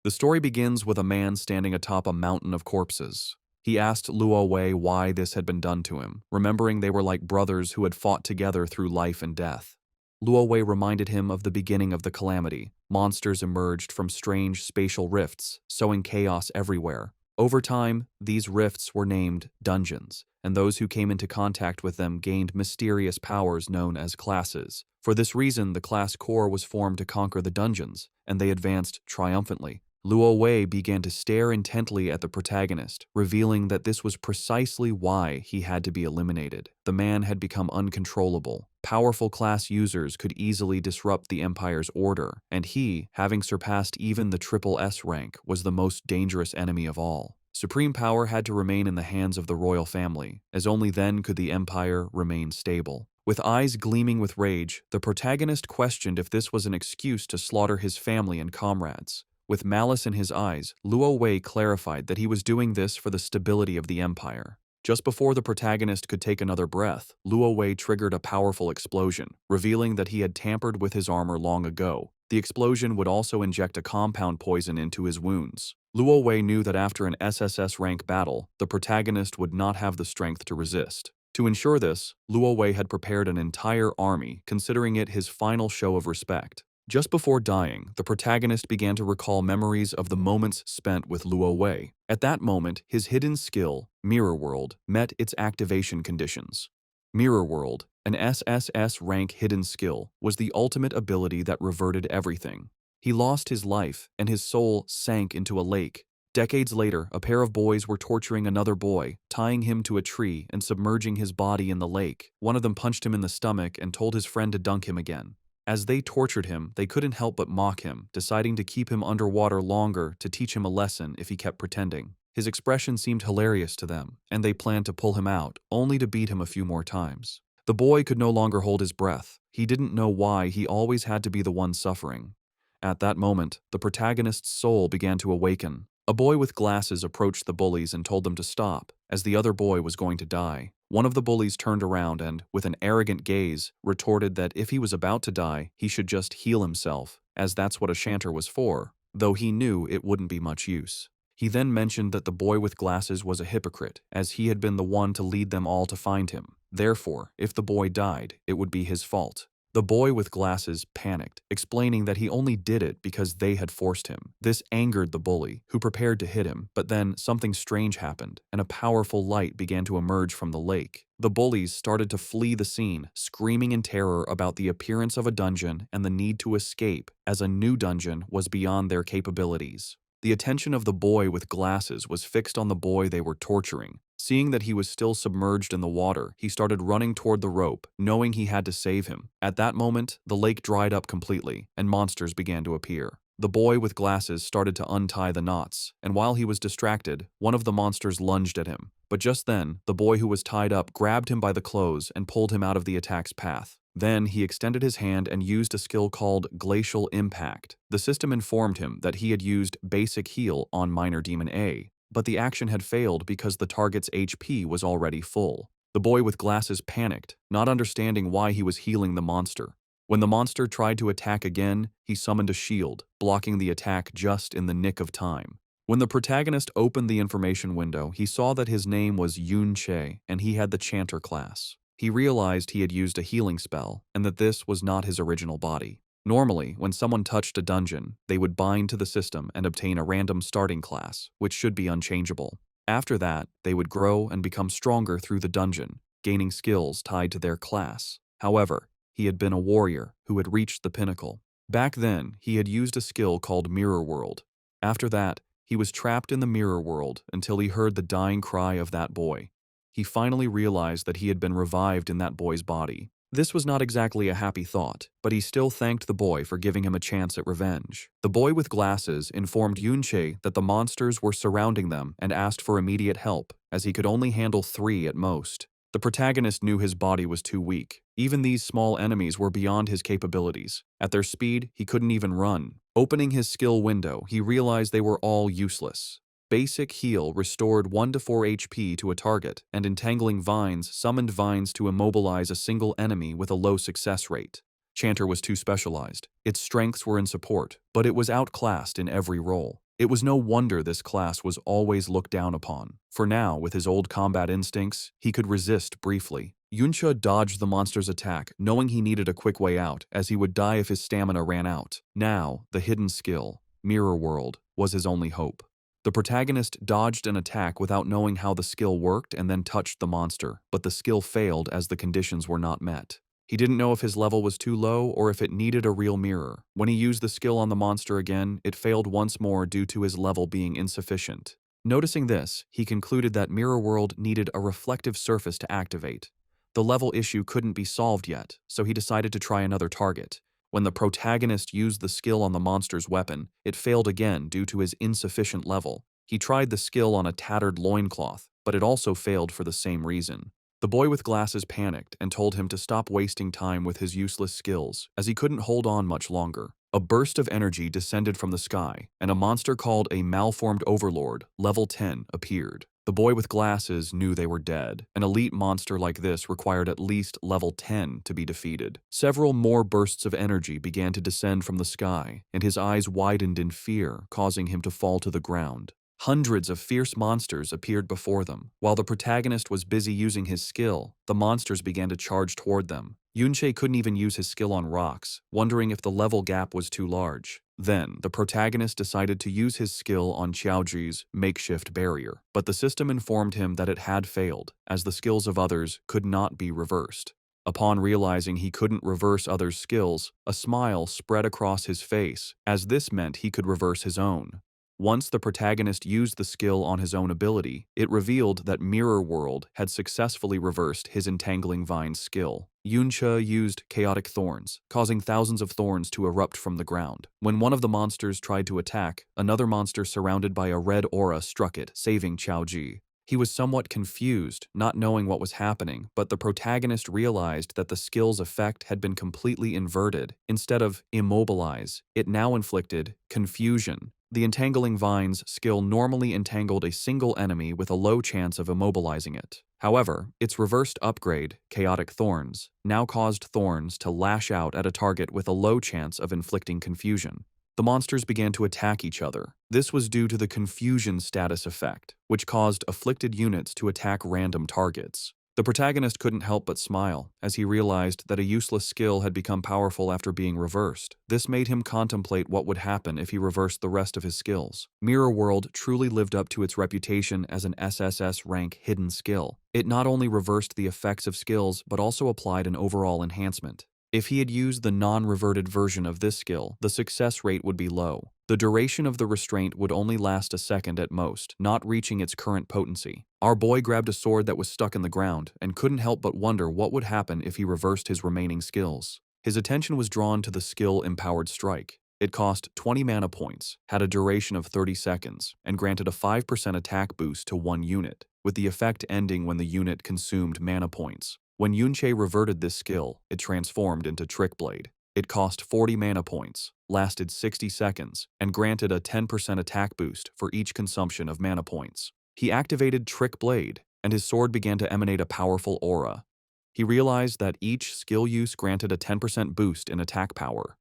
The story begins with a man standing atop a mountain of corpses. He asked Luo Wei why this had been done to him, remembering they were like brothers who had fought together through life and death. Luo Wei reminded him of the beginning of the calamity. Monsters emerged from strange spatial rifts, sowing chaos everywhere. Over time, these rifts were named dungeons, and those who came into contact with them gained mysterious powers known as classes. For this reason, the class core was formed to conquer the dungeons, and they advanced triumphantly. Luo Wei began to stare intently at the protagonist, revealing that this was precisely why he had to be eliminated. The man had become uncontrollable. Powerful class users could easily disrupt the Empire's order, and he, having surpassed even the triple S rank, was the most dangerous enemy of all. Supreme power had to remain in the hands of the royal family, as only then could the Empire remain stable. With eyes gleaming with rage, the protagonist questioned if this was an excuse to slaughter his family and comrades. With malice in his eyes, Luo Wei clarified that he was doing this for the stability of the Empire. Just before the protagonist could take another breath, Luo Wei triggered a powerful explosion, revealing that he had tampered with his armor long ago. The explosion would also inject a compound poison into his wounds. Luo Wei knew that after an SSS rank battle, the protagonist would not have the strength to resist. To ensure this, Luo Wei had prepared an entire army, considering it his final show of respect. Just before dying, the protagonist began to recall memories of the moments spent with Luo Wei. At that moment, his hidden skill, Mirror World, met its activation conditions. Mirror World, an SSS rank hidden skill, was the ultimate ability that reverted everything. He lost his life, and his soul sank into a lake. Decades later, a pair of boys were torturing another boy, tying him to a tree and submerging his body in the lake. One of them punched him in the stomach and told his friend to dunk him again. As they tortured him, they couldn't help but mock him, deciding to keep him underwater longer to teach him a lesson if he kept pretending. His expression seemed hilarious to them, and they planned to pull him out, only to beat him a few more times. The boy could no longer hold his breath. He didn't know why he always had to be the one suffering. At that moment, the protagonist's soul began to awaken. A boy with glasses approached the bullies and told them to stop, as the other boy was going to die. One of the bullies turned around and, with an arrogant gaze, retorted that if he was about to die, he should just heal himself, as that's what a shanter was for, though he knew it wouldn't be much use. He then mentioned that the boy with glasses was a hypocrite, as he had been the one to lead them all to find him. Therefore, if the boy died, it would be his fault. The boy with glasses panicked, explaining that he only did it because they had forced him. This angered the bully, who prepared to hit him, but then something strange happened, and a powerful light began to emerge from the lake. The bullies started to flee the scene, screaming in terror about the appearance of a dungeon and the need to escape, as a new dungeon was beyond their capabilities. The attention of the boy with glasses was fixed on the boy they were torturing. Seeing that he was still submerged in the water, he started running toward the rope, knowing he had to save him. At that moment, the lake dried up completely, and monsters began to appear. The boy with glasses started to untie the knots, and while he was distracted, one of the monsters lunged at him. But just then, the boy who was tied up grabbed him by the clothes and pulled him out of the attack's path. Then he extended his hand and used a skill called Glacial Impact. The system informed him that he had used Basic Heal on Minor Demon A, but the action had failed because the target's HP was already full. The boy with glasses panicked, not understanding why he was healing the monster. When the monster tried to attack again, he summoned a shield, blocking the attack just in the nick of time. When the protagonist opened the information window, he saw that his name was Yun Che, and he had the Chanter class. He realized he had used a healing spell, and that this was not his original body. Normally, when someone touched a dungeon, they would bind to the system and obtain a random starting class, which should be unchangeable. After that, they would grow and become stronger through the dungeon, gaining skills tied to their class. However, he had been a warrior who had reached the pinnacle. Back then, he had used a skill called Mirror World. After that, he was trapped in the Mirror World until he heard the dying cry of that boy. He finally realized that he had been revived in that boy's body. This was not exactly a happy thought, but he still thanked the boy for giving him a chance at revenge. The boy with glasses informed Yunche that the monsters were surrounding them and asked for immediate help, as he could only handle 3 at most. The protagonist knew his body was too weak. Even these small enemies were beyond his capabilities. At their speed, he couldn't even run. Opening his skill window, he realized they were all useless. Basic Heal restored 1 to 4 HP to a target, and Entangling Vines summoned vines to immobilize a single enemy with a low success rate. Chanter was too specialized. Its strengths were in support, but it was outclassed in every role. It was no wonder this class was always looked down upon. For now, with his old combat instincts, he could resist briefly. Yuncha dodged the monster's attack, knowing he needed a quick way out, as he would die if his stamina ran out. Now, the hidden skill, Mirror World, was his only hope. The protagonist dodged an attack without knowing how the skill worked and then touched the monster, but the skill failed as the conditions were not met. He didn't know if his level was too low or if it needed a real mirror. When he used the skill on the monster again, it failed once more due to his level being insufficient. Noticing this, he concluded that Mirror World needed a reflective surface to activate. The level issue couldn't be solved yet, so he decided to try another target. When the protagonist used the skill on the monster's weapon, it failed again due to his insufficient level. He tried the skill on a tattered loincloth, but it also failed for the same reason. The boy with glasses panicked and told him to stop wasting time with his useless skills, as he couldn't hold on much longer. A burst of energy descended from the sky, and a monster called a malformed overlord, level 10, appeared. The boy with glasses knew they were dead. An elite monster like this required at least level 10 to be defeated. Several more bursts of energy began to descend from the sky, and his eyes widened in fear, causing him to fall to the ground. Hundreds of fierce monsters appeared before them. While the protagonist was busy using his skill, the monsters began to charge toward them. Yunche couldn't even use his skill on rocks, wondering if the level gap was too large. Then, the protagonist decided to use his skill on Xiaoji's makeshift barrier, but the system informed him that it had failed, as the skills of others could not be reversed. Upon realizing he couldn't reverse others' skills, a smile spread across his face, as this meant he could reverse his own. Once the protagonist used the skill on his own ability, it revealed that Mirror World had successfully reversed his Entangling Vines skill. Yuncha used Chaotic Thorns, causing thousands of thorns to erupt from the ground. When one of the monsters tried to attack, another monster surrounded by a red aura struck it, saving Xiaoji. He was somewhat confused, not knowing what was happening, but the protagonist realized that the skill's effect had been completely inverted. Instead of immobilize, it now inflicted confusion. The Entangling Vines skill normally entangled a single enemy with a low chance of immobilizing it. However, its reversed upgrade, Chaotic Thorns, now caused thorns to lash out at a target with a low chance of inflicting confusion. The monsters began to attack each other. This was due to the confusion status effect, which caused afflicted units to attack random targets. The protagonist couldn't help but smile, as he realized that a useless skill had become powerful after being reversed. This made him contemplate what would happen if he reversed the rest of his skills. Mirror World truly lived up to its reputation as an SSS rank hidden skill. It not only reversed the effects of skills, but also applied an overall enhancement. If he had used the non-reverted version of this skill, the success rate would be low. The duration of the restraint would only last a second at most, not reaching its current potency. Our boy grabbed a sword that was stuck in the ground and couldn't help but wonder what would happen if he reversed his remaining skills. His attention was drawn to the skill Empowered Strike. It cost 20 mana points, had a duration of 30 seconds, and granted a 5% attack boost to one unit, with the effect ending when the unit consumed mana points. When Yunche reverted this skill, it transformed into Trick Blade. It cost 40 mana points, lasted 60 seconds, and granted a 10% attack boost for each consumption of mana points. He activated Trick Blade, and his sword began to emanate a powerful aura. He realized that each skill use granted a 10% boost in attack power.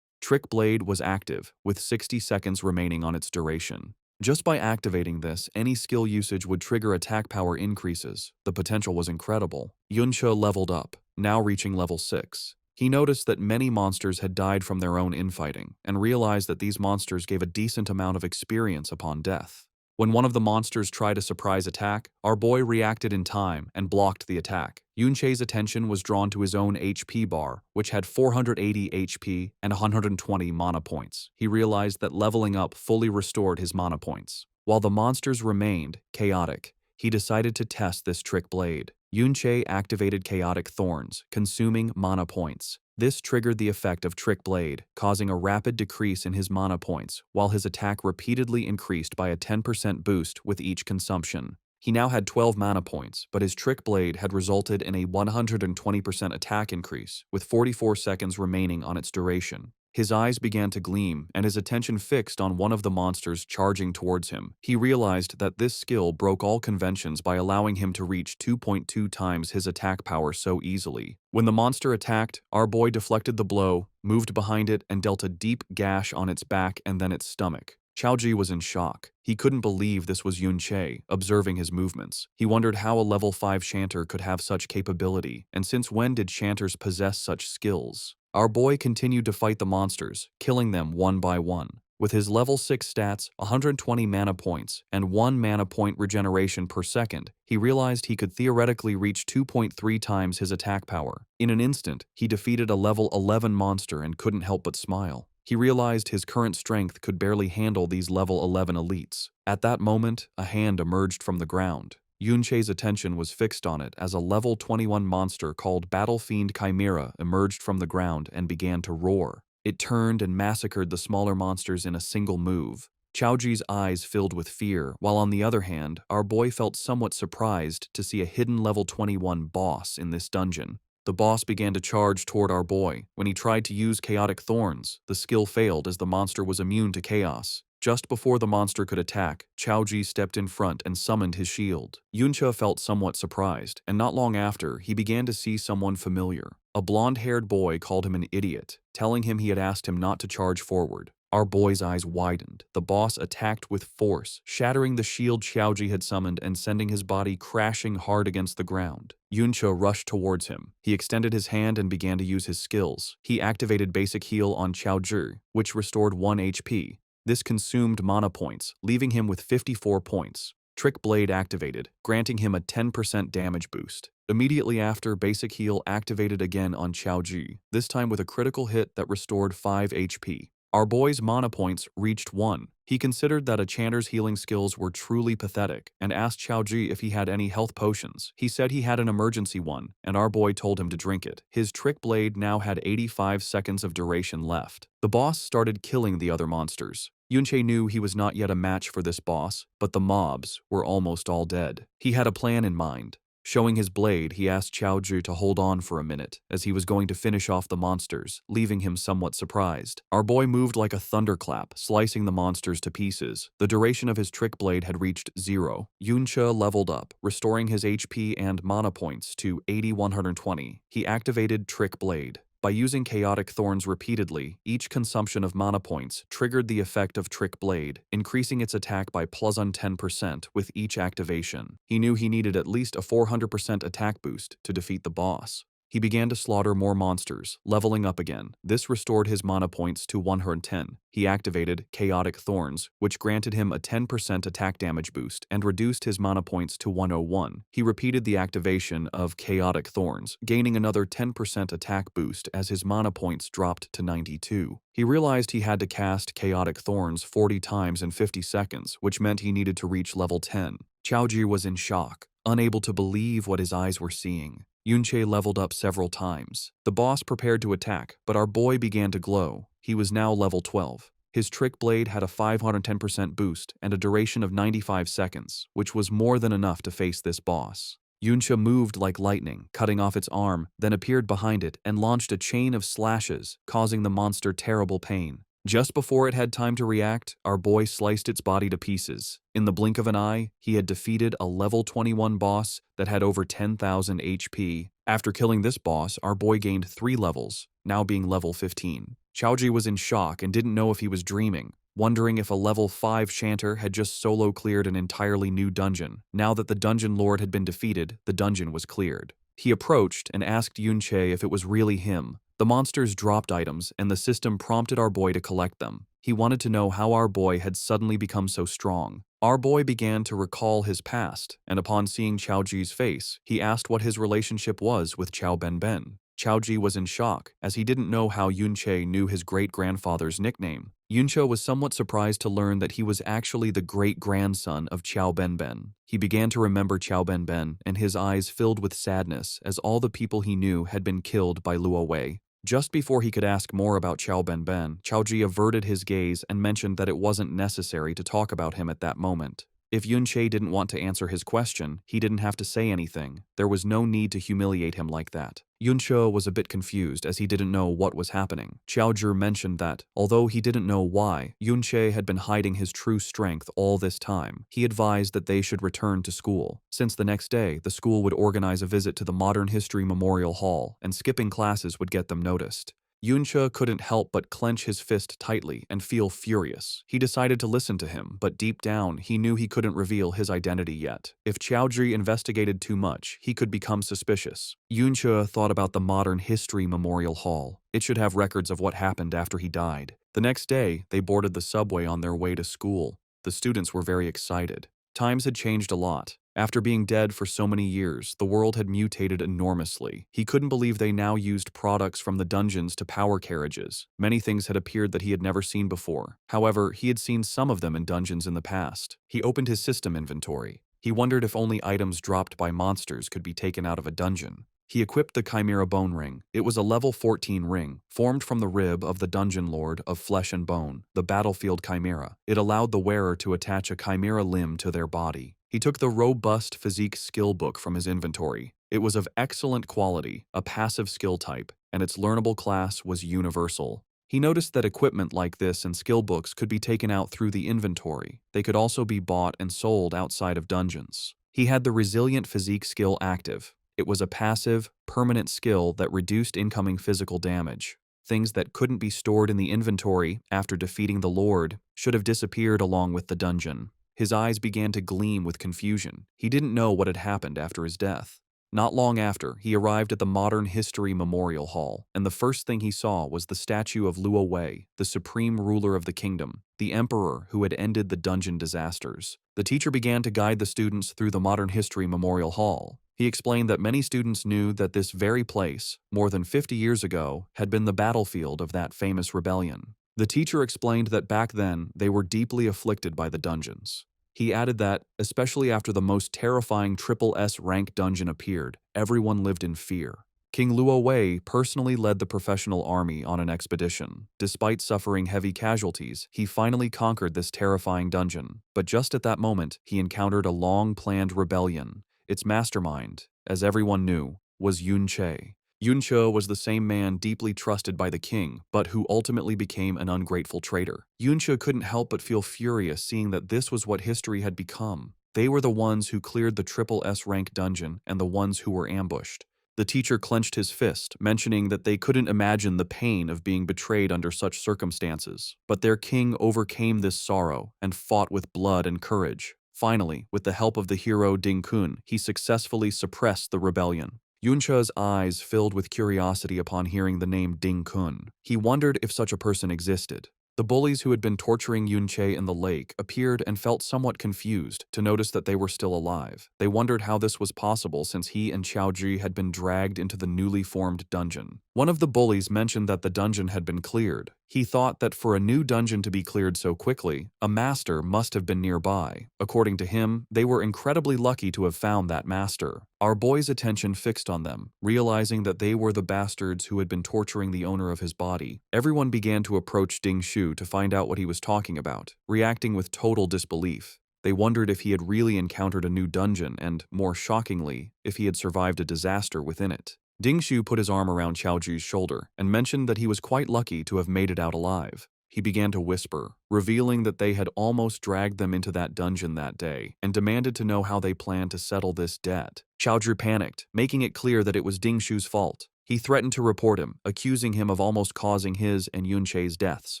Trick Blade was active, with 60 seconds remaining on its duration. Just by activating this, any skill usage would trigger attack power increases. The potential was incredible. Yuncha leveled up, now reaching level 6. He noticed that many monsters had died from their own infighting, and realized that these monsters gave a decent amount of experience upon death. When one of the monsters tried a surprise attack, our boy reacted in time and blocked the attack. Yunche's attention was drawn to his own HP bar, which had 480 HP and 120 mana points. He realized that leveling up fully restored his mana points. While the monsters remained chaotic, he decided to test this Trick Blade. Yunche activated Chaotic Thorns, consuming mana points. This triggered the effect of Trick Blade, causing a rapid decrease in his mana points, while his attack repeatedly increased by a 10% boost with each consumption. He now had 12 mana points, but his Trick Blade had resulted in a 120% attack increase, with 44 seconds remaining on its duration. His eyes began to gleam, and his attention fixed on one of the monsters charging towards him. He realized that this skill broke all conventions by allowing him to reach 2.2 times his attack power so easily. When the monster attacked, our boy deflected the blow, moved behind it, and dealt a deep gash on its back and then its stomach. Xiaoji was in shock. He couldn't believe this was Yunche, observing his movements. He wondered how a level 5 chanter could have such capability, and since when did chanters possess such skills? Our boy continued to fight the monsters, killing them one by one. With his level 6 stats, 120 mana points, and 1 mana point regeneration per second, he realized he could theoretically reach 2.3 times his attack power. In an instant, he defeated a level 11 monster and couldn't help but smile. He realized his current strength could barely handle these level 11 elites. At that moment, a hand emerged from the ground. Yunche's attention was fixed on it as a level 21 monster called Battle Fiend Chimera emerged from the ground and began to roar. It turned and massacred the smaller monsters in a single move. Xiaoji's eyes filled with fear, while on the other hand, our boy felt somewhat surprised to see a hidden level 21 boss in this dungeon. The boss began to charge toward our boy. When he tried to use Chaotic Thorns, the skill failed as the monster was immune to chaos. Just before the monster could attack, Xiaoji stepped in front and summoned his shield. Yunche felt somewhat surprised, and not long after, he began to see someone familiar. A blonde-haired boy called him an idiot, telling him he had asked him not to charge forward. Our boy's eyes widened. The boss attacked with force, shattering the shield Xiaoji had summoned and sending his body crashing hard against the ground. Yunche rushed towards him. He extended his hand and began to use his skills. He activated Basic Heal on Xiaoji, which restored 1 HP. This consumed mana points, leaving him with 54 points. Trick Blade activated, granting him a 10% damage boost. Immediately after, Basic Heal activated again on Xiaoji, this time with a critical hit that restored 5 HP. Our boy's mana points reached 1. He considered that a chanter's healing skills were truly pathetic and asked Xiaoji if he had any health potions. He said he had an emergency one, and our boy told him to drink it. His Trick Blade now had 85 seconds of duration left. The boss started killing the other monsters. Yunche knew he was not yet a match for this boss, but the mobs were almost all dead. He had a plan in mind. Showing his blade, he asked Xiaoji to hold on for a minute, as he was going to finish off the monsters, leaving him somewhat surprised. Our boy moved like a thunderclap, slicing the monsters to pieces. The duration of his trick blade had reached 0. Yunche leveled up, restoring his HP and mana points to 80-120. He activated Trick Blade. By using Chaotic Thorns repeatedly, each consumption of mana points triggered the effect of Trick Blade, increasing its attack by +10% with each activation. He knew he needed at least a 400% attack boost to defeat the boss. He began to slaughter more monsters, leveling up again. This restored his mana points to 110. He activated Chaotic Thorns, which granted him a 10% attack damage boost and reduced his mana points to 101. He repeated the activation of Chaotic Thorns, gaining another 10% attack boost as his mana points dropped to 92. He realized he had to cast Chaotic Thorns 40 times in 50 seconds, which meant he needed to reach level 10. Xiaoji was in shock, unable to believe what his eyes were seeing. Yunche leveled up several times. The boss prepared to attack, but our boy began to glow. He was now level 12. His Trick Blade had a 510% boost and a duration of 95 seconds, which was more than enough to face this boss. Yunche moved like lightning, cutting off its arm, then appeared behind it and launched a chain of slashes, causing the monster terrible pain. Just before it had time to react, our boy sliced its body to pieces. In the blink of an eye, he had defeated a level 21 boss that had over 10,000 HP. After killing this boss, our boy gained 3 levels, now being level 15. Xiaoji was in shock and didn't know if he was dreaming, wondering if a level 5 chanter had just solo cleared an entirely new dungeon. Now that the dungeon lord had been defeated, the dungeon was cleared. He approached and asked Yunche if it was really him. The monsters dropped items, and the system prompted our boy to collect them. He wanted to know how our boy had suddenly become so strong. Our boy began to recall his past, and upon seeing Xiaoji's face, he asked what his relationship was with Xiao Benben. Xiaoji was in shock, as he didn't know how Yunche knew his great-grandfather's nickname. Yunche was somewhat surprised to learn that he was actually the great-grandson of Xiao Benben. He began to remember Xiao Benben, and his eyes filled with sadness as all the people he knew had been killed by Luo Wei. Just before he could ask more about Xiao Benben, Xiaoji averted his gaze and mentioned that it wasn't necessary to talk about him at that moment. If Yunche didn't want to answer his question, he didn't have to say anything. There was no need to humiliate him like that. Yunche was a bit confused as he didn't know what was happening. Xiaozhi mentioned that, although he didn't know why, Yunche had been hiding his true strength all this time. He advised that they should return to school, since the next day the school would organize a visit to the Modern History Memorial Hall, and skipping classes would get them noticed. Yunche couldn't help but clench his fist tightly and feel furious. He decided to listen to him, but deep down, he knew he couldn't reveal his identity yet. If Qiaozhi investigated too much, he could become suspicious. Yunche thought about the Modern History Memorial Hall. It should have records of what happened after he died. The next day, they boarded the subway on their way to school. The students were very excited. Times had changed a lot. After being dead for so many years, the world had mutated enormously. He couldn't believe they now used products from the dungeons to power carriages. Many things had appeared that he had never seen before. However, he had seen some of them in dungeons in the past. He opened his system inventory. He wondered if only items dropped by monsters could be taken out of a dungeon. He equipped the Chimera Bone Ring. It was a level 14 ring, formed from the rib of the Dungeon Lord of Flesh and Bone, the Battlefield Chimera. It allowed the wearer to attach a chimera limb to their body. He took the robust physique skill book from his inventory. It was of excellent quality, a passive skill type, and its learnable class was universal. He noticed that equipment like this and skill books could be taken out through the inventory. They could also be bought and sold outside of dungeons. He had the Resilient Physique skill active. It was a passive, permanent skill that reduced incoming physical damage. Things that couldn't be stored in the inventory after defeating the Lord should have disappeared along with the dungeon. His eyes began to gleam with confusion. He didn't know what had happened after his death. Not long after, he arrived at the Modern History Memorial Hall, and the first thing he saw was the statue of Luo Wei, the supreme ruler of the kingdom, the emperor who had ended the dungeon disasters. The teacher began to guide the students through the Modern History Memorial Hall. He explained that many students knew that this very place, more than 50 years ago, had been the battlefield of that famous rebellion. The teacher explained that back then, they were deeply afflicted by the dungeons. He added that, especially after the most terrifying triple S rank dungeon appeared, everyone lived in fear. King Luo Wei personally led the professional army on an expedition. Despite suffering heavy casualties, he finally conquered this terrifying dungeon. But just at that moment, he encountered a long-planned rebellion. Its mastermind, as everyone knew, was Yunche. Yunche was the same man deeply trusted by the king, but who ultimately became an ungrateful traitor. Yunche couldn't help but feel furious seeing that this was what history had become. They were the ones who cleared the triple S rank dungeon and the ones who were ambushed. The teacher clenched his fist, mentioning that they couldn't imagine the pain of being betrayed under such circumstances. But their king overcame this sorrow and fought with blood and courage. Finally, with the help of the hero Ding Kun, he successfully suppressed the rebellion. Yunche's eyes filled with curiosity upon hearing the name Ding Kun. He wondered if such a person existed. The bullies who had been torturing Yunche in the lake appeared and felt somewhat confused to notice that they were still alive. They wondered how this was possible since he and Qiaozhi had been dragged into the newly formed dungeon. One of the bullies mentioned that the dungeon had been cleared. He thought that for a new dungeon to be cleared so quickly, a master must have been nearby. According to him, they were incredibly lucky to have found that master. Our boy's attention fixed on them, realizing that they were the bastards who had been torturing the owner of his body. Everyone began to approach Ding Shu to find out what he was talking about, reacting with total disbelief. They wondered if he had really encountered a new dungeon and, more shockingly, if he had survived a disaster within it. Ding Shu put his arm around Qiaozhi's shoulder and mentioned that he was quite lucky to have made it out alive. He began to whisper, revealing that they had almost dragged them into that dungeon that day and demanded to know how they planned to settle this debt. Qiaozhi panicked, making it clear that it was Ding Shu's fault. He threatened to report him, accusing him of almost causing his and Yunche's deaths.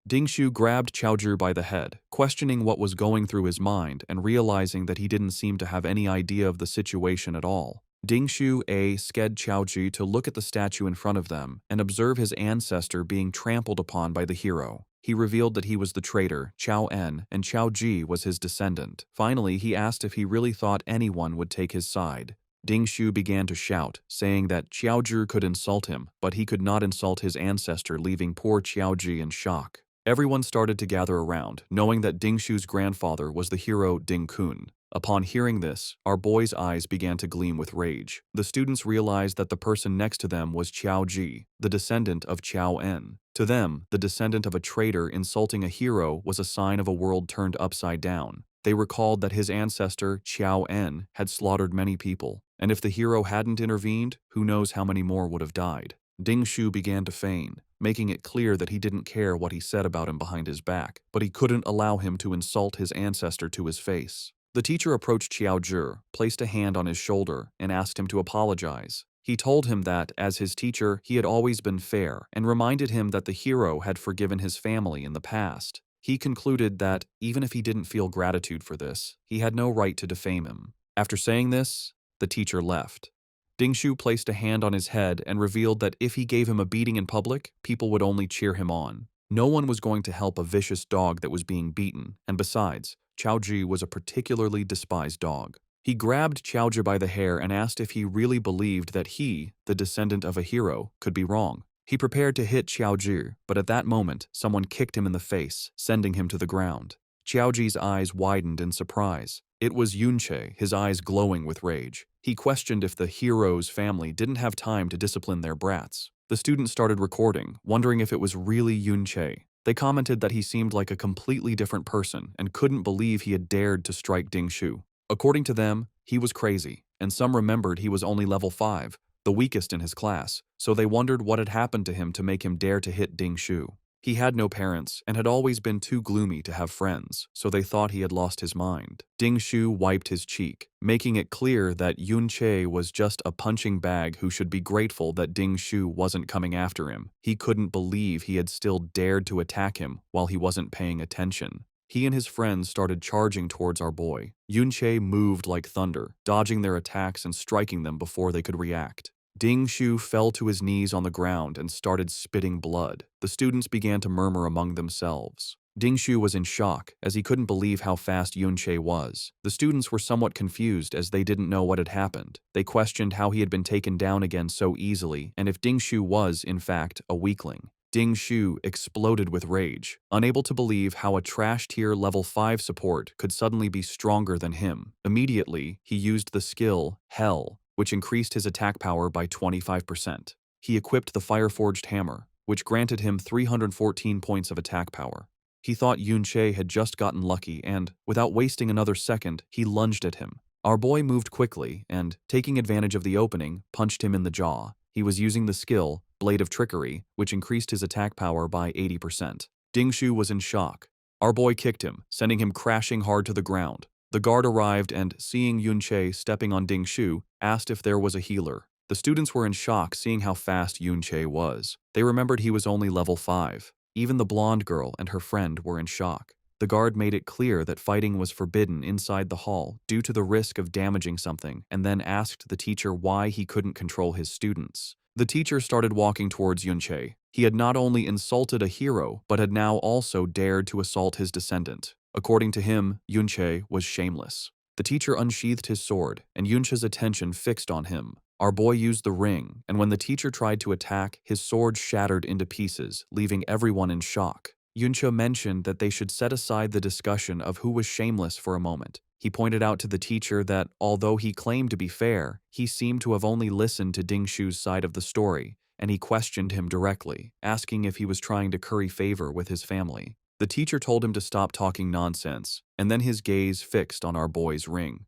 Ding Shu grabbed Qiaozhi by the head, questioning what was going through his mind and realizing that he didn't seem to have any idea of the situation at all. Ding Shu sked Qiaozhi to look at the statue in front of them and observe his ancestor being trampled upon by the hero. He revealed that he was the traitor, Qiao En, and Qiaozhi was his descendant. Finally, he asked if he really thought anyone would take his side. Ding Shu began to shout, saying that Qiaozhi could insult him, but he could not insult his ancestor, leaving poor Qiaozhi in shock. Everyone started to gather around, knowing that Ding Shu's grandfather was the hero Ding Kun. Upon hearing this, our boy's eyes began to gleam with rage. The students realized that the person next to them was Qiaozhi, the descendant of Qiao En. To them, the descendant of a traitor insulting a hero was a sign of a world turned upside down. They recalled that his ancestor, Qiao En, had slaughtered many people, and if the hero hadn't intervened, who knows how many more would have died. Ding Shu began to feign, making it clear that he didn't care what he said about him behind his back, but he couldn't allow him to insult his ancestor to his face. The teacher approached Qiaozhi, placed a hand on his shoulder, and asked him to apologize. He told him that, as his teacher, he had always been fair and reminded him that the hero had forgiven his family in the past. He concluded that, even if he didn't feel gratitude for this, he had no right to defame him. After saying this, the teacher left. Dingshu placed a hand on his head and revealed that if he gave him a beating in public, people would only cheer him on. No one was going to help a vicious dog that was being beaten, and besides, Chaoji was a particularly despised dog. He grabbed Chaoji by the hair and asked if he really believed that he, the descendant of a hero, could be wrong. He prepared to hit Chaoji, but at that moment, someone kicked him in the face, sending him to the ground. Chaoji's eyes widened in surprise. It was Yunche, his eyes glowing with rage. He questioned if the hero's family didn't have time to discipline their brats. The students started recording, wondering if it was really Yunche. They commented that he seemed like a completely different person and couldn't believe he had dared to strike Dingshu. According to them, he was crazy, and some remembered he was only level 5, the weakest in his class, so they wondered what had happened to him to make him dare to hit Dingshu. He had no parents and had always been too gloomy to have friends, so they thought he had lost his mind. Dingshu wiped his cheek, making it clear that Yunche was just a punching bag who should be grateful that Dingshu wasn't coming after him. He couldn't believe he had still dared to attack him while he wasn't paying attention. He and his friends started charging towards our boy. Yunche moved like thunder, dodging their attacks and striking them before they could react. Dingshu fell to his knees on the ground and started spitting blood. The students began to murmur among themselves. Dingshu was in shock, as he couldn't believe how fast Yunche was. The students were somewhat confused as they didn't know what had happened. They questioned how he had been taken down again so easily and if Dingshu was, in fact, a weakling. Dingshu exploded with rage, unable to believe how a trash-tier level 5 support could suddenly be stronger than him. Immediately, he used the skill Hell, which increased his attack power by 25%. He equipped the Fire-Forged Hammer, which granted him 314 points of attack power. He thought Yunche had just gotten lucky and, without wasting another second, he lunged at him. Our boy moved quickly and, taking advantage of the opening, punched him in the jaw. He was using the skill Blade of Trickery, which increased his attack power by 80%. Dingshu was in shock. Our boy kicked him, sending him crashing hard to the ground. The guard arrived and, seeing Yunche stepping on Dingshu, asked if there was a healer. The students were in shock seeing how fast Yunche was. They remembered he was only level 5. Even the blonde girl and her friend were in shock. The guard made it clear that fighting was forbidden inside the hall due to the risk of damaging something, and then asked the teacher why he couldn't control his students. The teacher started walking towards Yunche. He had not only insulted a hero, but had now also dared to assault his descendant. According to him, Yunche was shameless. The teacher unsheathed his sword, and Yunche's attention fixed on him. Our boy used the ring, and when the teacher tried to attack, his sword shattered into pieces, leaving everyone in shock. Yunche mentioned that they should set aside the discussion of who was shameless for a moment. He pointed out to the teacher that, although he claimed to be fair, he seemed to have only listened to Dingshu's side of the story, and he questioned him directly, asking if he was trying to curry favor with his family. The teacher told him to stop talking nonsense, and then his gaze fixed on our boy's ring.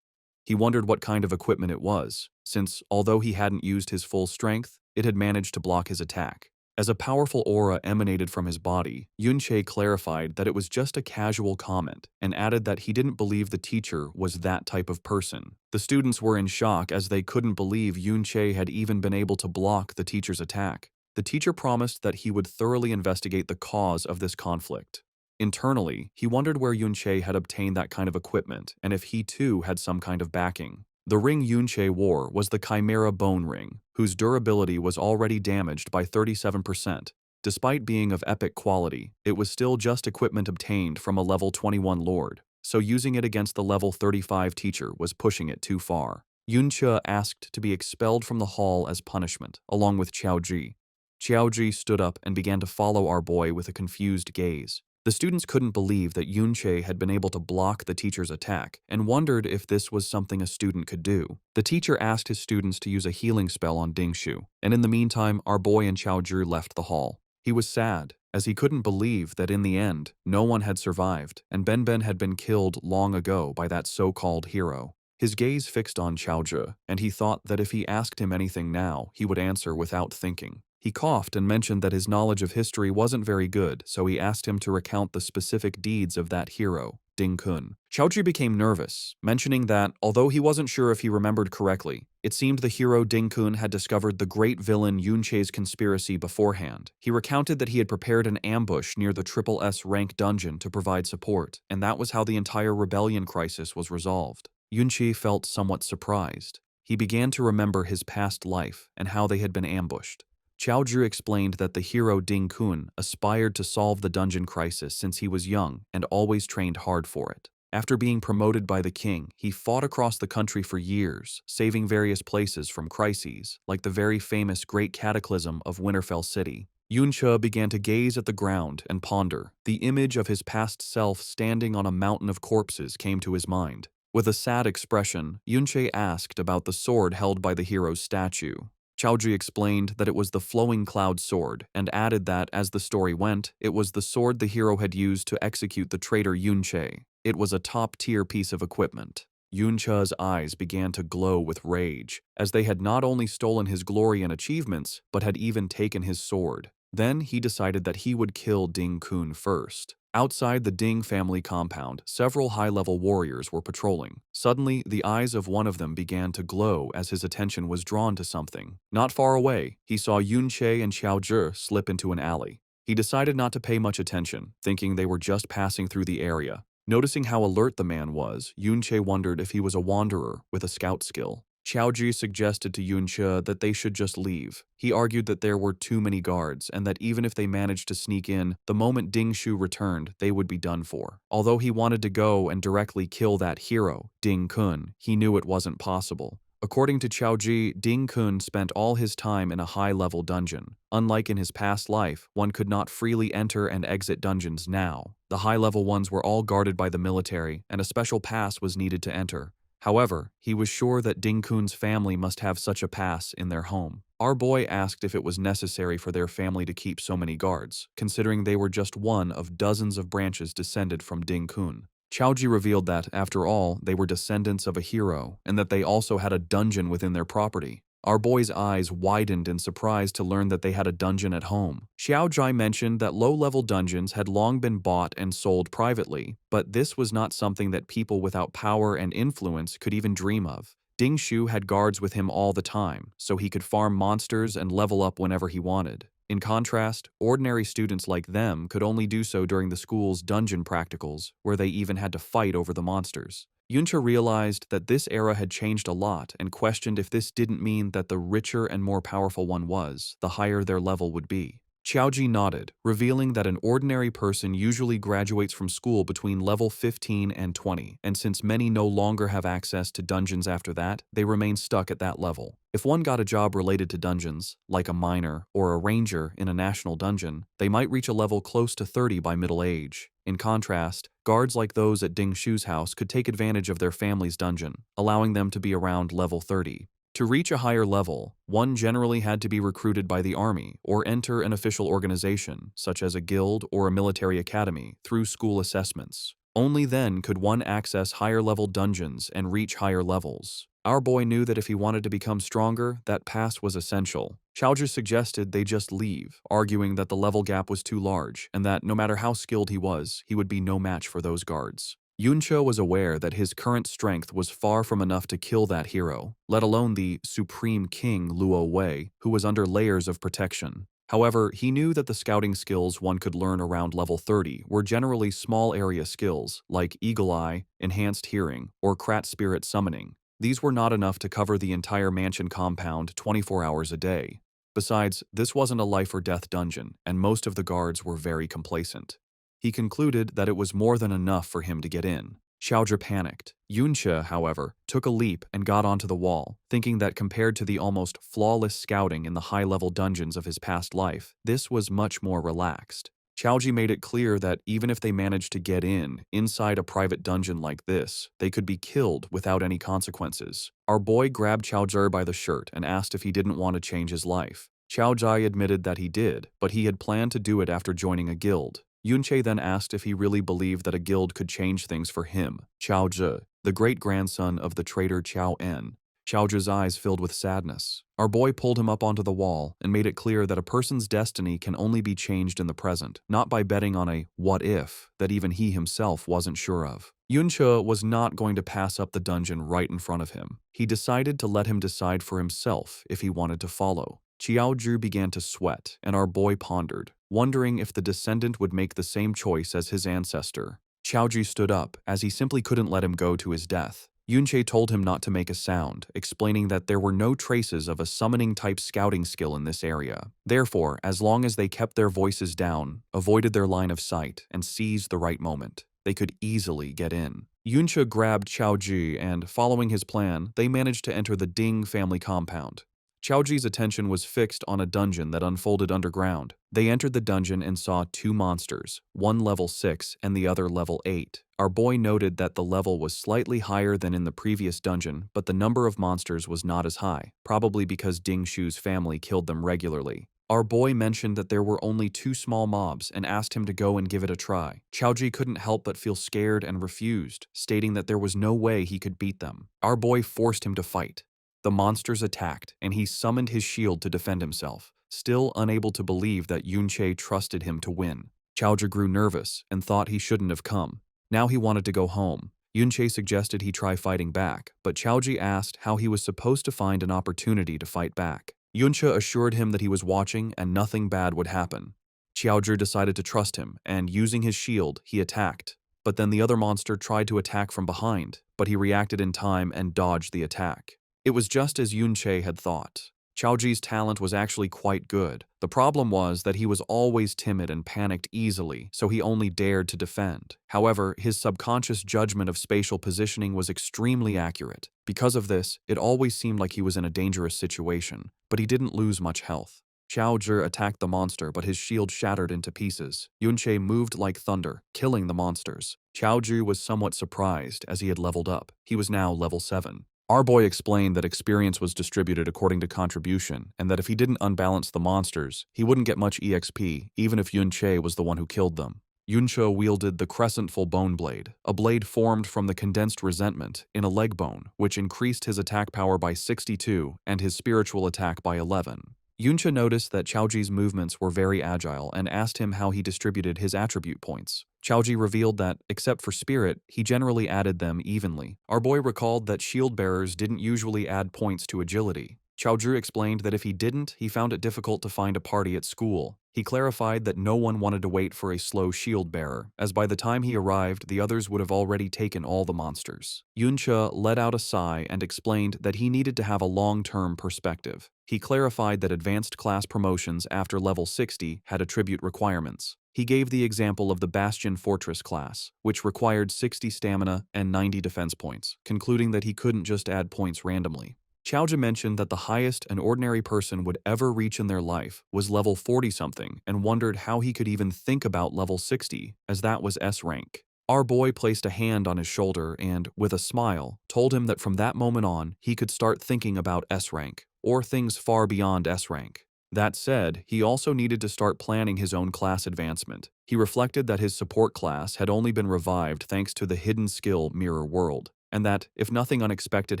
He wondered what kind of equipment it was, since, although he hadn't used his full strength, it had managed to block his attack. As a powerful aura emanated from his body, Yunche clarified that it was just a casual comment and added that he didn't believe the teacher was that type of person. The students were in shock as they couldn't believe Yunche had even been able to block the teacher's attack. The teacher promised that he would thoroughly investigate the cause of this conflict. Internally, he wondered where Yunche had obtained that kind of equipment and if he too had some kind of backing. The ring Yunche wore was the Chimera Bone Ring, whose durability was already damaged by 37%. Despite being of epic quality, it was still just equipment obtained from a level 21 lord, so using it against the level 35 teacher was pushing it too far. Yunche asked to be expelled from the hall as punishment, along with Chaoji. Chaoji stood up and began to follow our boy with a confused gaze. The students couldn't believe that Yunche had been able to block the teacher's attack and wondered if this was something a student could do. The teacher asked his students to use a healing spell on Dingshu, and in the meantime, our boy and Chaoji left the hall. He was sad, as he couldn't believe that in the end, no one had survived, and Ben had been killed long ago by that so-called hero. His gaze fixed on Chaoji, and he thought that if he asked him anything now, he would answer without thinking. He coughed and mentioned that his knowledge of history wasn't very good, so he asked him to recount the specific deeds of that hero, Ding Kun. Chaoji became nervous, mentioning that, although he wasn't sure if he remembered correctly, It seemed the hero Ding-kun had discovered the great villain Yunche's conspiracy beforehand. He recounted that he had prepared an ambush near the Triple S rank dungeon to provide support, and that was how the entire rebellion crisis was resolved. Yunche felt somewhat surprised. He began to remember his past life and how they had been ambushed. Chaozhi explained that the hero Ding-kun aspired to solve the dungeon crisis since he was young and always trained hard for it. After being promoted by the king, he fought across the country for years, saving various places from crises, like the very famous Great Cataclysm of Winterfell City. Yunche began to gaze at the ground and ponder. The image of his past self standing on a mountain of corpses came to his mind. With a sad expression, Yunche asked about the sword held by the hero's statue. Chaozhi explained that it was the Flowing Cloud sword, and added that, as the story went, it was the sword the hero had used to execute the traitor Yunche. It was a top-tier piece of equipment. Yunche's eyes began to glow with rage, as they had not only stolen his glory and achievements, but had even taken his sword. Then he decided that he would kill Ding-kun first. Outside the Ding family compound, several high-level warriors were patrolling. Suddenly, the eyes of one of them began to glow as his attention was drawn to something. Not far away, he saw Yunche and Chaozhi slip into an alley. He decided not to pay much attention, thinking they were just passing through the area. Noticing how alert the man was, Yunche wondered if he was a wanderer with a scout skill. Chaozhi suggested to Yunche that they should just leave. He argued that there were too many guards and that even if they managed to sneak in, the moment Ding Shu returned, they would be done for. Although he wanted to go and directly kill that hero, Ding-kun, he knew it wasn't possible. According to Chaozhi, Ding-kun spent all his time in a high-level dungeon. Unlike in his past life, one could not freely enter and exit dungeons now. The high-level ones were all guarded by the military, and a special pass was needed to enter. However, he was sure that Ding-kun's family must have such a pass in their home. Our boy asked if it was necessary for their family to keep so many guards, considering they were just one of dozens of branches descended from Ding-kun. Chaozhi revealed that, after all, they were descendants of a hero, and that they also had a dungeon within their property. Our boy's eyes widened in surprise to learn that they had a dungeon at home. Chaozhi mentioned that low-level dungeons had long been bought and sold privately, but this was not something that people without power and influence could even dream of. Ding Shu had guards with him all the time, so he could farm monsters and level up whenever he wanted. In contrast, ordinary students like them could only do so during the school's dungeon practicals, where they even had to fight over the monsters. Yunche realized that this era had changed a lot and questioned if this didn't mean that the richer and more powerful one was, the higher their level would be. Chaozhi nodded, revealing that an ordinary person usually graduates from school between level 15 and 20, and since many no longer have access to dungeons after that, they remain stuck at that level. If one got a job related to dungeons, like a miner or a ranger in a national dungeon, they might reach a level close to 30 by middle age. In contrast, guards like those at Ding Shu's house could take advantage of their family's dungeon, allowing them to be around level 30. To reach a higher level, one generally had to be recruited by the army or enter an official organization, such as a guild or a military academy, through school assessments. Only then could one access higher-level dungeons and reach higher levels. Our boy knew that if he wanted to become stronger, that pass was essential. Chaozhi suggested they just leave, arguing that the level gap was too large and that no matter how skilled he would be no match for those guards. Yunche was aware that his current strength was far from enough to kill that hero, let alone the Supreme King Luo Wei, who was under layers of protection. However, he knew that the scouting skills one could learn around level 30 were generally small area skills like Eagle Eye, Enhanced Hearing, or Krat Spirit Summoning. These were not enough to cover the entire mansion compound 24 hours a day. Besides, this wasn't a life-or-death dungeon, and most of the guards were very complacent. He concluded that it was more than enough for him to get in. Chaozhi panicked. Yunche, however, took a leap and got onto the wall, thinking that compared to the almost flawless scouting in the high-level dungeons of his past life, this was much more relaxed. Chaozhi made it clear that even if they managed to get inside a private dungeon like this, they could be killed without any consequences. Our boy grabbed Chaozhi by the shirt and asked if he didn't want to change his life. Chaozhi admitted that he did, but he had planned to do it after joining a guild. Yunche then asked if he really believed that a guild could change things for him. Chaozhi, the great-grandson of the traitor Chao En. Chaozhi's eyes filled with sadness. Our boy pulled him up onto the wall and made it clear that a person's destiny can only be changed in the present, not by betting on a what-if that even he himself wasn't sure of. Yunche was not going to pass up the dungeon right in front of him. He decided to let him decide for himself if he wanted to follow. Qiao Zhu began to sweat, and our boy pondered, wondering if the descendant would make the same choice as his ancestor. Qiaoji stood up, as he simply couldn't let him go to his death. Yunche told him not to make a sound, explaining that there were no traces of a summoning-type scouting skill in this area. Therefore, as long as they kept their voices down, avoided their line of sight, and seized the right moment, they could easily get in. Yunche grabbed Qiaoji and, following his plan, they managed to enter the Ding family compound. Qiaoji's attention was fixed on a dungeon that unfolded underground. They entered the dungeon and saw two monsters, one level 6 and the other level 8. Our boy noted that the level was slightly higher than in the previous dungeon, but the number of monsters was not as high, probably because Ding Shu's family killed them regularly. Our boy mentioned that there were only two small mobs and asked him to go and give it a try. Qiaoji couldn't help but feel scared and refused, stating that there was no way he could beat them. Our boy forced him to fight. The monsters attacked, and he summoned his shield to defend himself, still unable to believe that Yunche trusted him to win. Qiaoji grew nervous and thought he shouldn't have come. Now he wanted to go home. Yunche suggested he try fighting back, but Qiaoji asked how he was supposed to find an opportunity to fight back. Yunche assured him that he was watching and nothing bad would happen. Qiaoji decided to trust him, and using his shield, he attacked. But then the other monster tried to attack from behind, but he reacted in time and dodged the attack. It was just as Yunche had thought. Qiaoji's talent was actually quite good. The problem was that he was always timid and panicked easily, so he only dared to defend. However, his subconscious judgment of spatial positioning was extremely accurate. Because of this, it always seemed like he was in a dangerous situation, but he didn't lose much health. Qiao Zhi attacked the monster, but his shield shattered into pieces. Yunche moved like thunder, killing the monsters. Qiao Zhi was somewhat surprised as he had leveled up. He was now level 7. Our boy explained that experience was distributed according to contribution, and that if he didn't unbalance the monsters, he wouldn't get much EXP, even if Yunche was the one who killed them. Yunche wielded the crescentful bone blade, a blade formed from the condensed resentment in a leg bone, which increased his attack power by 62 and his spiritual attack by 11. Yunche noticed that Qiaoji's movements were very agile and asked him how he distributed his attribute points. Qiaoji revealed that, except for spirit, he generally added them evenly. Our boy recalled that shield bearers didn't usually add points to agility. Qiao Zhi explained that if he didn't, he found it difficult to find a party at school. He clarified that no one wanted to wait for a slow shield bearer, as by the time he arrived, the others would have already taken all the monsters. Yunche let out a sigh and explained that he needed to have a long-term perspective. He clarified that advanced class promotions after level 60 had attribute requirements. He gave the example of the Bastion Fortress class, which required 60 stamina and 90 defense points, concluding that he couldn't just add points randomly. Qiaoji mentioned that the highest an ordinary person would ever reach in their life was level 40-something and wondered how he could even think about level 60, as that was S rank. Our boy placed a hand on his shoulder and, with a smile, told him that from that moment on, he could start thinking about S rank, or things far beyond S rank. That said, he also needed to start planning his own class advancement. He reflected that his support class had only been revived thanks to the hidden skill Mirror World, and that, if nothing unexpected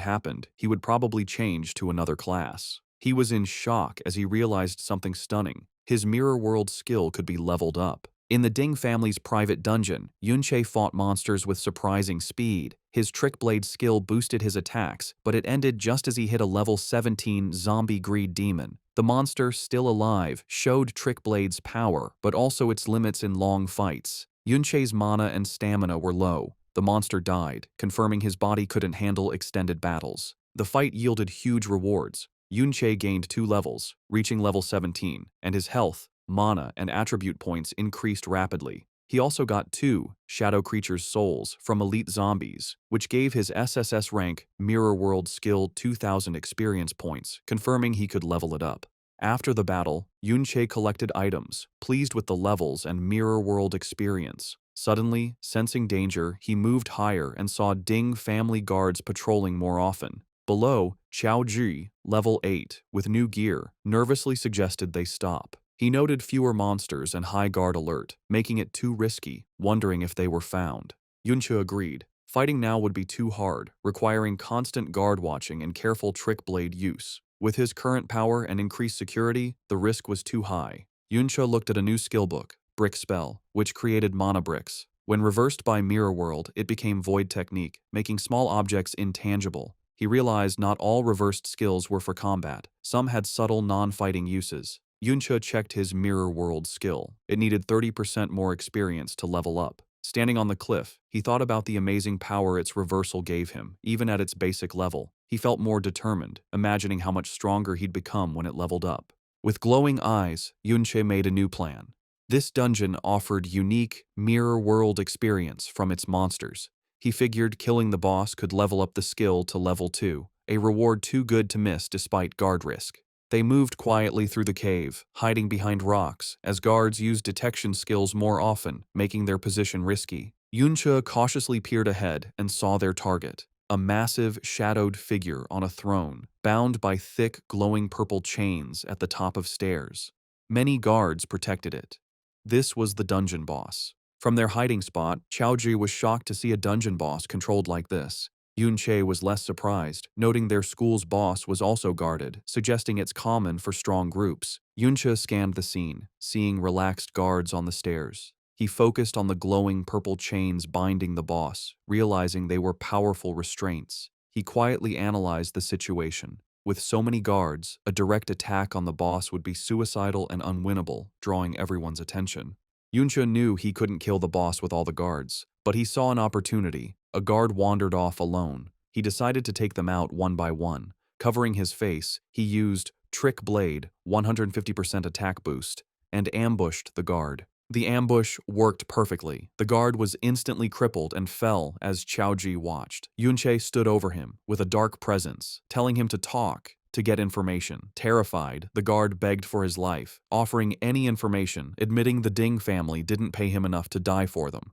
happened, he would probably change to another class. He was in shock as he realized something stunning. His Mirror World skill could be leveled up. In the Ding family's private dungeon, Yunche fought monsters with surprising speed. His Trick Blade skill boosted his attacks, but it ended just as he hit a level 17 zombie greed demon. The monster, still alive, showed Trick Blade's power, but also its limits in long fights. Yunche's mana and stamina were low. The monster died, confirming his body couldn't handle extended battles. The fight yielded huge rewards. Yunche gained 2 levels, reaching level 17, and his health, mana, and attribute points increased rapidly. He also got 2 Shadow Creatures' souls from elite zombies, which gave his SSS rank Mirror World skill 2,000 experience points, confirming he could level it up. After the battle, Yunche collected items, pleased with the levels and Mirror World experience. Suddenly, sensing danger, he moved higher and saw Ding family guards patrolling more often. Below, Qiao Zhi, level 8, with new gear, nervously suggested they stop. He noted fewer monsters and high guard alert, making it too risky, wondering if they were found. Yunche agreed. Fighting now would be too hard, requiring constant guard watching and careful Trick Blade use. With his current power and increased security, the risk was too high. Yunche looked at a new skill book, Brick Spell, which created mana bricks. When reversed by Mirror World, it became Void Technique, making small objects intangible. He realized not all reversed skills were for combat. Some had subtle non-fighting uses. Yuncha checked his Mirror World skill. It needed 30% more experience to level up. Standing on the cliff, he thought about the amazing power its reversal gave him, even at its basic level. He felt more determined, imagining how much stronger he'd become when it leveled up. With glowing eyes, Yunche made a new plan. This dungeon offered unique, mirror world experience from its monsters. He figured killing the boss could level up the skill to level 2, a reward too good to miss despite guard risk. They moved quietly through the cave, hiding behind rocks, as guards used detection skills more often, making their position risky. Yuncha cautiously peered ahead and saw their target, a massive, shadowed figure on a throne, bound by thick, glowing purple chains at the top of stairs. Many guards protected it. This was the dungeon boss. From their hiding spot, Chaoji was shocked to see a dungeon boss controlled like this. Yunche was less surprised, noting their school's boss was also guarded, suggesting it's common for strong groups. Yunche scanned the scene, seeing relaxed guards on the stairs. He focused on the glowing purple chains binding the boss, realizing they were powerful restraints. He quietly analyzed the situation. With so many guards, a direct attack on the boss would be suicidal and unwinnable, drawing everyone's attention. Yunche knew he couldn't kill the boss with all the guards, but he saw an opportunity. A guard wandered off alone. He decided to take them out one by one. Covering his face, he used Trick Blade, 150% attack boost, and ambushed the guard. The ambush worked perfectly. The guard was instantly crippled and fell as Chaoji watched. Yunche stood over him with a dark presence, telling him to talk, to get information. Terrified, the guard begged for his life, offering any information, admitting the Ding family didn't pay him enough to die for them.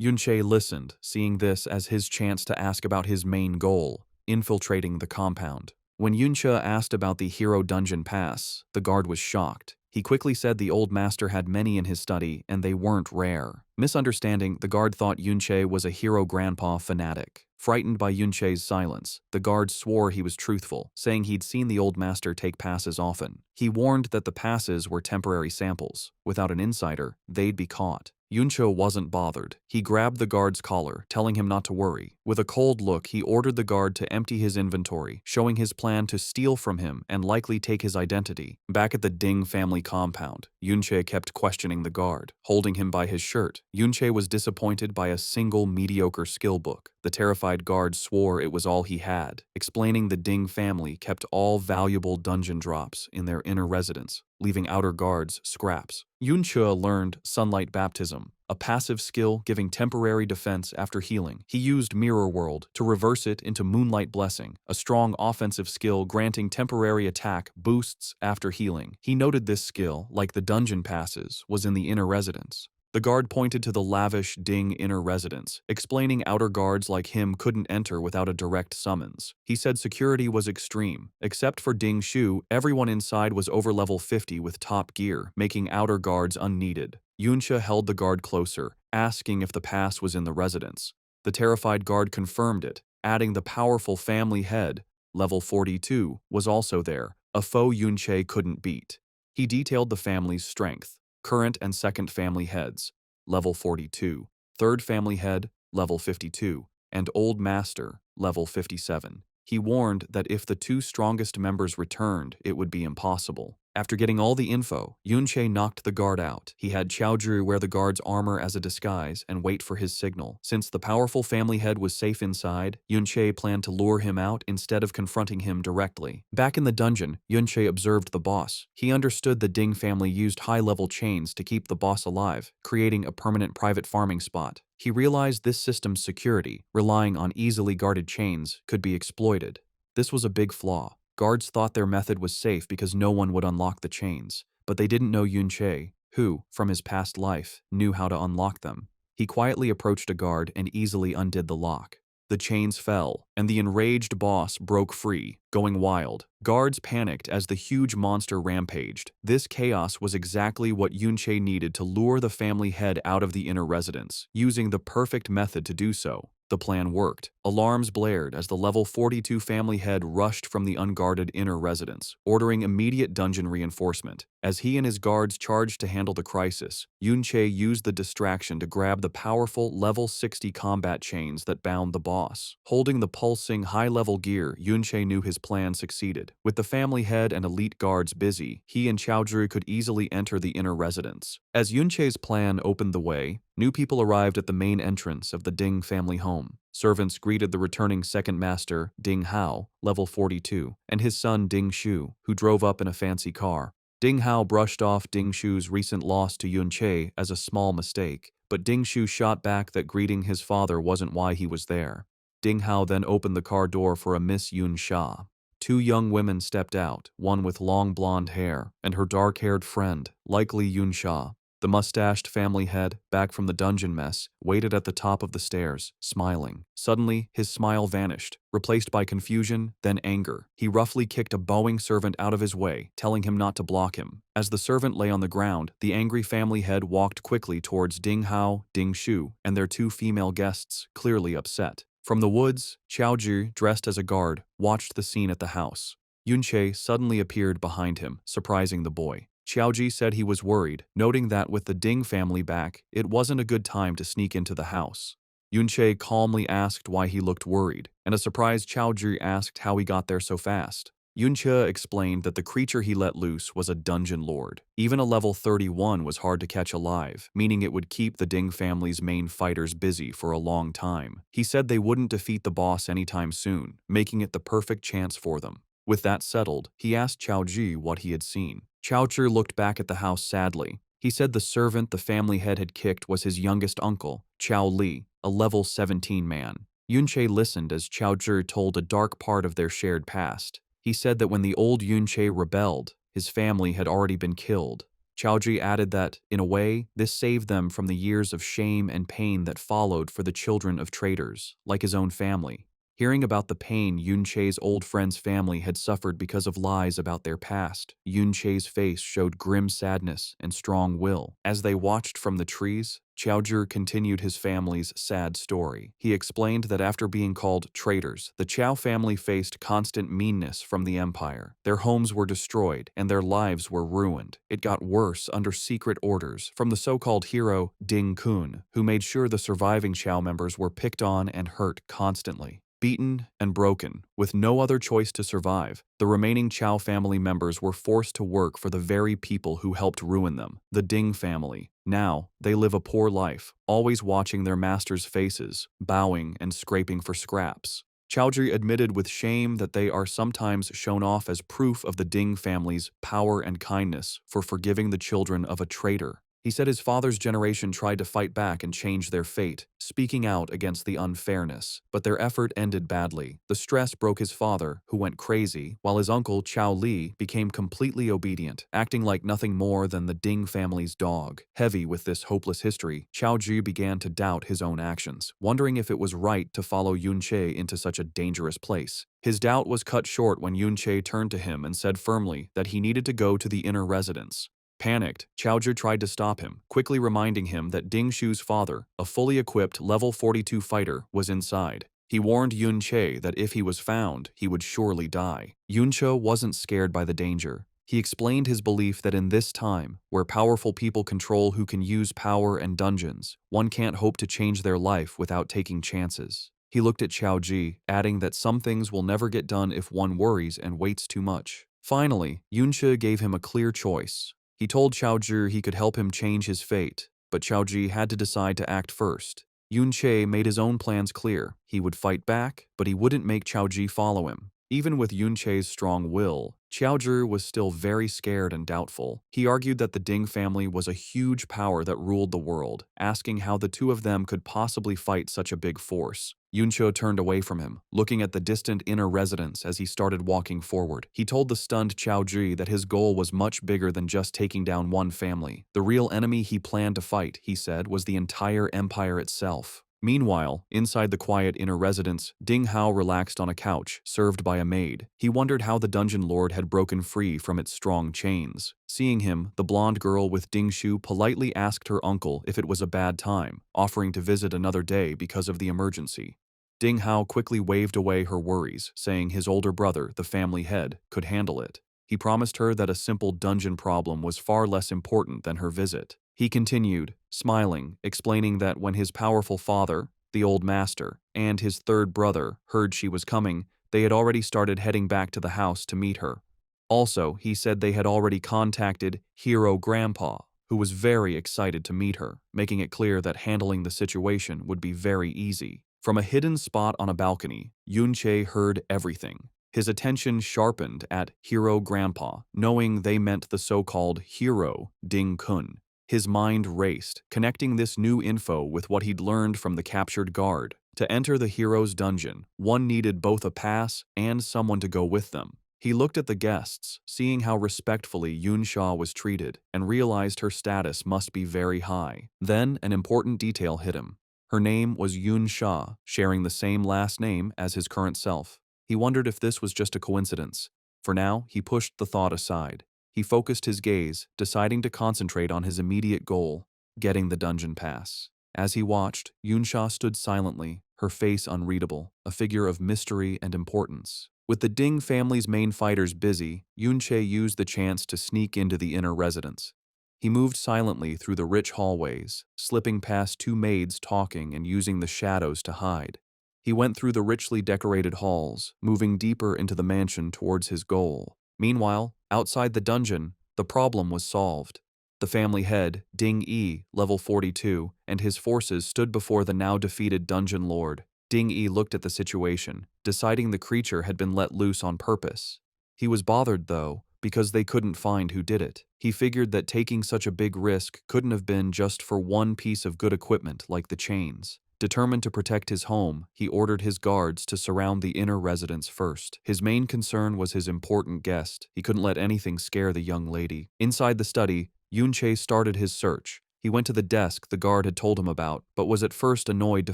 Yunche listened, seeing this as his chance to ask about his main goal, infiltrating the compound. When Yunche asked about the Hero Dungeon Pass, the guard was shocked. He quickly said the old master had many in his study and they weren't rare. Misunderstanding, the guard thought Yunche was a Hero Grandpa fanatic. Frightened by Yunche's silence, the guard swore he was truthful, saying he'd seen the old master take passes often. He warned that the passes were temporary samples. Without an insider, they'd be caught. Yunche wasn't bothered. He grabbed the guard's collar, telling him not to worry. With a cold look, he ordered the guard to empty his inventory, showing his plan to steal from him and likely take his identity. Back at the Ding family compound, Yunche kept questioning the guard, holding him by his shirt. Yunche was disappointed by a single mediocre skill book. The terrified guard swore it was all he had, explaining the Ding family kept all valuable dungeon drops in their inner residence, leaving outer guards scraps. Yunche learned Sunlight Baptism, a passive skill giving temporary defense after healing. He used Mirror World to reverse it into Moonlight Blessing, a strong offensive skill granting temporary attack boosts after healing. He noted this skill, like the dungeon passes, was in the inner residence. The guard pointed to the lavish Ding inner residence, explaining outer guards like him couldn't enter without a direct summons. He said security was extreme. Except for Ding Shu, everyone inside was over level 50 with top gear, making outer guards unneeded. Yunche held the guard closer, asking if the pass was in the residence. The terrified guard confirmed it, adding the powerful family head, level 42, was also there, a foe Yunche couldn't beat. He detailed the family's strength. Current and second family heads, level 42, third family head, level 52, and old master, level 57. He warned that if the two strongest members returned, it would be impossible. After getting all the info, Yunche knocked the guard out. He had Chaoju wear the guard's armor as a disguise and wait for his signal. Since the powerful family head was safe inside, Yunche planned to lure him out instead of confronting him directly. Back in the dungeon, Yunche observed the boss. He understood the Ding family used high-level chains to keep the boss alive, creating a permanent private farming spot. He realized this system's security, relying on easily guarded chains, could be exploited. This was a big flaw. Guards thought their method was safe because no one would unlock the chains, but they didn't know Yunche, who, from his past life, knew how to unlock them. He quietly approached a guard and easily undid the lock. The chains fell, and the enraged boss broke free, going wild. Guards panicked as the huge monster rampaged. This chaos was exactly what Yunche needed to lure the family head out of the inner residence, using the perfect method to do so. The plan worked. Alarms blared as the level 42 family head rushed from the unguarded inner residence, ordering immediate dungeon reinforcement. As he and his guards charged to handle the crisis, Yunche used the distraction to grab the powerful level 60 combat chains that bound the boss. Holding the pulsing high-level gear, Yunche knew his plan succeeded. With the family head and elite guards busy, he and Chaozhi could easily enter the inner residence. As Yunche's plan opened the way, new people arrived at the main entrance of the Ding family home. Servants greeted the returning second master, Ding Hao, level 42, and his son Ding Shu, who drove up in a fancy car. Ding Hao brushed off Ding Shu's recent loss to Yunche as a small mistake, but Ding Shu shot back that greeting his father wasn't why he was there. Ding Hao then opened the car door for a Miss Yun Sha. Two young women stepped out, one with long blonde hair, and her dark-haired friend, likely Yun Sha. The mustached family head, back from the dungeon mess, waited at the top of the stairs, smiling. Suddenly, his smile vanished, replaced by confusion, then anger. He roughly kicked a bowing servant out of his way, telling him not to block him. As the servant lay on the ground, the angry family head walked quickly towards Ding Hao, Ding Shu, and their two female guests, clearly upset. From the woods, Chaozhi, dressed as a guard, watched the scene at the house. Yunche suddenly appeared behind him, surprising the boy. Chaozhi said he was worried, noting that with the Ding family back, it wasn't a good time to sneak into the house. Yunche calmly asked why he looked worried, and a surprised Chaozhi asked how he got there so fast. Yunche explained that the creature he let loose was a dungeon lord. Even a level 31 was hard to catch alive, meaning it would keep the Ding family's main fighters busy for a long time. He said they wouldn't defeat the boss anytime soon, making it the perfect chance for them. With that settled, he asked Chaozhi what he had seen. Chaozhi looked back at the house sadly. He said the servant the family head had kicked was his youngest uncle, Chao Li, a level 17 man. Yunche listened as Chaozhi told a dark part of their shared past. He said that when the old Yunche rebelled, his family had already been killed. Chaozhi added that, in a way, this saved them from the years of shame and pain that followed for the children of traitors, like his own family. Hearing about the pain Yunche's old friend's family had suffered because of lies about their past, Yunche's face showed grim sadness and strong will. As they watched from the trees, Chaozhi continued his family's sad story. He explained that after being called traitors, the Chao family faced constant meanness from the empire. Their homes were destroyed and their lives were ruined. It got worse under secret orders from the so-called hero Ding Kun, who made sure the surviving Chao members were picked on and hurt constantly. Beaten and broken, with no other choice to survive, the remaining Chao family members were forced to work for the very people who helped ruin them, the Ding family. Now, they live a poor life, always watching their masters' faces, bowing and scraping for scraps. Chaozhi admitted with shame that they are sometimes shown off as proof of the Ding family's power and kindness for forgiving the children of a traitor. He said his father's generation tried to fight back and change their fate, speaking out against the unfairness, but their effort ended badly. The stress broke his father, who went crazy, while his uncle, Chao Li, became completely obedient, acting like nothing more than the Ding family's dog. Heavy with this hopeless history, Chaozhi began to doubt his own actions, wondering if it was right to follow Yunche into such a dangerous place. His doubt was cut short when Yunche turned to him and said firmly that he needed to go to the inner residence. Panicked, Chaozhi tried to stop him, quickly reminding him that Ding Shu's father, a fully equipped level 42 fighter, was inside. He warned Yunche that if he was found, he would surely die. Yunche wasn't scared by the danger. He explained his belief that in this time, where powerful people control who can use power and dungeons, one can't hope to change their life without taking chances. He looked at Chaozhi, adding that some things will never get done if one worries and waits too much. Finally, Yunche gave him a clear choice. He told Chaozhi he could help him change his fate, but Chaozhi had to decide to act first. Yunche made his own plans clear. He would fight back, but he wouldn't make Chaozhi follow him. Even with Yunche's strong will, Chaozhi was still very scared and doubtful. He argued that the Ding family was a huge power that ruled the world, asking how the two of them could possibly fight such a big force. Yunche turned away from him, looking at the distant inner residence as he started walking forward. He told the stunned Chaozhi that his goal was much bigger than just taking down one family. The real enemy he planned to fight, he said, was the entire empire itself. Meanwhile, inside the quiet inner residence, Ding Hao relaxed on a couch, served by a maid. He wondered how the dungeon lord had broken free from its strong chains. Seeing him, the blonde girl with Ding Shu politely asked her uncle if it was a bad time, offering to visit another day because of the emergency. Ding Hao quickly waved away her worries, saying his older brother, the family head, could handle it. He promised her that a simple dungeon problem was far less important than her visit. He continued, smiling, explaining that when his powerful father, the old master, and his third brother heard she was coming, they had already started heading back to the house to meet her. Also, he said they had already contacted Hero Grandpa, who was very excited to meet her, making it clear that handling the situation would be very easy. From a hidden spot on a balcony, Yunche heard everything. His attention sharpened at Hero Grandpa, knowing they meant the so-called hero, Ding Kun. His mind raced, connecting this new info with what he'd learned from the captured guard. To enter the hero's dungeon, one needed both a pass and someone to go with them. He looked at the guests, seeing how respectfully Yunsha was treated, and realized her status must be very high. Then, an important detail hit him. Her name was Yunsha, sharing the same last name as his current self. He wondered if this was just a coincidence. For now, he pushed the thought aside. He focused his gaze, deciding to concentrate on his immediate goal, getting the dungeon pass. As he watched, Yunsha stood silently, her face unreadable, a figure of mystery and importance. With the Ding family's main fighters busy, Yunche used the chance to sneak into the inner residence. He moved silently through the rich hallways, slipping past two maids talking and using the shadows to hide. He went through the richly decorated halls, moving deeper into the mansion towards his goal. Meanwhile, outside the dungeon, the problem was solved. The family head, Ding Yi, level 42, and his forces stood before the now defeated dungeon lord. Ding Yi looked at the situation, deciding the creature had been let loose on purpose. He was bothered, though, because they couldn't find who did it. He figured that taking such a big risk couldn't have been just for one piece of good equipment like the chains. Determined to protect his home, he ordered his guards to surround the inner residence first. His main concern was his important guest. He couldn't let anything scare the young lady. Inside the study, Yunche started his search. He went to the desk the guard had told him about, but was at first annoyed to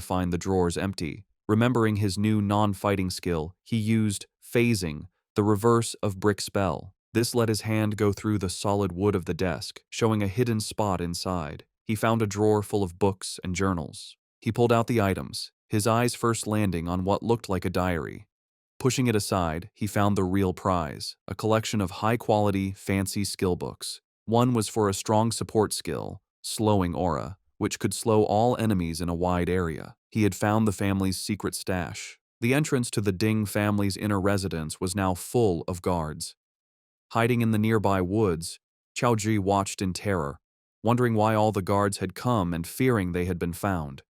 find the drawers empty. Remembering his new non-fighting skill, he used phasing, the reverse of brick spell. This let his hand go through the solid wood of the desk, showing a hidden spot inside. He found a drawer full of books and journals. He pulled out the items, his eyes first landing on what looked like a diary. Pushing it aside, he found the real prize, a collection of high-quality, fancy skill books. One was for a strong support skill, slowing aura, which could slow all enemies in a wide area. He had found the family's secret stash. The entrance to the Ding family's inner residence was now full of guards. Hiding in the nearby woods, Qiaoji watched in terror, wondering why all the guards had come and fearing they had been found.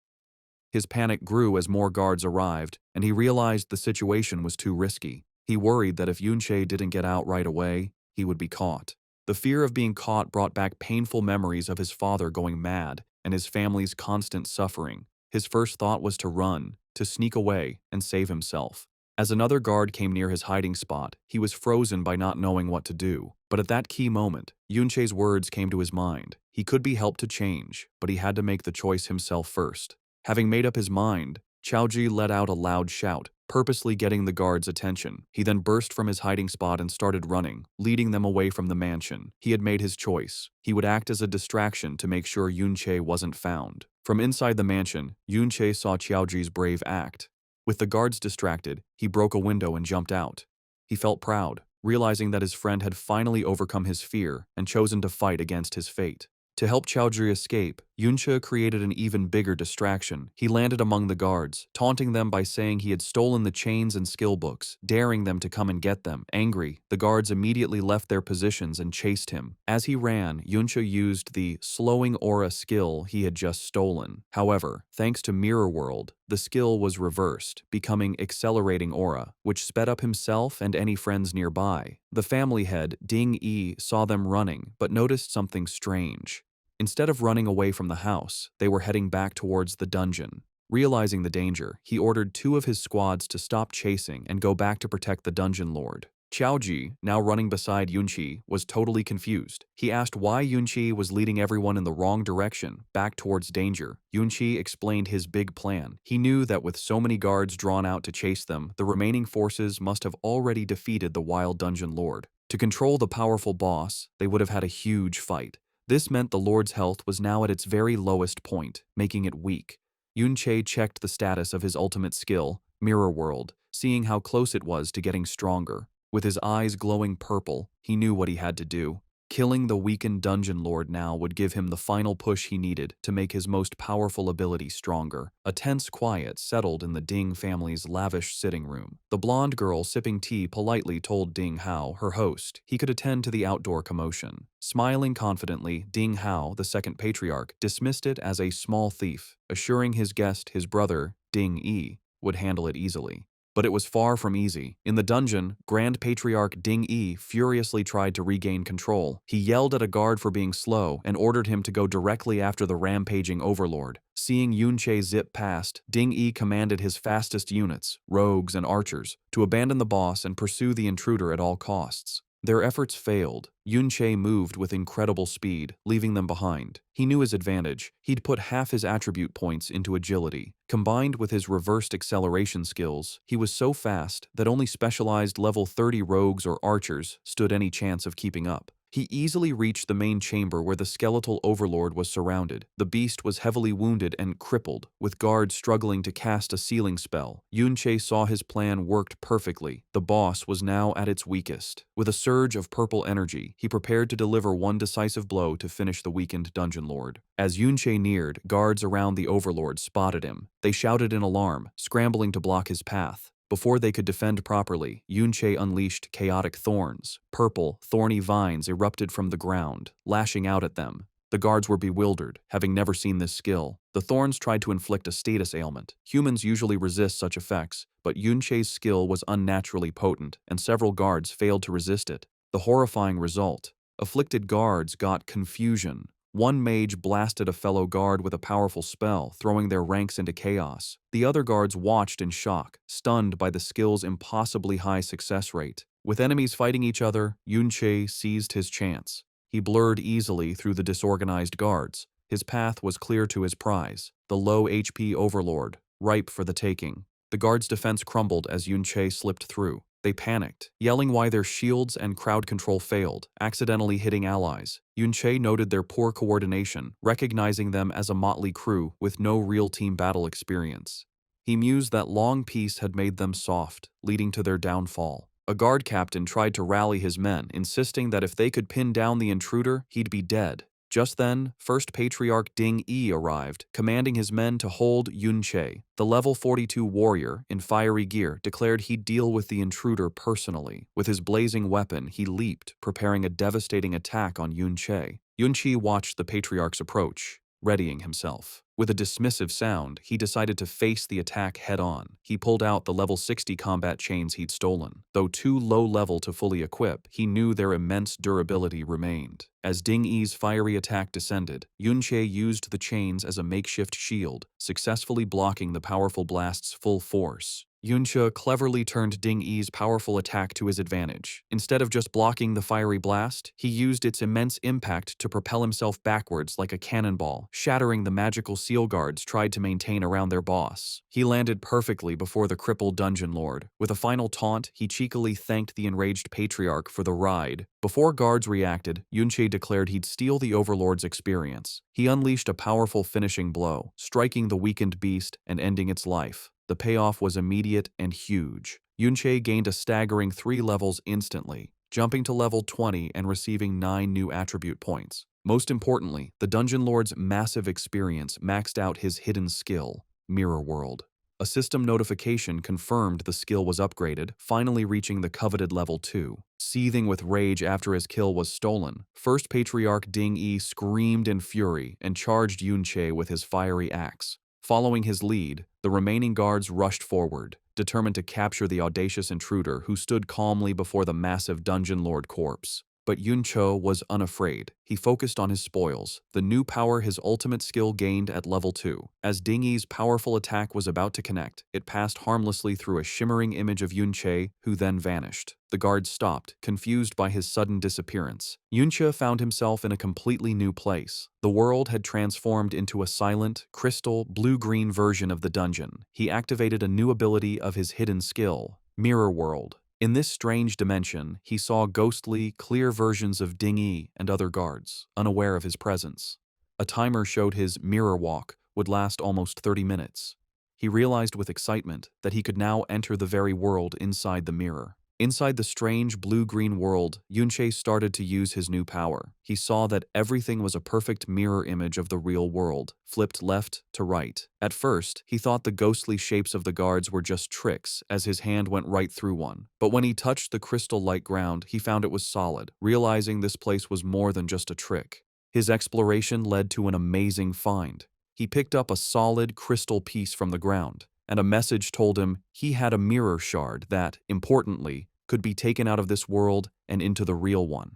His panic grew as more guards arrived, and he realized the situation was too risky. He worried that if Yunche didn't get out right away, he would be caught. The fear of being caught brought back painful memories of his father going mad and his family's constant suffering. His first thought was to run, to sneak away, and save himself. As another guard came near his hiding spot, he was frozen by not knowing what to do. But at that key moment, Yunche's words came to his mind. He could be helped to change, but he had to make the choice himself first. Having made up his mind, Qiaoji let out a loud shout, purposely getting the guards' attention. He then burst from his hiding spot and started running, leading them away from the mansion. He had made his choice. He would act as a distraction to make sure Yunche wasn't found. From inside the mansion, Yunche saw Qiaoji's brave act. With the guards distracted, he broke a window and jumped out. He felt proud, realizing that his friend had finally overcome his fear and chosen to fight against his fate. To help Qiaoji escape, Yunche created an even bigger distraction. He landed among the guards, taunting them by saying he had stolen the chains and skill books, daring them to come and get them. Angry, the guards immediately left their positions and chased him. As he ran, Yunche used the slowing aura skill he had just stolen. However, thanks to Mirror World, the skill was reversed, becoming accelerating aura, which sped up himself and any friends nearby. The family head, Ding Yi, saw them running, but noticed something strange. Instead of running away from the house, they were heading back towards the dungeon. Realizing the danger, he ordered two of his squads to stop chasing and go back to protect the dungeon lord. Qiaoji, now running beside Yunqi, was totally confused. He asked why Yunqi was leading everyone in the wrong direction, back towards danger. Yunqi explained his big plan. He knew that with so many guards drawn out to chase them, the remaining forces must have already defeated the wild dungeon lord. To control the powerful boss, they would have had a huge fight. This meant the lord's health was now at its very lowest point, making it weak. Yunche checked the status of his ultimate skill, Mirror World, seeing how close it was to getting stronger. With his eyes glowing purple, he knew what he had to do. Killing the weakened dungeon lord now would give him the final push he needed to make his most powerful ability stronger. A tense quiet settled in the Ding family's lavish sitting room. The blonde girl sipping tea politely told Ding Hao, her host, he could attend to the outdoor commotion. Smiling confidently, Ding Hao, the second patriarch, dismissed it as a small thief, assuring his guest, his brother, Ding Yi, would handle it easily. But it was far from easy. In the dungeon, Grand Patriarch Ding Yi furiously tried to regain control. He yelled at a guard for being slow and ordered him to go directly after the rampaging overlord. Seeing Yunche zip past, Ding Yi commanded his fastest units, rogues and archers, to abandon the boss and pursue the intruder at all costs. Their efforts failed. Yunche moved with incredible speed, leaving them behind. He knew his advantage. He'd put half his attribute points into agility. Combined with his reversed acceleration skills, he was so fast that only specialized level 30 rogues or archers stood any chance of keeping up. He easily reached the main chamber where the skeletal overlord was surrounded. The beast was heavily wounded and crippled, with guards struggling to cast a sealing spell. Yunche saw his plan worked perfectly. The boss was now at its weakest. With a surge of purple energy, he prepared to deliver one decisive blow to finish the weakened dungeon lord. As Yunche neared, guards around the overlord spotted him. They shouted in alarm, scrambling to block his path. Before they could defend properly, Yunche unleashed chaotic thorns. Purple, thorny vines erupted from the ground, lashing out at them. The guards were bewildered, having never seen this skill. The thorns tried to inflict a status ailment. Humans usually resist such effects, but Yunche's skill was unnaturally potent, and several guards failed to resist it. The horrifying result: afflicted guards got confusion. One mage blasted a fellow guard with a powerful spell, throwing their ranks into chaos. The other guards watched in shock, stunned by the skill's impossibly high success rate. With enemies fighting each other, Yunche seized his chance. He blurred easily through the disorganized guards. His path was clear to his prize, the low HP overlord, ripe for the taking. The guards' defense crumbled as Yunche slipped through. They panicked, yelling why their shields and crowd control failed, accidentally hitting allies. Yunche noted their poor coordination, recognizing them as a motley crew with no real team battle experience. He mused that long peace had made them soft, leading to their downfall. A guard captain tried to rally his men, insisting that if they could pin down the intruder, he'd be dead. Just then, First Patriarch Ding Yi arrived, commanding his men to hold Yunche. The level 42 warrior, in fiery gear, declared he'd deal with the intruder personally. With his blazing weapon, he leaped, preparing a devastating attack on Yunche. Yunche watched the Patriarch's approach, readying himself. With a dismissive sound, he decided to face the attack head-on. He pulled out the level 60 combat chains he'd stolen. Though too low-level to fully equip, he knew their immense durability remained. As Ding Yi's fiery attack descended, Yunche used the chains as a makeshift shield, successfully blocking the powerful blast's full force. Yunche cleverly turned Ding Yi's powerful attack to his advantage. Instead of just blocking the fiery blast, he used its immense impact to propel himself backwards like a cannonball, shattering the magical seal guards tried to maintain around their boss. He landed perfectly before the crippled dungeon lord. With a final taunt, he cheekily thanked the enraged patriarch for the ride. Before guards reacted, Yunche declared he'd steal the overlord's experience. He unleashed a powerful finishing blow, striking the weakened beast and ending its life. The payoff was immediate and huge. Yunche gained a staggering 3 levels instantly, jumping to level 20 and receiving 9 new attribute points. Most importantly, the Dungeon Lord's massive experience maxed out his hidden skill, Mirror World. A system notification confirmed the skill was upgraded, finally reaching the coveted level 2. Seething with rage after his kill was stolen, First Patriarch Ding Yi screamed in fury and charged Yunche with his fiery axe. Following his lead, the remaining guards rushed forward, determined to capture the audacious intruder who stood calmly before the massive dungeon lord corpse. But Yunche was unafraid. He focused on his spoils, the new power his ultimate skill gained at level 2. As Ding Yi's powerful attack was about to connect, it passed harmlessly through a shimmering image of Yunche, who then vanished. The guards stopped, confused by his sudden disappearance. Yunche found himself in a completely new place. The world had transformed into a silent, crystal, blue-green version of the dungeon. He activated a new ability of his hidden skill, Mirror World. In this strange dimension, he saw ghostly, clear versions of Ding Yi and other guards, unaware of his presence. A timer showed his mirror walk, would last almost 30 minutes. He realized with excitement that he could now enter the very world inside the mirror. Inside the strange blue-green world, Yunche started to use his new power. He saw that everything was a perfect mirror image of the real world, flipped left to right. At first, he thought the ghostly shapes of the guards were just tricks, as his hand went right through one. But when he touched the crystal-like ground, he found it was solid, realizing this place was more than just a trick. His exploration led to an amazing find. He picked up a solid crystal piece from the ground, and a message told him he had a mirror shard that, importantly, could be taken out of this world and into the real one.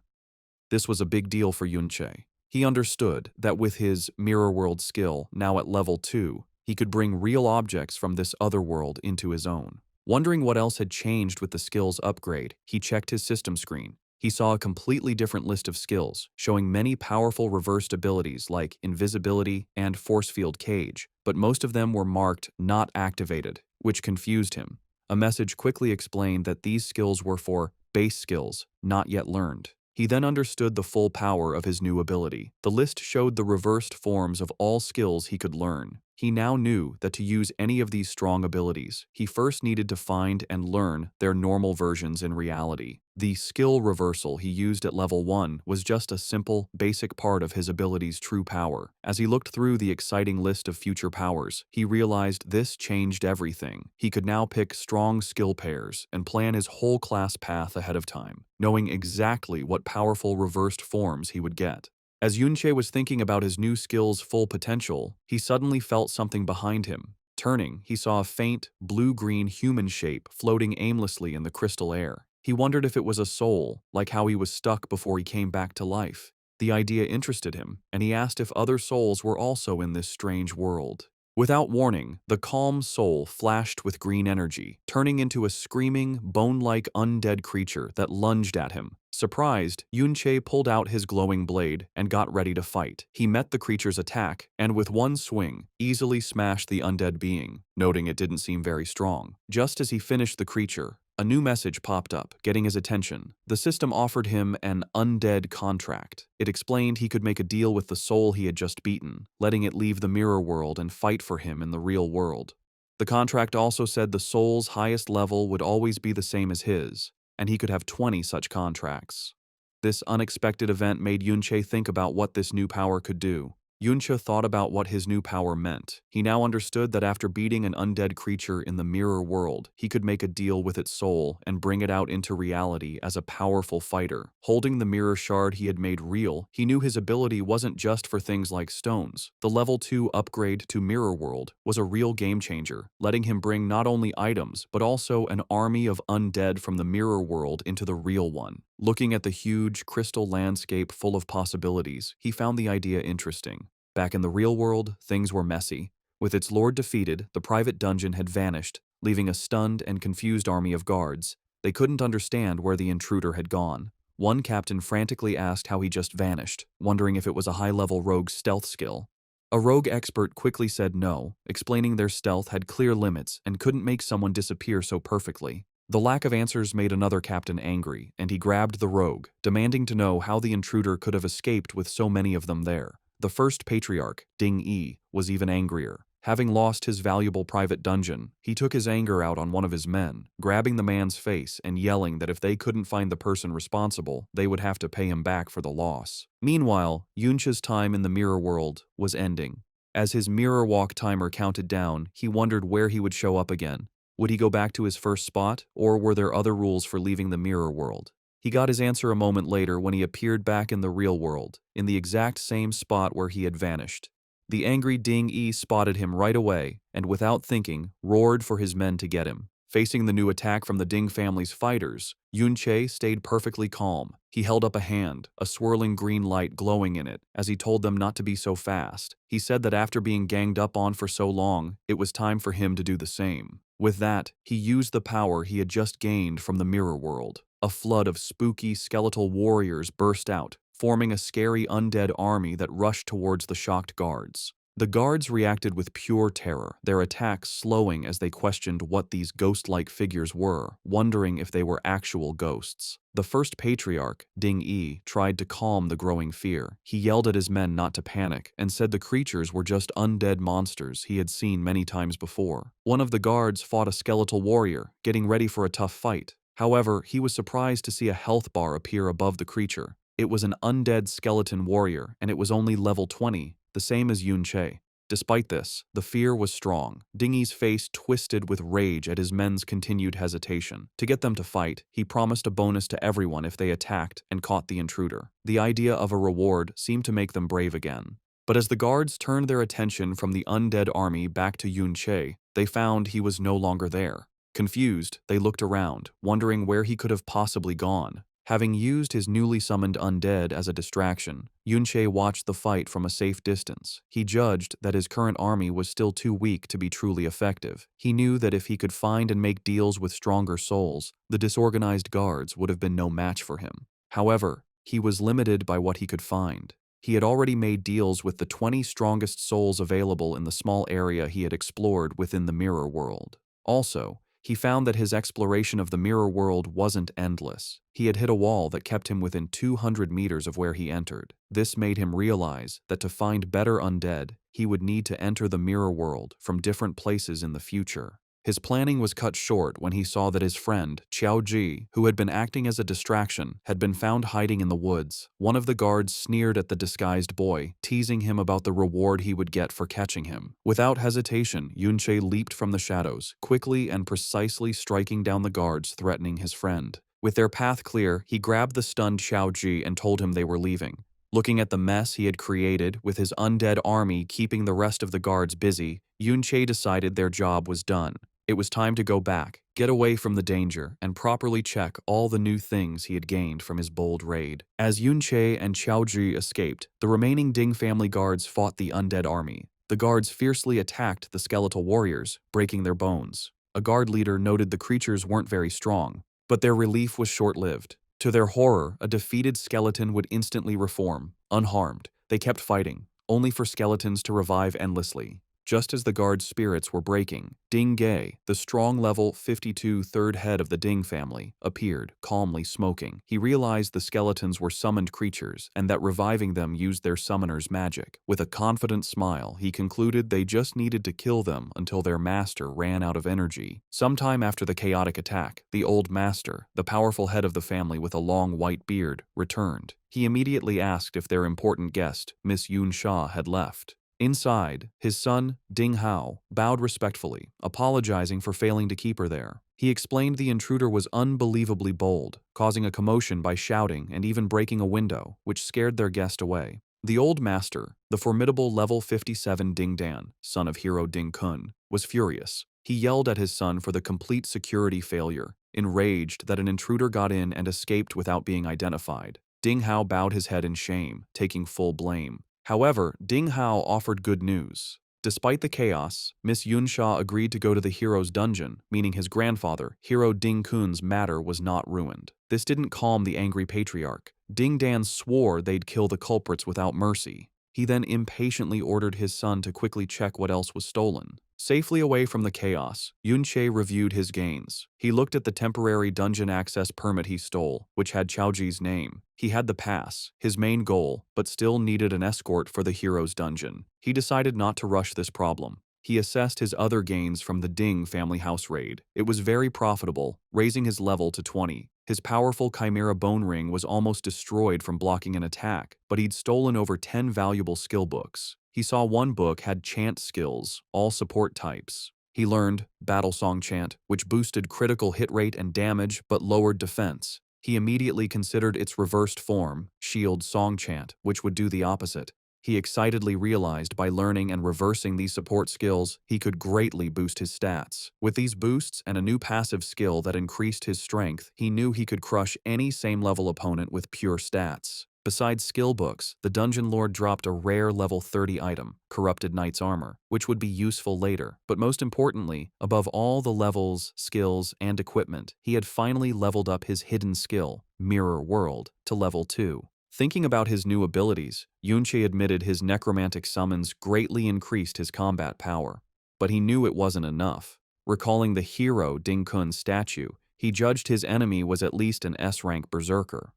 This was a big deal for Yunche. He understood that with his mirror world skill, now at level 2, he could bring real objects from this other world into his own. Wondering what else had changed with the skills upgrade, he checked his system screen. He saw a completely different list of skills, showing many powerful reversed abilities like invisibility and force field cage, but most of them were marked not activated, which confused him. A message quickly explained that these skills were for base skills, not yet learned. He then understood the full power of his new ability. The list showed the reversed forms of all skills he could learn. He now knew that to use any of these strong abilities, he first needed to find and learn their normal versions in reality. The skill reversal he used at level 1 was just a simple, basic part of his ability's true power. As he looked through the exciting list of future powers, he realized this changed everything. He could now pick strong skill pairs and plan his whole class path ahead of time, knowing exactly what powerful reversed forms he would get. As Yunche was thinking about his new skill's full potential, he suddenly felt something behind him. Turning, he saw a faint, blue-green human shape floating aimlessly in the crystal air. He wondered if it was a soul, like how he was stuck before he came back to life. The idea interested him, and he asked if other souls were also in this strange world. Without warning, the calm soul flashed with green energy, turning into a screaming, bone-like undead creature that lunged at him. Surprised, Yunche pulled out his glowing blade and got ready to fight. He met the creature's attack, and with one swing, easily smashed the undead being, noting it didn't seem very strong. Just as he finished the creature, a new message popped up, getting his attention. The system offered him an undead contract. It explained he could make a deal with the soul he had just beaten, letting it leave the mirror world and fight for him in the real world. The contract also said the soul's highest level would always be the same as his, and he could have 20 such contracts. This unexpected event made Yunche think about what this new power could do. Yunche thought about what his new power meant. He now understood that after beating an undead creature in the mirror world, he could make a deal with its soul and bring it out into reality as a powerful fighter. Holding the mirror shard he had made real, he knew his ability wasn't just for things like stones. The level 2 upgrade to mirror world was a real game changer, letting him bring not only items, but also an army of undead from the mirror world into the real one. Looking at the huge crystal landscape full of possibilities, he found the idea interesting. Back in the real world, things were messy. With its lord defeated, the private dungeon had vanished, leaving a stunned and confused army of guards. They couldn't understand where the intruder had gone. One captain frantically asked how he just vanished, wondering if it was a high-level rogue's stealth skill. A rogue expert quickly said no, explaining their stealth had clear limits and couldn't make someone disappear so perfectly. The lack of answers made another captain angry, and he grabbed the rogue, demanding to know how the intruder could have escaped with so many of them there. The first patriarch, Ding Yi, was even angrier. Having lost his valuable private dungeon, he took his anger out on one of his men, grabbing the man's face and yelling that if they couldn't find the person responsible, they would have to pay him back for the loss. Meanwhile, Yunche's time in the mirror world was ending. As his mirror walk timer counted down, he wondered where he would show up again. Would he go back to his first spot, or were there other rules for leaving the mirror world? He got his answer a moment later when he appeared back in the real world, in the exact same spot where he had vanished. The angry Ding Yi spotted him right away, and without thinking, roared for his men to get him. Facing the new attack from the Ding family's fighters, Yunche stayed perfectly calm. He held up a hand, a swirling green light glowing in it, as he told them not to be so fast. He said that after being ganged up on for so long, it was time for him to do the same. With that, he used the power he had just gained from the mirror world. A flood of spooky, skeletal warriors burst out, forming a scary undead army that rushed towards the shocked guards. The guards reacted with pure terror, their attacks slowing as they questioned what these ghost-like figures were, wondering if they were actual ghosts. The first patriarch, Ding Yi, tried to calm the growing fear. He yelled at his men not to panic and said the creatures were just undead monsters he had seen many times before. One of the guards fought a skeletal warrior, getting ready for a tough fight. However, he was surprised to see a health bar appear above the creature. It was an undead skeleton warrior, and it was only level 20, the same as Yun Che. Despite this, the fear was strong. Ding Yi's face twisted with rage at his men's continued hesitation. To get them to fight, he promised a bonus to everyone if they attacked and caught the intruder. The idea of a reward seemed to make them brave again. But as the guards turned their attention from the undead army back to Yun Che, they found he was no longer there. Confused, they looked around, wondering where he could have possibly gone. Having used his newly summoned undead as a distraction, Yun Che watched the fight from a safe distance. He judged that his current army was still too weak to be truly effective. He knew that if he could find and make deals with stronger souls, the disorganized guards would have been no match for him. However, he was limited by what he could find. He had already made deals with the 20 strongest souls available in the small area he had explored within the mirror world. Also, he found that his exploration of the mirror world wasn't endless. He had hit a wall that kept him within 200 meters of where he entered. This made him realize that to find better undead, he would need to enter the mirror world from different places in the future. His planning was cut short when he saw that his friend, Qiao Ji, who had been acting as a distraction, had been found hiding in the woods. One of the guards sneered at the disguised boy, teasing him about the reward he would get for catching him. Without hesitation, Yun Che leaped from the shadows, quickly and precisely striking down the guards threatening his friend. With their path clear, he grabbed the stunned Qiao Ji and told him they were leaving. Looking at the mess he had created, with his undead army keeping the rest of the guards busy, Yun Che decided their job was done. It was time to go back, get away from the danger, and properly check all the new things he had gained from his bold raid. As Yun Che and Qiao Ji escaped, the remaining Ding family guards fought the undead army. The guards fiercely attacked the skeletal warriors, breaking their bones. A guard leader noted the creatures weren't very strong, but their relief was short-lived. To their horror, a defeated skeleton would instantly reform. Unharmed, they kept fighting, only for skeletons to revive endlessly. Just as the guards' spirits were breaking, Ding Ge, the strong level 52 third head of the Ding family, appeared, calmly smoking. He realized the skeletons were summoned creatures and that reviving them used their summoner's magic. With a confident smile, he concluded they just needed to kill them until their master ran out of energy. Sometime after the chaotic attack, the old master, the powerful head of the family with a long white beard, returned. He immediately asked if their important guest, Miss Yun Sha, had left. Inside, his son, Ding Hao, bowed respectfully, apologizing for failing to keep her there. He explained the intruder was unbelievably bold, causing a commotion by shouting and even breaking a window, which scared their guest away. The old master, the formidable level 57 Ding Dan, son of hero Ding Kun, was furious. He yelled at his son for the complete security failure, enraged that an intruder got in and escaped without being identified. Ding Hao bowed his head in shame, taking full blame. However, Ding Hao offered good news. Despite the chaos, Miss Yun Sha agreed to go to the hero's dungeon, meaning his grandfather, Hero Ding Kun's matter was not ruined. This didn't calm the angry patriarch. Ding Dan swore they'd kill the culprits without mercy. He then impatiently ordered his son to quickly check what else was stolen. Safely away from the chaos, Yun Che reviewed his gains. He looked at the temporary dungeon access permit he stole, which had Qiaoji's name. He had the pass, his main goal, but still needed an escort for the hero's dungeon. He decided not to rush this problem. He assessed his other gains from the Ding family house raid. It was very profitable, raising his level to 20. His powerful Chimera Bone Ring was almost destroyed from blocking an attack, but he'd stolen over 10 valuable skill books. He saw one book had chant skills, all support types. He learned Battle Song Chant, which boosted critical hit rate and damage but lowered defense. He immediately considered its reversed form, Shield Song Chant, which would do the opposite. He excitedly realized by learning and reversing these support skills, he could greatly boost his stats. With these boosts and a new passive skill that increased his strength, he knew he could crush any same-level opponent with pure stats. Besides skill books, the Dungeon Lord dropped a rare level 30 item, Corrupted Knight's Armor, which would be useful later. But most importantly, above all the levels, skills, and equipment, he had finally leveled up his hidden skill, Mirror World, to level 2. Thinking about his new abilities, Yunche admitted his necromantic summons greatly increased his combat power. But he knew it wasn't enough. Recalling the hero Ding Kun's statue, he judged his enemy was at least an S-rank berserker.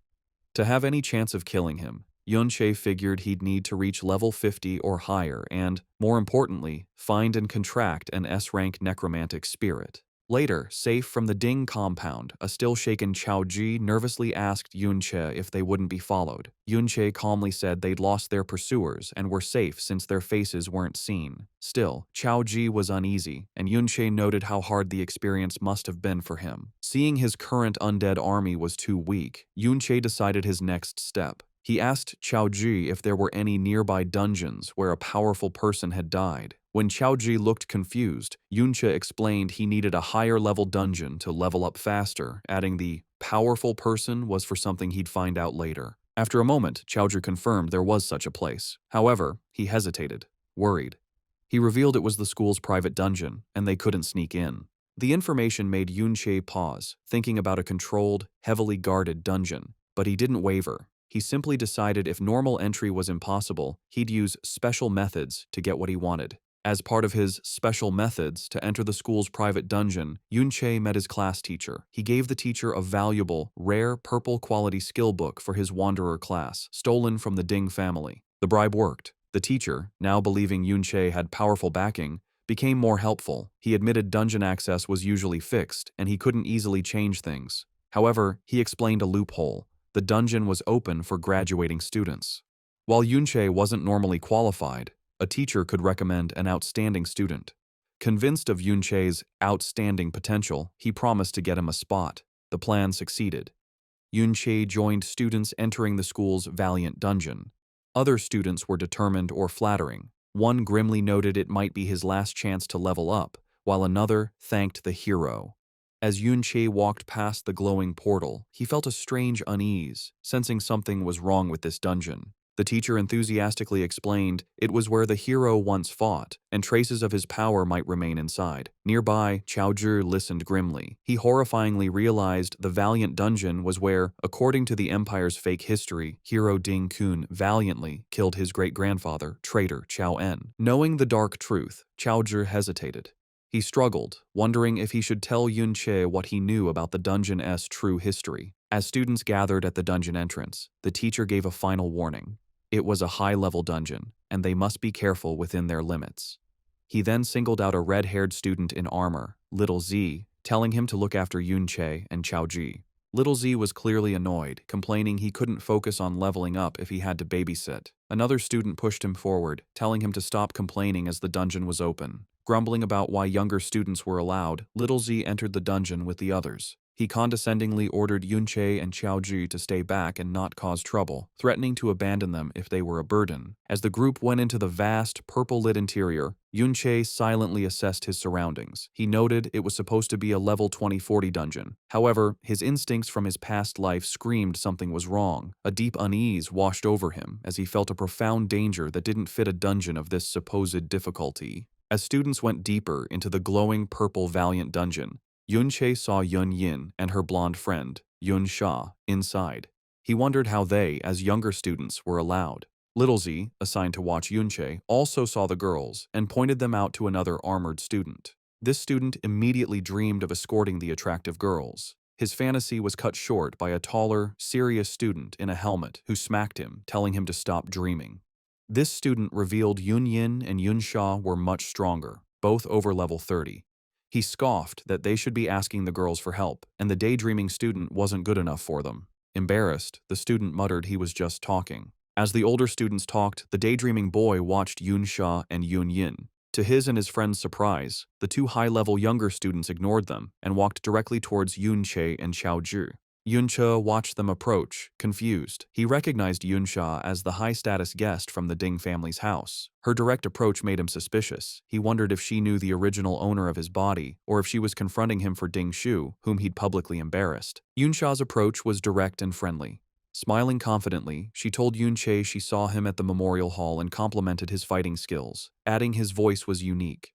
To have any chance of killing him, Yunche figured he'd need to reach level 50 or higher and, more importantly, find and contract an S-rank necromantic spirit. Later, safe from the Ding compound, a still-shaken Chaoji nervously asked Yunche if they wouldn't be followed. Yunche calmly said they'd lost their pursuers and were safe since their faces weren't seen. Still, Chaoji was uneasy, and Yunche noted how hard the experience must have been for him. Seeing his current undead army was too weak, Yunche decided his next step. He asked Chaoji if there were any nearby dungeons where a powerful person had died. When Chaoji looked confused, Yunche explained he needed a higher-level dungeon to level up faster, adding the powerful person was for something he'd find out later. After a moment, Chaoji confirmed there was such a place. However, he hesitated, worried. He revealed it was the school's private dungeon, and they couldn't sneak in. The information made Yunche pause, thinking about a controlled, heavily guarded dungeon. But he didn't waver. He simply decided if normal entry was impossible, he'd use special methods to get what he wanted. As part of his special methods to enter the school's private dungeon, Yunche met his class teacher. He gave the teacher a valuable, rare, purple-quality skill book for his wanderer class, stolen from the Ding family. The bribe worked. The teacher, now believing Yunche had powerful backing, became more helpful. He admitted dungeon access was usually fixed, and he couldn't easily change things. However, he explained a loophole. The dungeon was open for graduating students. While Yunche wasn't normally qualified, a teacher could recommend an outstanding student. Convinced of Yunche's outstanding potential, he promised to get him a spot. The plan succeeded. Yunche joined students entering the school's valiant dungeon. Other students were determined or flattering. One grimly noted it might be his last chance to level up, while another thanked the hero. As Yunche walked past the glowing portal, he felt a strange unease, sensing something was wrong with this dungeon. The teacher enthusiastically explained it was where the hero once fought, and traces of his power might remain inside. Nearby, Chaoji listened grimly. He horrifyingly realized the valiant dungeon was where, according to the Empire's fake history, hero Ding Kun valiantly killed his great-grandfather, traitor Chao En. Knowing the dark truth, Chaoji hesitated. He struggled, wondering if he should tell Yunche what he knew about the dungeon's true history. As students gathered at the dungeon entrance, the teacher gave a final warning. It was a high-level dungeon, and they must be careful within their limits. He then singled out a red-haired student in armor, Little Z, telling him to look after Yunche and Chaoji. Little Z was clearly annoyed, complaining he couldn't focus on leveling up if he had to babysit. Another student pushed him forward, telling him to stop complaining as the dungeon was open. Grumbling about why younger students were allowed, Little Z entered the dungeon with the others. He condescendingly ordered Yunche and Chaoji to stay back and not cause trouble, threatening to abandon them if they were a burden. As the group went into the vast, purple-lit interior, Yunche silently assessed his surroundings. He noted it was supposed to be a level 20-40 dungeon. However, his instincts from his past life screamed something was wrong. A deep unease washed over him as he felt a profound danger that didn't fit a dungeon of this supposed difficulty. As students went deeper into the glowing purple valiant dungeon, Yunche saw Yun Yin and her blonde friend, Yun Sha, inside. He wondered how they, as younger students, were allowed. Little Z, assigned to watch Yunche, also saw the girls and pointed them out to another armored student. This student immediately dreamed of escorting the attractive girls. His fantasy was cut short by a taller, serious student in a helmet who smacked him, telling him to stop dreaming. This student revealed Yun Yin and Yun Sha were much stronger, both over level 30. He scoffed that they should be asking the girls for help, and the daydreaming student wasn't good enough for them. Embarrassed, the student muttered he was just talking. As the older students talked, the daydreaming boy watched Yun Sha and Yun Yin. To his and his friend's surprise, the two high-level younger students ignored them and walked directly towards Yunche and Chaoji. Yunche watched them approach, confused. He recognized Yunsha as the high-status guest from the Ding family's house. Her direct approach made him suspicious. He wondered if she knew the original owner of his body, or if she was confronting him for Ding Shu, whom he'd publicly embarrassed. Yunsha's approach was direct and friendly. Smiling confidently, she told Yunche she saw him at the memorial hall and complimented his fighting skills, adding his voice was unique.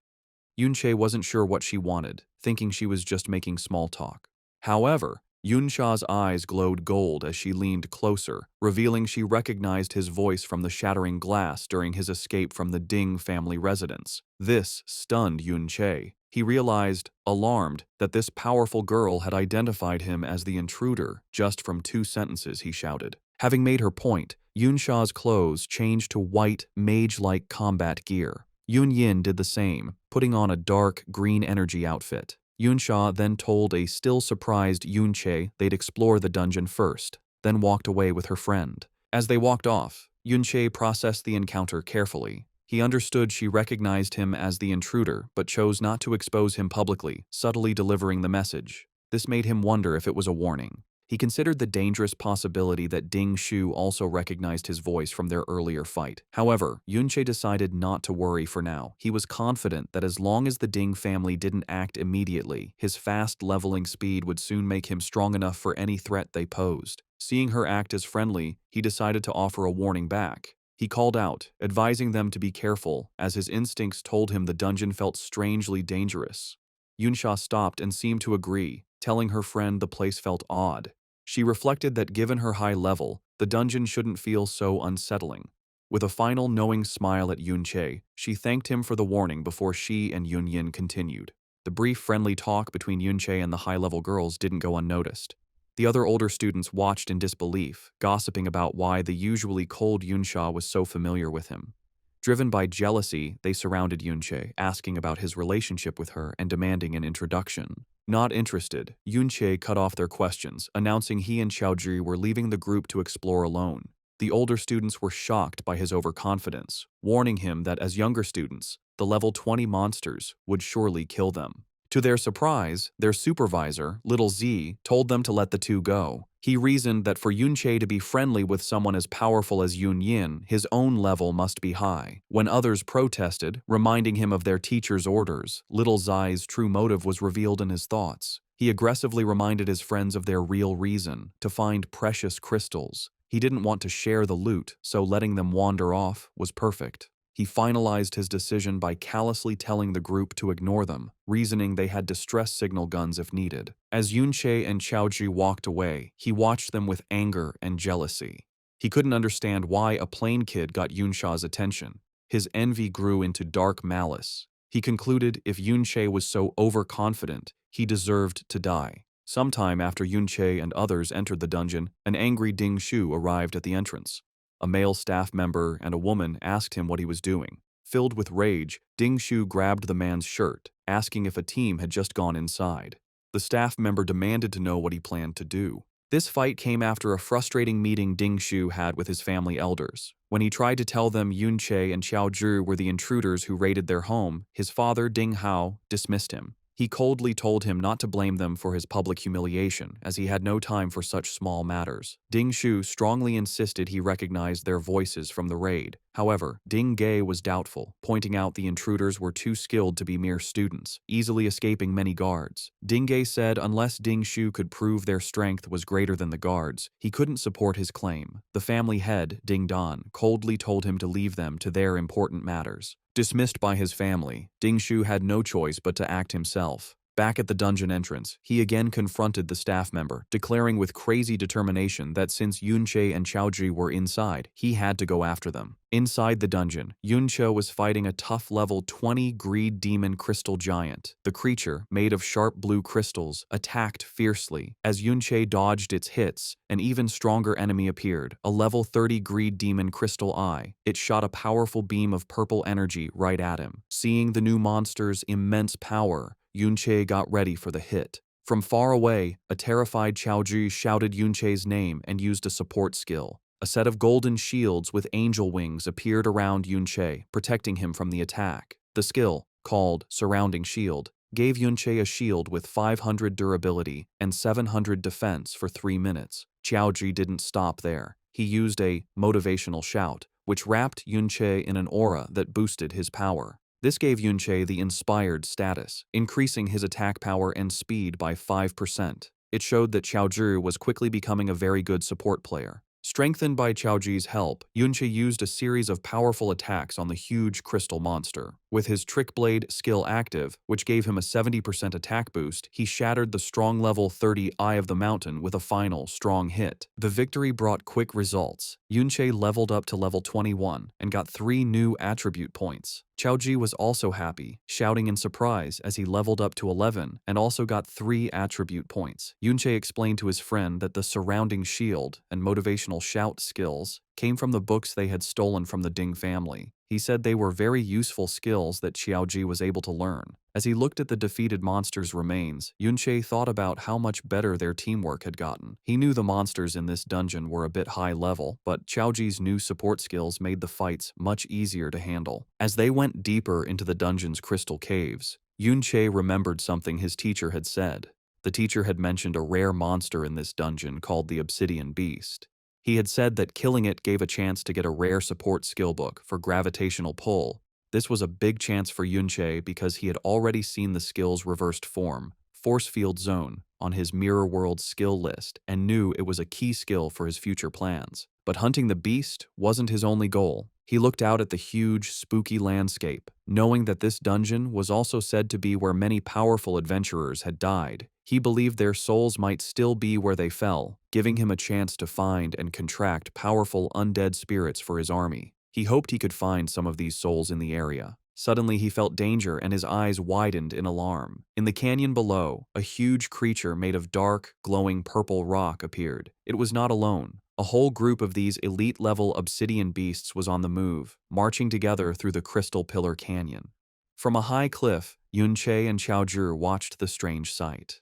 Yunche wasn't sure what she wanted, thinking she was just making small talk. However, Yunsha's eyes glowed gold as she leaned closer, revealing she recognized his voice from the shattering glass during his escape from the Ding family residence. This stunned Yunche. He realized, alarmed, that this powerful girl had identified him as the intruder just from 2 sentences he shouted. Having made her point, Yunsha's clothes changed to white, mage-like combat gear. Yun Yin did the same, putting on a dark, green energy outfit. Yunsha then told a still surprised Yunche they'd explore the dungeon first, then walked away with her friend. As they walked off, Yunche processed the encounter carefully. He understood she recognized him as the intruder, but chose not to expose him publicly, subtly delivering the message. This made him wonder if it was a warning. He considered the dangerous possibility that Ding Shu also recognized his voice from their earlier fight. However, Yunche decided not to worry for now. He was confident that as long as the Ding family didn't act immediately, his fast leveling speed would soon make him strong enough for any threat they posed. Seeing her act as friendly, he decided to offer a warning back. He called out, advising them to be careful, as his instincts told him the dungeon felt strangely dangerous. Yunsha stopped and seemed to agree, telling her friend the place felt odd. She reflected that given her high level, the dungeon shouldn't feel so unsettling. With a final knowing smile at Yunche, she thanked him for the warning before she and Yunyin continued. The brief friendly talk between Yunche and the high-level girls didn't go unnoticed. The other older students watched in disbelief, gossiping about why the usually cold Yunsha was so familiar with him. Driven by jealousy, they surrounded Yunche, asking about his relationship with her and demanding an introduction. Not interested, Yunche cut off their questions, announcing he and Xiaozhi were leaving the group to explore alone. The older students were shocked by his overconfidence, warning him that as younger students, the level 20 monsters would surely kill them. To their surprise, their supervisor, Little Z, told them to let the two go. He reasoned that for Yunche to be friendly with someone as powerful as Yun Yin, his own level must be high. When others protested, reminding him of their teacher's orders, Little Zai's true motive was revealed in his thoughts. He aggressively reminded his friends of their real reason, to find precious crystals. He didn't want to share the loot, so letting them wander off was perfect. He finalized his decision by callously telling the group to ignore them, reasoning they had distress signal guns if needed. As Yunche and Xiaozhi walked away, he watched them with anger and jealousy. He couldn't understand why a plain kid got Yunsha's attention. His envy grew into dark malice. He concluded if Yunche was so overconfident, he deserved to die. Sometime after Yunche and others entered the dungeon, an angry Ding Shu arrived at the entrance. A male staff member and a woman asked him what he was doing. Filled with rage, Ding Shu grabbed the man's shirt, asking if a team had just gone inside. The staff member demanded to know what he planned to do. This fight came after a frustrating meeting Ding Shu had with his family elders. When he tried to tell them Yunche and Xiaozhi were the intruders who raided their home, his father, Ding Hao, dismissed him. He coldly told him not to blame them for his public humiliation, as he had no time for such small matters. Ding Shu strongly insisted he recognized their voices from the raid. However, Ding Ge was doubtful, pointing out the intruders were too skilled to be mere students, easily escaping many guards. Ding Ge said unless Ding Shu could prove their strength was greater than the guards, he couldn't support his claim. The family head, Ding Dan, coldly told him to leave them to their important matters. Dismissed by his family, Ding Shu had no choice but to act himself. Back at the dungeon entrance, he again confronted the staff member, declaring with crazy determination that since Yunche and Xiaozhi were inside, he had to go after them. Inside the dungeon, Yunche was fighting a tough level 20 greed demon crystal giant. The creature, made of sharp blue crystals, attacked fiercely. As Yunche dodged its hits, an even stronger enemy appeared, a level 30 greed demon crystal eye. It shot a powerful beam of purple energy right at him. Seeing the new monster's immense power, Yunche got ready for the hit. From far away, a terrified Xiaozhi shouted Yunche's name and used a support skill. A set of golden shields with angel wings appeared around Yunche, protecting him from the attack. The skill, called Surrounding Shield, gave Yunche a shield with 500 durability and 700 defense for 3 minutes. Xiaozhi didn't stop there. He used a motivational shout, which wrapped Yunche in an aura that boosted his power. This gave Yunche the inspired status, increasing his attack power and speed by 5%. It showed that Xiaozhi was quickly becoming a very good support player. Strengthened by Chaoji's help, Yunche used a series of powerful attacks on the huge crystal monster. With his Trick Blade skill active, which gave him a 70% attack boost, he shattered the strong level 30 Eye of the Mountain with a final, strong hit. The victory brought quick results. Yunche leveled up to level 21 and got 3 new attribute points. Chaoji was also happy, shouting in surprise as he leveled up to 11 and also got 3 attribute points. Yunche explained to his friend that the surrounding shield and motivational shout skills came from the books they had stolen from the Ding family. He said they were very useful skills that Xiaoji was able to learn. As he looked at the defeated monsters' remains, Yunche thought about how much better their teamwork had gotten. He knew the monsters in this dungeon were a bit high level, but Xiaoji's new support skills made the fights much easier to handle. As they went deeper into the dungeon's crystal caves, Yunche remembered something his teacher had said. The teacher had mentioned a rare monster in this dungeon called the Obsidian Beast. He had said that killing it gave a chance to get a rare support skill book for gravitational pull. This was a big chance for Yunche because he had already seen the skill's reversed form, Force Field Zone, on his Mirror World skill list and knew it was a key skill for his future plans. But hunting the beast wasn't his only goal. He looked out at the huge, spooky landscape, knowing that this dungeon was also said to be where many powerful adventurers had died. He believed their souls might still be where they fell, giving him a chance to find and contract powerful undead spirits for his army. He hoped he could find some of these souls in the area. Suddenly he felt danger and his eyes widened in alarm. In the canyon below, a huge creature made of dark, glowing purple rock appeared. It was not alone. A whole group of these elite-level obsidian beasts was on the move, marching together through the Crystal Pillar Canyon. From a high cliff, Yunche and Xiaozhi watched the strange sight.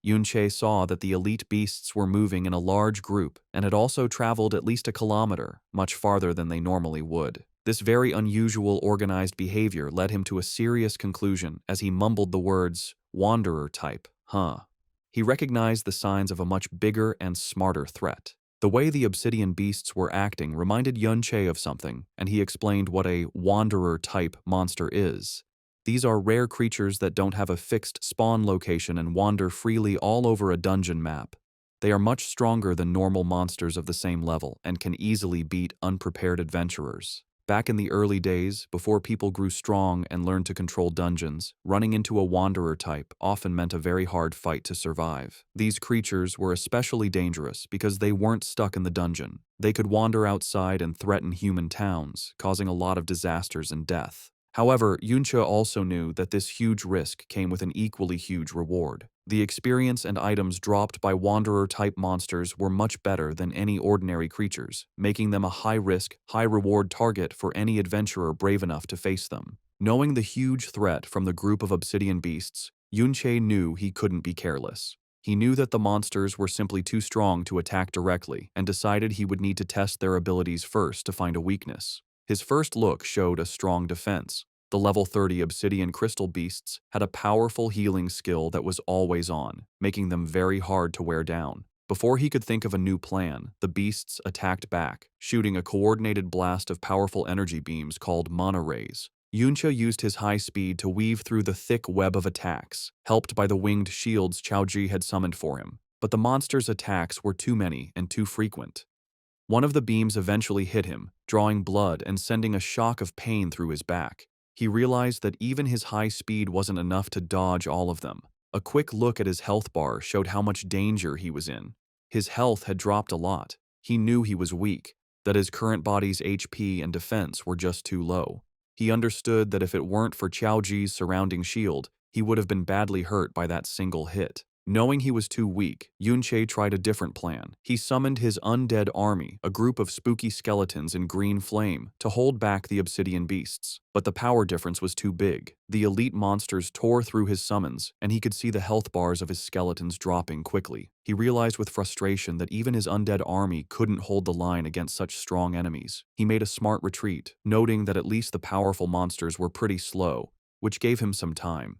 Yunche saw that the elite beasts were moving in a large group and had also traveled at least a kilometer, much farther than they normally would. This very unusual organized behavior led him to a serious conclusion as he mumbled the words, "Wanderer type, huh?" He recognized the signs of a much bigger and smarter threat. The way the obsidian beasts were acting reminded Yunche of something, and he explained what a wanderer-type monster is. These are rare creatures that don't have a fixed spawn location and wander freely all over a dungeon map. They are much stronger than normal monsters of the same level and can easily beat unprepared adventurers. Back in the early days, before people grew strong and learned to control dungeons, running into a wanderer type often meant a very hard fight to survive. These creatures were especially dangerous because they weren't stuck in the dungeon. They could wander outside and threaten human towns, causing a lot of disasters and death. However, Yunche also knew that this huge risk came with an equally huge reward. The experience and items dropped by wanderer-type monsters were much better than any ordinary creatures, making them a high-risk, high-reward target for any adventurer brave enough to face them. Knowing the huge threat from the group of obsidian beasts, Yunche knew he couldn't be careless. He knew that the monsters were simply too strong to attack directly and decided he would need to test their abilities first to find a weakness. His first look showed a strong defense. The level 30 obsidian crystal beasts had a powerful healing skill that was always on, making them very hard to wear down. Before he could think of a new plan, the beasts attacked back, shooting a coordinated blast of powerful energy beams called mana rays. Yunche used his high speed to weave through the thick web of attacks, helped by the winged shields Xiaoji had summoned for him. But the monster's attacks were too many and too frequent. One of the beams eventually hit him, drawing blood and sending a shock of pain through his back. He realized that even his high speed wasn't enough to dodge all of them. A quick look at his health bar showed how much danger he was in. His health had dropped a lot. He knew he was weak, that his current body's HP and defense were just too low. He understood that if it weren't for Xiaoji's surrounding shield, he would have been badly hurt by that single hit. Knowing he was too weak, Yunche tried a different plan. He summoned his undead army, a group of spooky skeletons in green flame, to hold back the obsidian beasts. But the power difference was too big. The elite monsters tore through his summons, and he could see the health bars of his skeletons dropping quickly. He realized with frustration that even his undead army couldn't hold the line against such strong enemies. He made a smart retreat, noting that at least the powerful monsters were pretty slow, which gave him some time.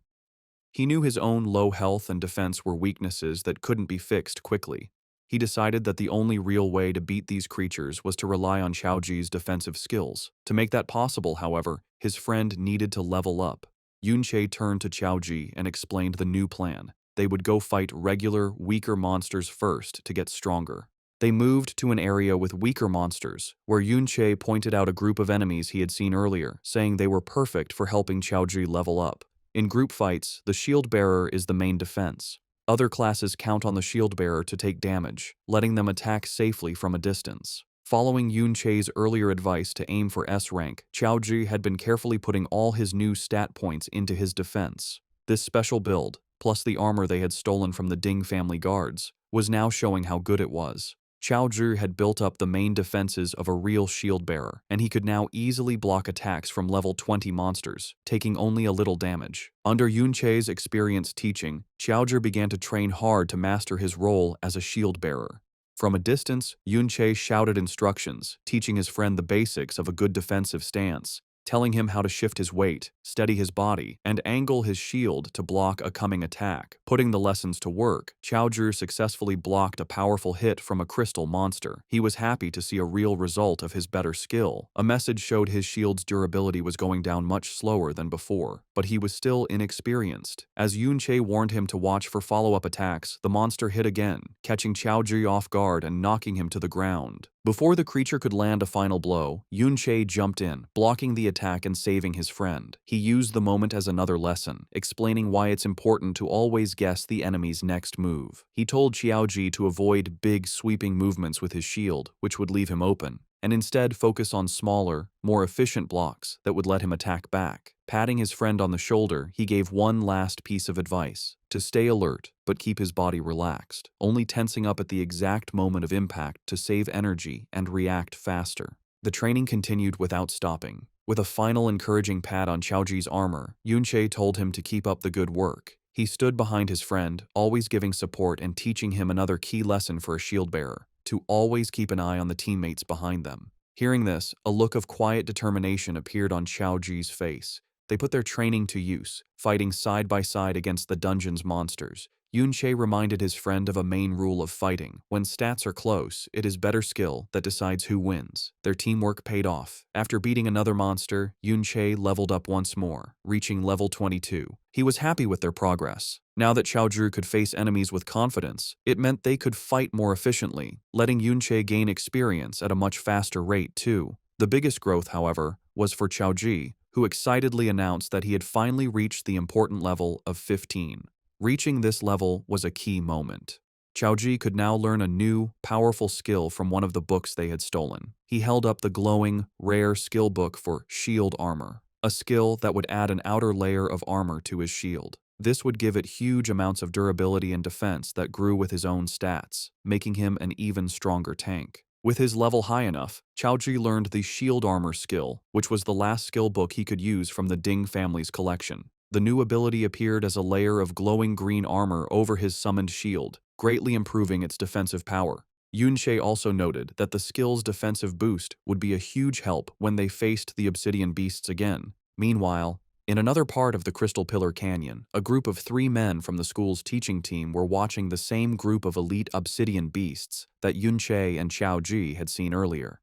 He knew his own low health and defense were weaknesses that couldn't be fixed quickly. He decided that the only real way to beat these creatures was to rely on Xiaoji's defensive skills. To make that possible, however, his friend needed to level up. Yunche turned to Xiaoji and explained the new plan. They would go fight regular, weaker monsters first to get stronger. They moved to an area with weaker monsters, where Yunche pointed out a group of enemies he had seen earlier, saying they were perfect for helping Qiaoji level up. In group fights, the shield bearer is the main defense. Other classes count on the shield bearer to take damage, letting them attack safely from a distance. Following Yunche's earlier advice to aim for S rank, Qiaoji had been carefully putting all his new stat points into his defense. This special build, plus the armor they had stolen from the Ding family guards, was now showing how good it was. Qiaoji had built up the main defenses of a real shield bearer, and he could now easily block attacks from level 20 monsters, taking only a little damage. Under Yunche's experienced teaching, Qiaoji began to train hard to master his role as a shield bearer. From a distance, Yunche shouted instructions, teaching his friend the basics of a good defensive stance, telling him how to shift his weight, steady his body, and angle his shield to block a coming attack. Putting the lessons to work, Qiaoji successfully blocked a powerful hit from a crystal monster. He was happy to see a real result of his better skill. A message showed his shield's durability was going down much slower than before, but he was still inexperienced. As Yunche warned him to watch for follow-up attacks, the monster hit again, catching Qiaoji off guard and knocking him to the ground. Before the creature could land a final blow, Yunche jumped in, blocking the attack and saving his friend. He used the moment as another lesson, explaining why it's important to always guess the enemy's next move. He told Qiaoji to avoid big, sweeping movements with his shield, which would leave him open, and instead focus on smaller, more efficient blocks that would let him attack back. Patting his friend on the shoulder, he gave one last piece of advice: to stay alert, but keep his body relaxed, only tensing up at the exact moment of impact to save energy and react faster. The training continued without stopping. With a final encouraging pat on Qiaoji's armor, Yunche told him to keep up the good work. He stood behind his friend, always giving support and teaching him another key lesson for a shield bearer: to always keep an eye on the teammates behind them. Hearing this, a look of quiet determination appeared on Qiaoji's face. They put their training to use, fighting side by side against the dungeon's monsters. Yunche reminded his friend of a main rule of fighting: when stats are close, it is better skill that decides who wins. Their teamwork paid off. After beating another monster, Yunche leveled up once more, reaching level 22. He was happy with their progress. Now that Qiaoji could face enemies with confidence, it meant they could fight more efficiently, letting Yunche gain experience at a much faster rate too. The biggest growth, however, was for Qiaoji, who excitedly announced that he had finally reached the important level of 15. Reaching this level was a key moment. Qiaoji could now learn a new, powerful skill from one of the books they had stolen. He held up the glowing, rare skill book for shield armor, a skill that would add an outer layer of armor to his shield. This would give it huge amounts of durability and defense that grew with his own stats, making him an even stronger tank. With his level high enough, Qiaoji learned the shield armor skill, which was the last skill book he could use from the Ding family's collection. The new ability appeared as a layer of glowing green armor over his summoned shield, greatly improving its defensive power. Yunche also noted that the skill's defensive boost would be a huge help when they faced the obsidian beasts again. Meanwhile, in another part of the Crystal Pillar Canyon, a group of 3 men from the school's teaching team were watching the same group of elite obsidian beasts that Yunche and Qiaoji had seen earlier.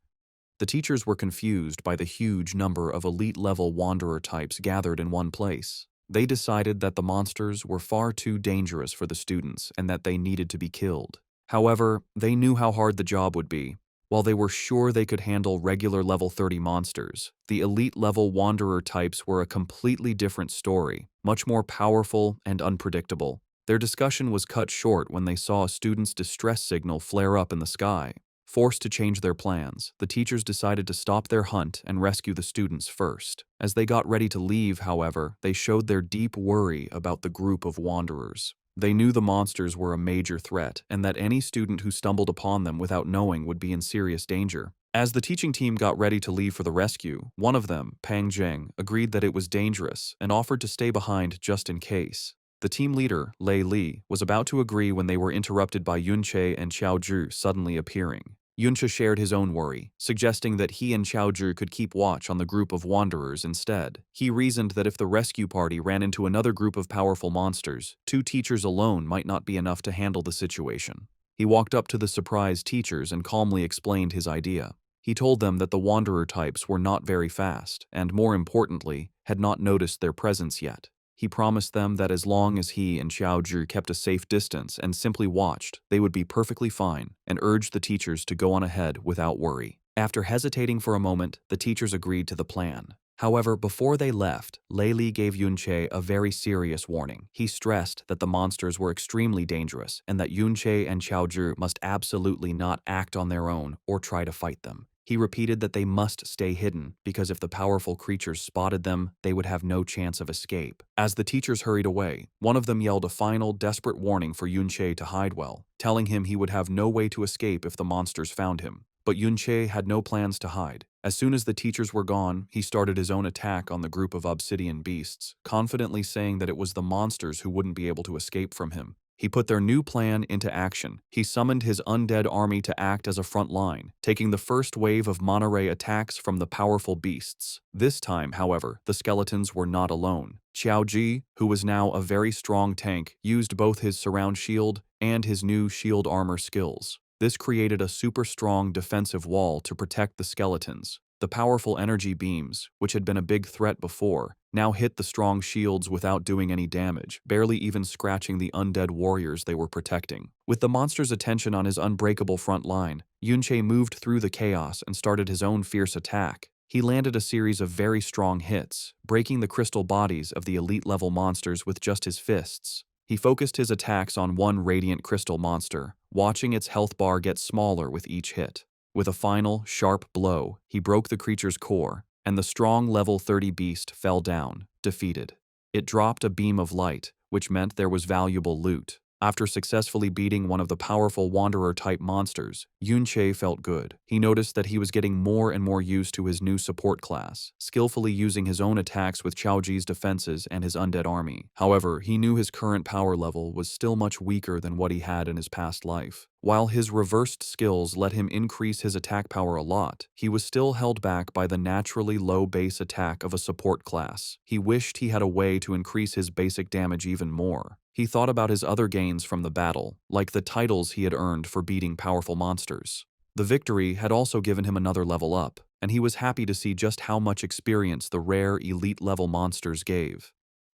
The teachers were confused by the huge number of elite-level wanderer types gathered in one place. They decided that the monsters were far too dangerous for the students and that they needed to be killed. However, they knew how hard the job would be. While they were sure they could handle regular level 30 monsters, the elite-level wanderer types were a completely different story, much more powerful and unpredictable. Their discussion was cut short when they saw a student's distress signal flare up in the sky. Forced to change their plans, the teachers decided to stop their hunt and rescue the students first. As they got ready to leave, however, they showed their deep worry about the group of wanderers. They knew the monsters were a major threat, and that any student who stumbled upon them without knowing would be in serious danger. As the teaching team got ready to leave for the rescue, one of them, Pang Zheng, agreed that it was dangerous and offered to stay behind just in case. The team leader, Lei Li, was about to agree when they were interrupted by Yunche and Qiaoji suddenly appearing. Yunche shared his own worry, suggesting that he and Qiaoji could keep watch on the group of wanderers instead. He reasoned that if the rescue party ran into another group of powerful monsters, 2 teachers alone might not be enough to handle the situation. He walked up to the surprised teachers and calmly explained his idea. He told them that the wanderer types were not very fast, and more importantly, had not noticed their presence yet. He promised them that as long as he and Xiao Zhi kept a safe distance and simply watched, they would be perfectly fine, and urged the teachers to go on ahead without worry. After hesitating for a moment, the teachers agreed to the plan. However, before they left, Lei Li gave Yunche a very serious warning. He stressed that the monsters were extremely dangerous and that Yunche and Xiaozhi must absolutely not act on their own or try to fight them. He repeated that they must stay hidden because if the powerful creatures spotted them, they would have no chance of escape. As the teachers hurried away, one of them yelled a final, desperate warning for Yunche to hide well, telling him he would have no way to escape if the monsters found him. But Yunche had no plans to hide. As soon as the teachers were gone, he started his own attack on the group of obsidian beasts, confidently saying that it was the monsters who wouldn't be able to escape from him. He put their new plan into action. He summoned his undead army to act as a front line, taking the first wave of Manhwa attacks from the powerful beasts. This time, however, the skeletons were not alone. Xiao Ji, who was now a very strong tank, used both his surround shield and his new shield armor skills. This created a super strong defensive wall to protect the skeletons. The powerful energy beams, which had been a big threat before, now hit the strong shields without doing any damage, barely even scratching the undead warriors they were protecting. With the monster's attention on his unbreakable front line, Yunche moved through the chaos and started his own fierce attack. He landed a series of very strong hits, breaking the crystal bodies of the elite-level monsters with just his fists. He focused his attacks on one radiant crystal monster, watching its health bar get smaller with each hit. With a final, sharp blow, he broke the creature's core, and the strong level 30 beast fell down, defeated. It dropped a beam of light, which meant there was valuable loot. After successfully beating one of the powerful Wanderer-type monsters, Yunche felt good. He noticed that he was getting more and more used to his new support class, skillfully using his own attacks with Xiaoji's defenses and his undead army. However, he knew his current power level was still much weaker than what he had in his past life. While his reversed skills let him increase his attack power a lot, he was still held back by the naturally low base attack of a support class. He wished he had a way to increase his basic damage even more. He thought about his other gains from the battle, like the titles he had earned for beating powerful monsters. The victory had also given him another level up, and he was happy to see just how much experience the rare elite-level monsters gave.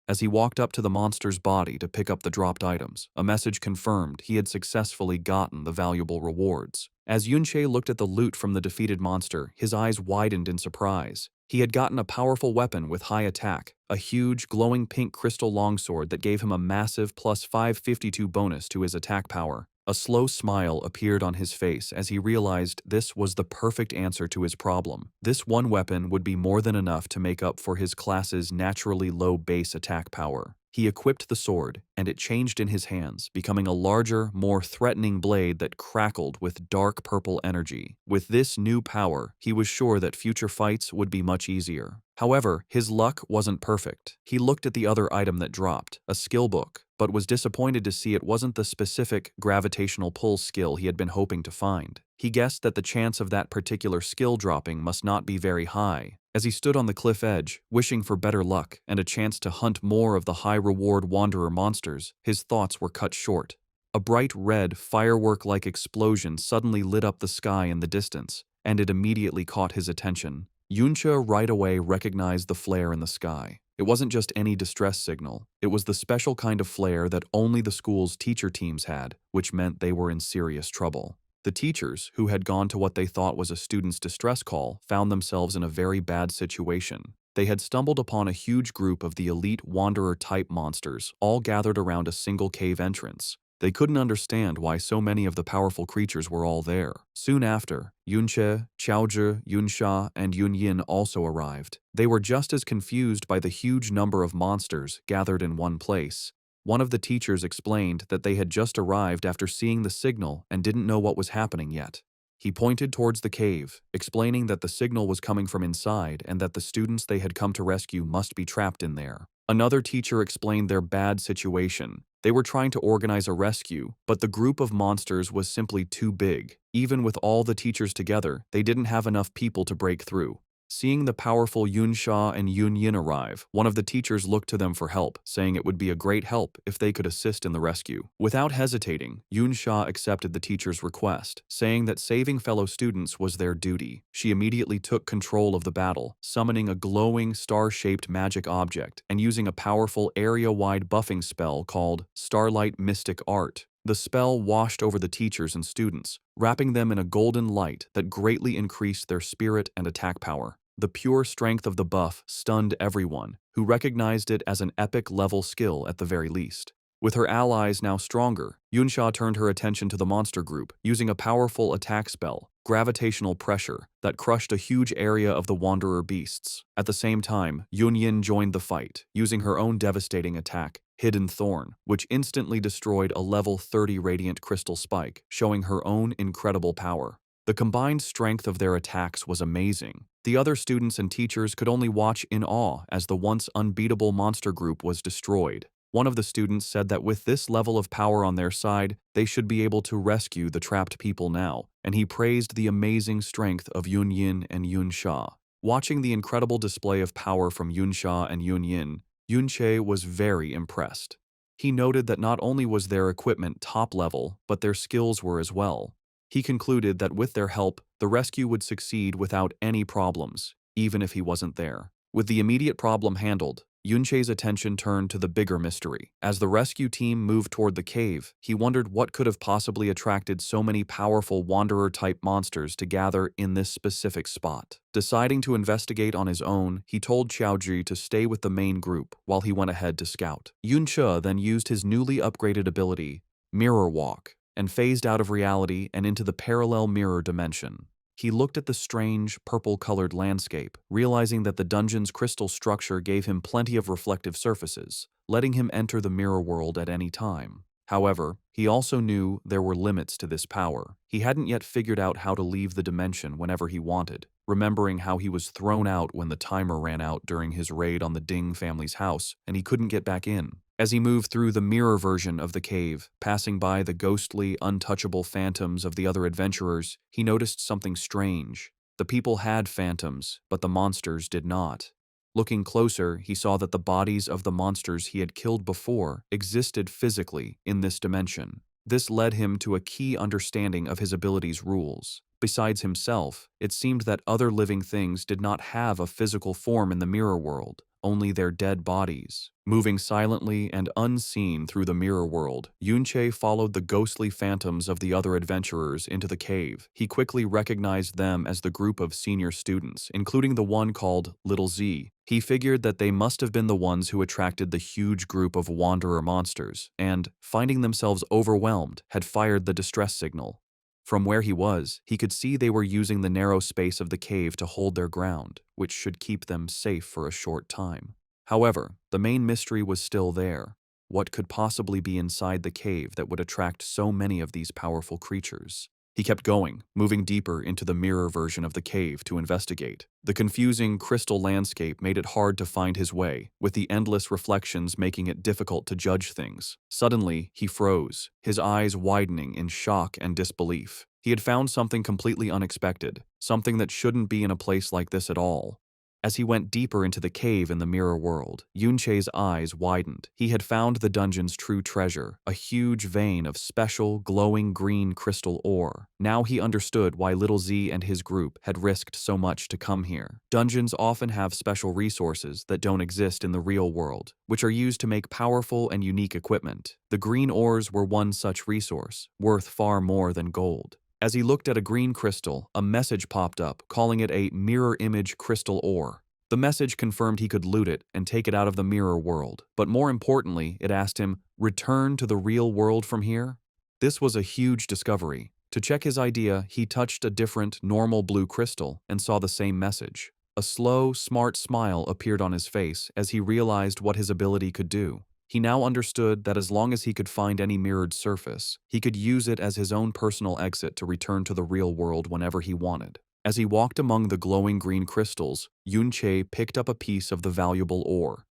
As he walked up to the monster's body to pick up the dropped items, a message confirmed he had successfully gotten the valuable rewards. As Yunche looked at the loot from the defeated monster, his eyes widened in surprise. He had gotten a powerful weapon with high attack, a huge, glowing pink crystal longsword that gave him a massive plus 552 bonus to his attack power. A slow smile appeared on his face as he realized this was the perfect answer to his problem. This one weapon would be more than enough to make up for his class's naturally low base attack power. He equipped the sword, and it changed in his hands, becoming a larger, more threatening blade that crackled with dark purple energy. With this new power, he was sure that future fights would be much easier. However, his luck wasn't perfect. He looked at the other item that dropped, a skill book, but was disappointed to see it wasn't the specific gravitational pull skill he had been hoping to find. He guessed that the chance of that particular skill dropping must not be very high. As he stood on the cliff edge, wishing for better luck and a chance to hunt more of the high-reward wanderer monsters, his thoughts were cut short. A bright red, firework-like explosion suddenly lit up the sky in the distance, and it immediately caught his attention. Yunche right away recognized the flare in the sky. It wasn't just any distress signal. It was the special kind of flare that only the school's teacher teams had, which meant they were in serious trouble. The teachers, who had gone to what they thought was a student's distress call, found themselves in a very bad situation. They had stumbled upon a huge group of the elite wanderer-type monsters, all gathered around a single cave entrance. They couldn't understand why so many of the powerful creatures were all there. Soon after, Yunche, Xiaozhi, Yunsha, and Yunyin also arrived. They were just as confused by the huge number of monsters gathered in one place. One of the teachers explained that they had just arrived after seeing the signal and didn't know what was happening yet. He pointed towards the cave, explaining that the signal was coming from inside and that the students they had come to rescue must be trapped in there. Another teacher explained their bad situation. They were trying to organize a rescue, but the group of monsters was simply too big. Even with all the teachers together, they didn't have enough people to break through. Seeing the powerful Yunsha and Yunyin arrive, one of the teachers looked to them for help, saying it would be a great help if they could assist in the rescue. Without hesitating, Yunsha accepted the teacher's request, saying that saving fellow students was their duty. She immediately took control of the battle, summoning a glowing, star-shaped magic object and using a powerful area-wide buffing spell called Starlight Mystic Art. The spell washed over the teachers and students, wrapping them in a golden light that greatly increased their spirit and attack power. The pure strength of the buff stunned everyone, who recognized it as an epic-level skill at the very least. With her allies now stronger, Yunsha turned her attention to the monster group, using a powerful attack spell, Gravitational Pressure, that crushed a huge area of the Wanderer beasts. At the same time, Yunyin joined the fight, using her own devastating attack, Hidden Thorn, which instantly destroyed a level 30 radiant crystal spike, showing her own incredible power. The combined strength of their attacks was amazing. The other students and teachers could only watch in awe as the once unbeatable monster group was destroyed. One of the students said that with this level of power on their side, they should be able to rescue the trapped people now, and he praised the amazing strength of Yunyin and Yunsha. Watching the incredible display of power from Yunsha and Yunyin, Yunche was very impressed. He noted that not only was their equipment top level, but their skills were as well. He concluded that with their help, the rescue would succeed without any problems, even if he wasn't there. With the immediate problem handled, Yunche's attention turned to the bigger mystery. As the rescue team moved toward the cave, he wondered what could have possibly attracted so many powerful wanderer-type monsters to gather in this specific spot. Deciding to investigate on his own, he told Xiaozhi to stay with the main group while he went ahead to scout. Yunche then used his newly upgraded ability, Mirror Walk, and phased out of reality and into the parallel mirror dimension. He looked at the strange, purple-colored landscape, realizing that the dungeon's crystal structure gave him plenty of reflective surfaces, letting him enter the mirror world at any time. However, he also knew there were limits to this power. He hadn't yet figured out how to leave the dimension whenever he wanted, remembering how he was thrown out when the timer ran out during his raid on the Ding family's house, and he couldn't get back in. As he moved through the mirror version of the cave, passing by the ghostly, untouchable phantoms of the other adventurers, he noticed something strange. The people had phantoms, but the monsters did not. Looking closer, he saw that the bodies of the monsters he had killed before existed physically in this dimension. This led him to a key understanding of his ability's rules. Besides himself, it seemed that other living things did not have a physical form in the mirror world, only their dead bodies. Moving silently and unseen through the mirror world, Yunche followed the ghostly phantoms of the other adventurers into the cave. He quickly recognized them as the group of senior students, including the one called Little Z. He figured that they must have been the ones who attracted the huge group of wanderer monsters, and, finding themselves overwhelmed, had fired the distress signal. From where he was, he could see they were using the narrow space of the cave to hold their ground, which should keep them safe for a short time. However, the main mystery was still there. What could possibly be inside the cave that would attract so many of these powerful creatures? He kept going, moving deeper into the mirror version of the cave to investigate. The confusing crystal landscape made it hard to find his way, with the endless reflections making it difficult to judge things. Suddenly, he froze, his eyes widening in shock and disbelief. He had found something completely unexpected, something that shouldn't be in a place like this at all. As he went deeper into the cave in the mirror world, Yunche's eyes widened. He had found the dungeon's true treasure, a huge vein of special, glowing green crystal ore. Now he understood why Little Z and his group had risked so much to come here. Dungeons often have special resources that don't exist in the real world, which are used to make powerful and unique equipment. The green ores were one such resource, worth far more than gold. As he looked at a green crystal, a message popped up, calling it a mirror image crystal ore. The message confirmed he could loot it and take it out of the mirror world, but more importantly, it asked him, "Return to the real world from here?" This was a huge discovery. To check his idea, he touched a different, normal blue crystal and saw the same message. A slow, smart smile appeared on his face as he realized what his ability could do. He now understood that as long as he could find any mirrored surface, he could use it as his own personal exit to return to the real world whenever he wanted. As he walked among the glowing green crystals, Yunche picked up a piece of the valuable ore.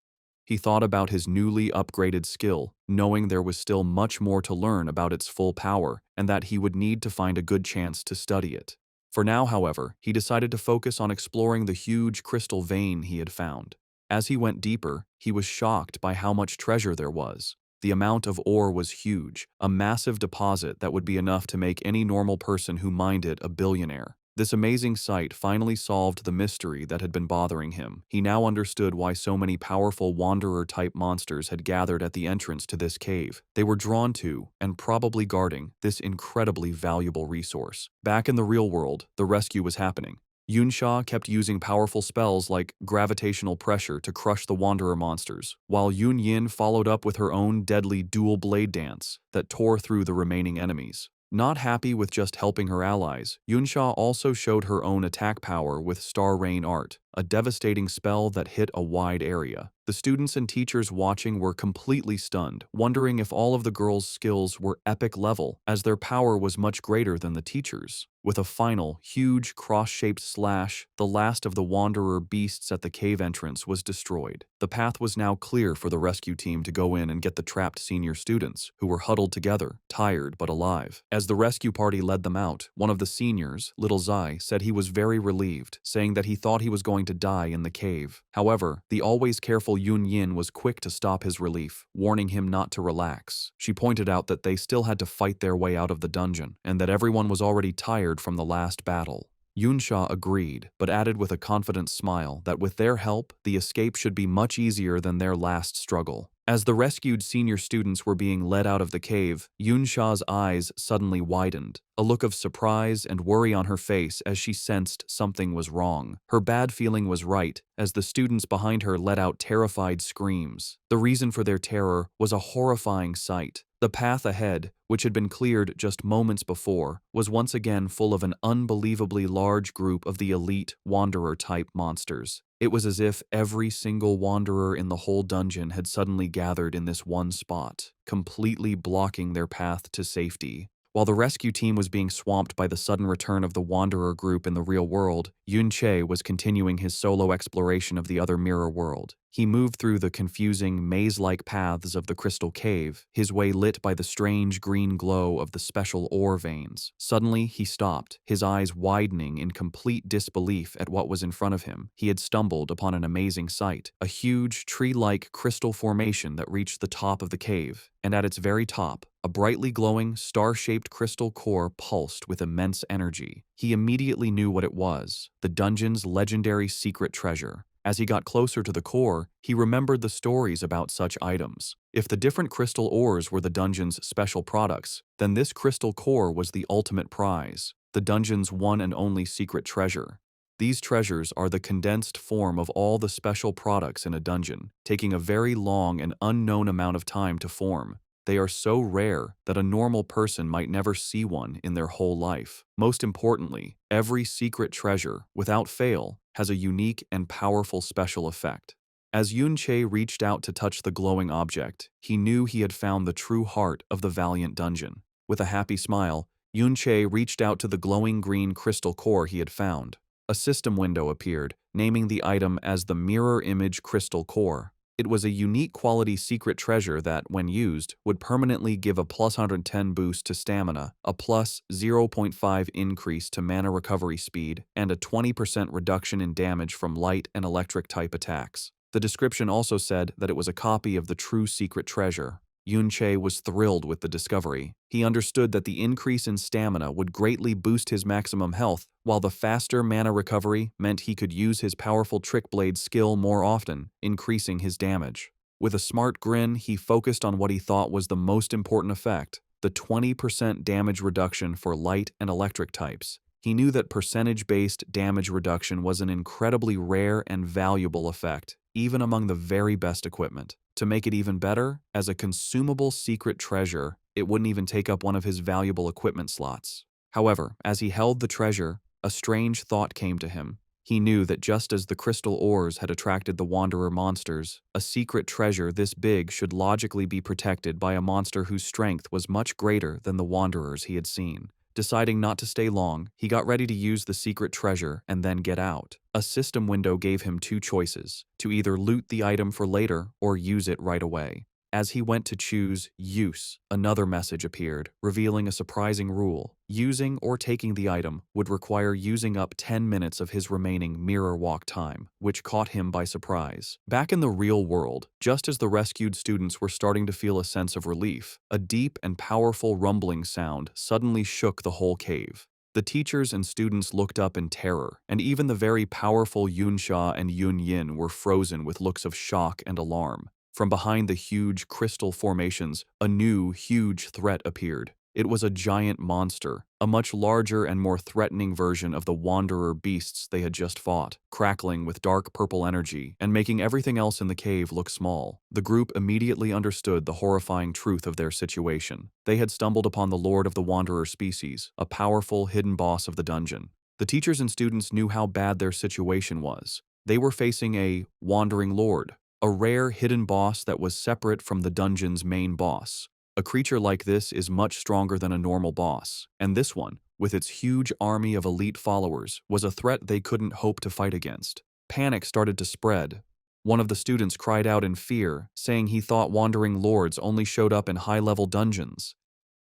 He thought about his newly upgraded skill, knowing there was still much more to learn about its full power and that he would need to find a good chance to study it. For now, however, he decided to focus on exploring the huge crystal vein he had found. As he went deeper, he was shocked by how much treasure there was. The amount of ore was huge, a massive deposit that would be enough to make any normal person who mined it a billionaire. This amazing sight finally solved the mystery that had been bothering him. He now understood why so many powerful wanderer-type monsters had gathered at the entrance to this cave. They were drawn to, and probably guarding, this incredibly valuable resource. Back in the real world, the rescue was happening. Yunsha kept using powerful spells like gravitational pressure to crush the Wanderer monsters, while Yun Yin followed up with her own deadly dual blade dance that tore through the remaining enemies. Not happy with just helping her allies, Yunsha also showed her own attack power with Star Rain Art, a devastating spell that hit a wide area. The students and teachers watching were completely stunned, wondering if all of the girls' skills were epic level, as their power was much greater than the teachers'. With a final, huge, cross-shaped slash, the last of the Wanderer beasts at the cave entrance was destroyed. The path was now clear for the rescue team to go in and get the trapped senior students, who were huddled together, tired but alive. As the rescue party led them out, one of the seniors, Little Zai, said he was very relieved, saying that he thought he was going to die in the cave. However, the always careful Yun Yin was quick to stop his relief, warning him not to relax. She pointed out that they still had to fight their way out of the dungeon, and that everyone was already tired from the last battle. Yunsha agreed, but added with a confident smile that with their help, the escape should be much easier than their last struggle. As the rescued senior students were being led out of the cave, Yunsha's eyes suddenly widened, a look of surprise and worry on her face as she sensed something was wrong. Her bad feeling was right, as the students behind her let out terrified screams. The reason for their terror was a horrifying sight. The path ahead, which had been cleared just moments before, was once again full of an unbelievably large group of the elite Wanderer-type monsters. It was as if every single Wanderer in the whole dungeon had suddenly gathered in this one spot, completely blocking their path to safety. While the rescue team was being swamped by the sudden return of the Wanderer group in the real world, Yun Che was continuing his solo exploration of the other mirror world. He moved through the confusing, maze-like paths of the crystal cave, his way lit by the strange green glow of the special ore veins. Suddenly, he stopped, his eyes widening in complete disbelief at what was in front of him. He had stumbled upon an amazing sight, a huge, tree-like crystal formation that reached the top of the cave, and at its very top, a brightly glowing, star-shaped crystal core pulsed with immense energy. He immediately knew what it was, the dungeon's legendary secret treasure. As he got closer to the core, he remembered the stories about such items. If the different crystal ores were the dungeon's special products, then this crystal core was the ultimate prize, the dungeon's one and only secret treasure. These treasures are the condensed form of all the special products in a dungeon, taking a very long and unknown amount of time to form. They are so rare that a normal person might never see one in their whole life. Most importantly, every secret treasure, without fail, has a unique and powerful special effect. As Yun Che reached out to touch the glowing object, he knew he had found the true heart of the Valiant Dungeon. With a happy smile, Yun Che reached out to the glowing green crystal core he had found. A system window appeared, naming the item as the Mirror Image Crystal Core. It was a unique quality secret treasure that, when used, would permanently give a plus 110 boost to stamina, a plus 0.5 increase to mana recovery speed, and a 20% reduction in damage from light and electric type attacks. The description also said that it was a copy of the true secret treasure. Yun Che was thrilled with the discovery. He understood that the increase in stamina would greatly boost his maximum health, while the faster mana recovery meant he could use his powerful Trick Blade skill more often, increasing his damage. With a smart grin, he focused on what he thought was the most important effect, the 20% damage reduction for light and electric types. He knew that percentage-based damage reduction was an incredibly rare and valuable effect, even among the very best equipment. To make it even better, as a consumable secret treasure, it wouldn't even take up one of his valuable equipment slots. However, as he held the treasure, a strange thought came to him. He knew that just as the crystal ores had attracted the Wanderer monsters, a secret treasure this big should logically be protected by a monster whose strength was much greater than the Wanderers he had seen. Deciding not to stay long, he got ready to use the secret treasure and then get out. A system window gave him two choices, to either loot the item for later or use it right away. As he went to choose use, another message appeared, revealing a surprising rule. Using or taking the item would require using up 10 minutes of his remaining mirror walk time, which caught him by surprise. Back in the real world, just as the rescued students were starting to feel a sense of relief, a deep and powerful rumbling sound suddenly shook the whole cave. The teachers and students looked up in terror, and even the very powerful Yunsha and Yunyin were frozen with looks of shock and alarm. From behind the huge crystal formations, a new, huge threat appeared. It was a giant monster, a much larger and more threatening version of the wanderer beasts they had just fought, crackling with dark purple energy and making everything else in the cave look small. The group immediately understood the horrifying truth of their situation. They had stumbled upon the Lord of the Wanderer species, a powerful, hidden boss of the dungeon. The teachers and students knew how bad their situation was. They were facing a wandering lord, a rare hidden boss that was separate from the dungeon's main boss. A creature like this is much stronger than a normal boss, and this one, with its huge army of elite followers, was a threat they couldn't hope to fight against. Panic started to spread. One of the students cried out in fear, saying he thought wandering lords only showed up in high-level dungeons.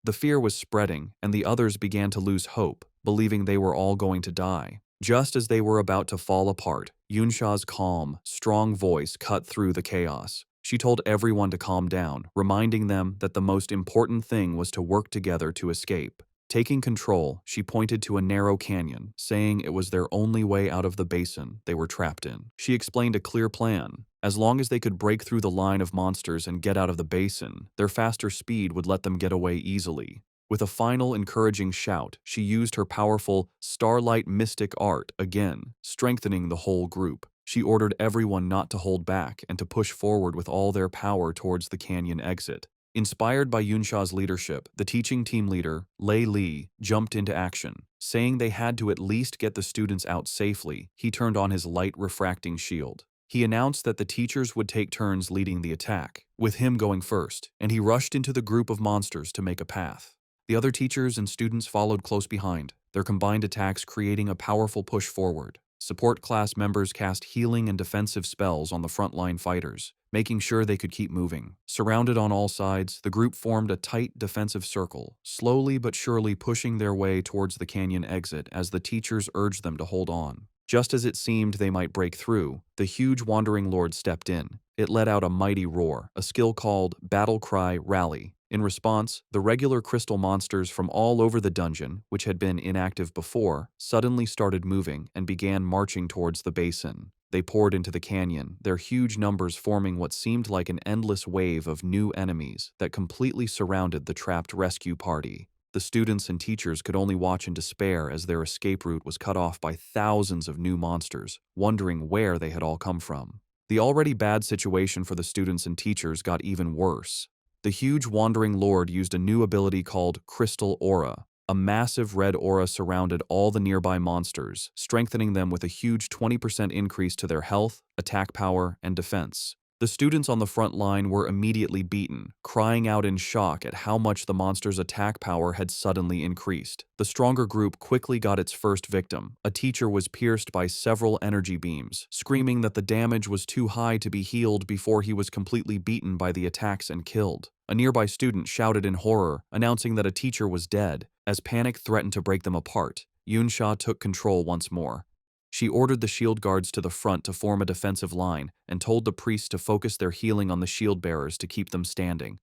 The fear was spreading, and the others began to lose hope, believing they were all going to die. Just as they were about to fall apart, Yunsha's calm, strong voice cut through the chaos. She told everyone to calm down, reminding them that the most important thing was to work together to escape. Taking control, she pointed to a narrow canyon, saying it was their only way out of the basin they were trapped in. She explained a clear plan. As long as they could break through the line of monsters and get out of the basin, their faster speed would let them get away easily. With a final encouraging shout, she used her powerful starlight mystic art again, strengthening the whole group. She ordered everyone not to hold back and to push forward with all their power towards the canyon exit. Inspired by Yunsha's leadership, the teaching team leader, Lei Li, jumped into action. Saying they had to at least get the students out safely, he turned on his light refracting shield. He announced that the teachers would take turns leading the attack, with him going first, and he rushed into the group of monsters to make a path. The other teachers and students followed close behind, their combined attacks creating a powerful push forward. Support class members cast healing and defensive spells on the frontline fighters, making sure they could keep moving. Surrounded on all sides, the group formed a tight defensive circle, slowly but surely pushing their way towards the canyon exit as the teachers urged them to hold on. Just as it seemed they might break through, the huge wandering lord stepped in. It let out a mighty roar, a skill called Battle Cry Rally. In response, the regular crystal monsters from all over the dungeon, which had been inactive before, suddenly started moving and began marching towards the basin. They poured into the canyon, their huge numbers forming what seemed like an endless wave of new enemies that completely surrounded the trapped rescue party. The students and teachers could only watch in despair as their escape route was cut off by thousands of new monsters, wondering where they had all come from. The already bad situation for the students and teachers got even worse. The huge wandering lord used a new ability called Crystal Aura. A massive red aura surrounded all the nearby monsters, strengthening them with a huge 20% increase to their health, attack power, and defense. The students on the front line were immediately beaten, crying out in shock at how much the monster's attack power had suddenly increased. The stronger group quickly got its first victim. A teacher was pierced by several energy beams, screaming that the damage was too high to be healed before he was completely beaten by the attacks and killed. A nearby student shouted in horror, announcing that a teacher was dead. As panic threatened to break them apart, Yunsha took control once more. She ordered the shield guards to the front to form a defensive line and told the priests to focus their healing on the shield bearers to keep them standing.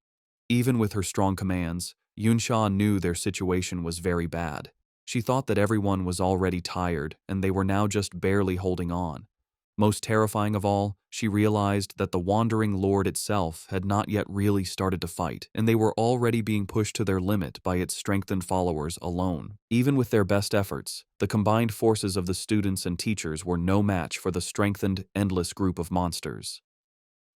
Even with her strong commands, Yunsha knew their situation was very bad. She thought that everyone was already tired and they were now just barely holding on. Most terrifying of all, she realized that the wandering lord itself had not yet really started to fight, and they were already being pushed to their limit by its strengthened followers alone. Even with their best efforts, the combined forces of the students and teachers were no match for the strengthened, endless group of monsters.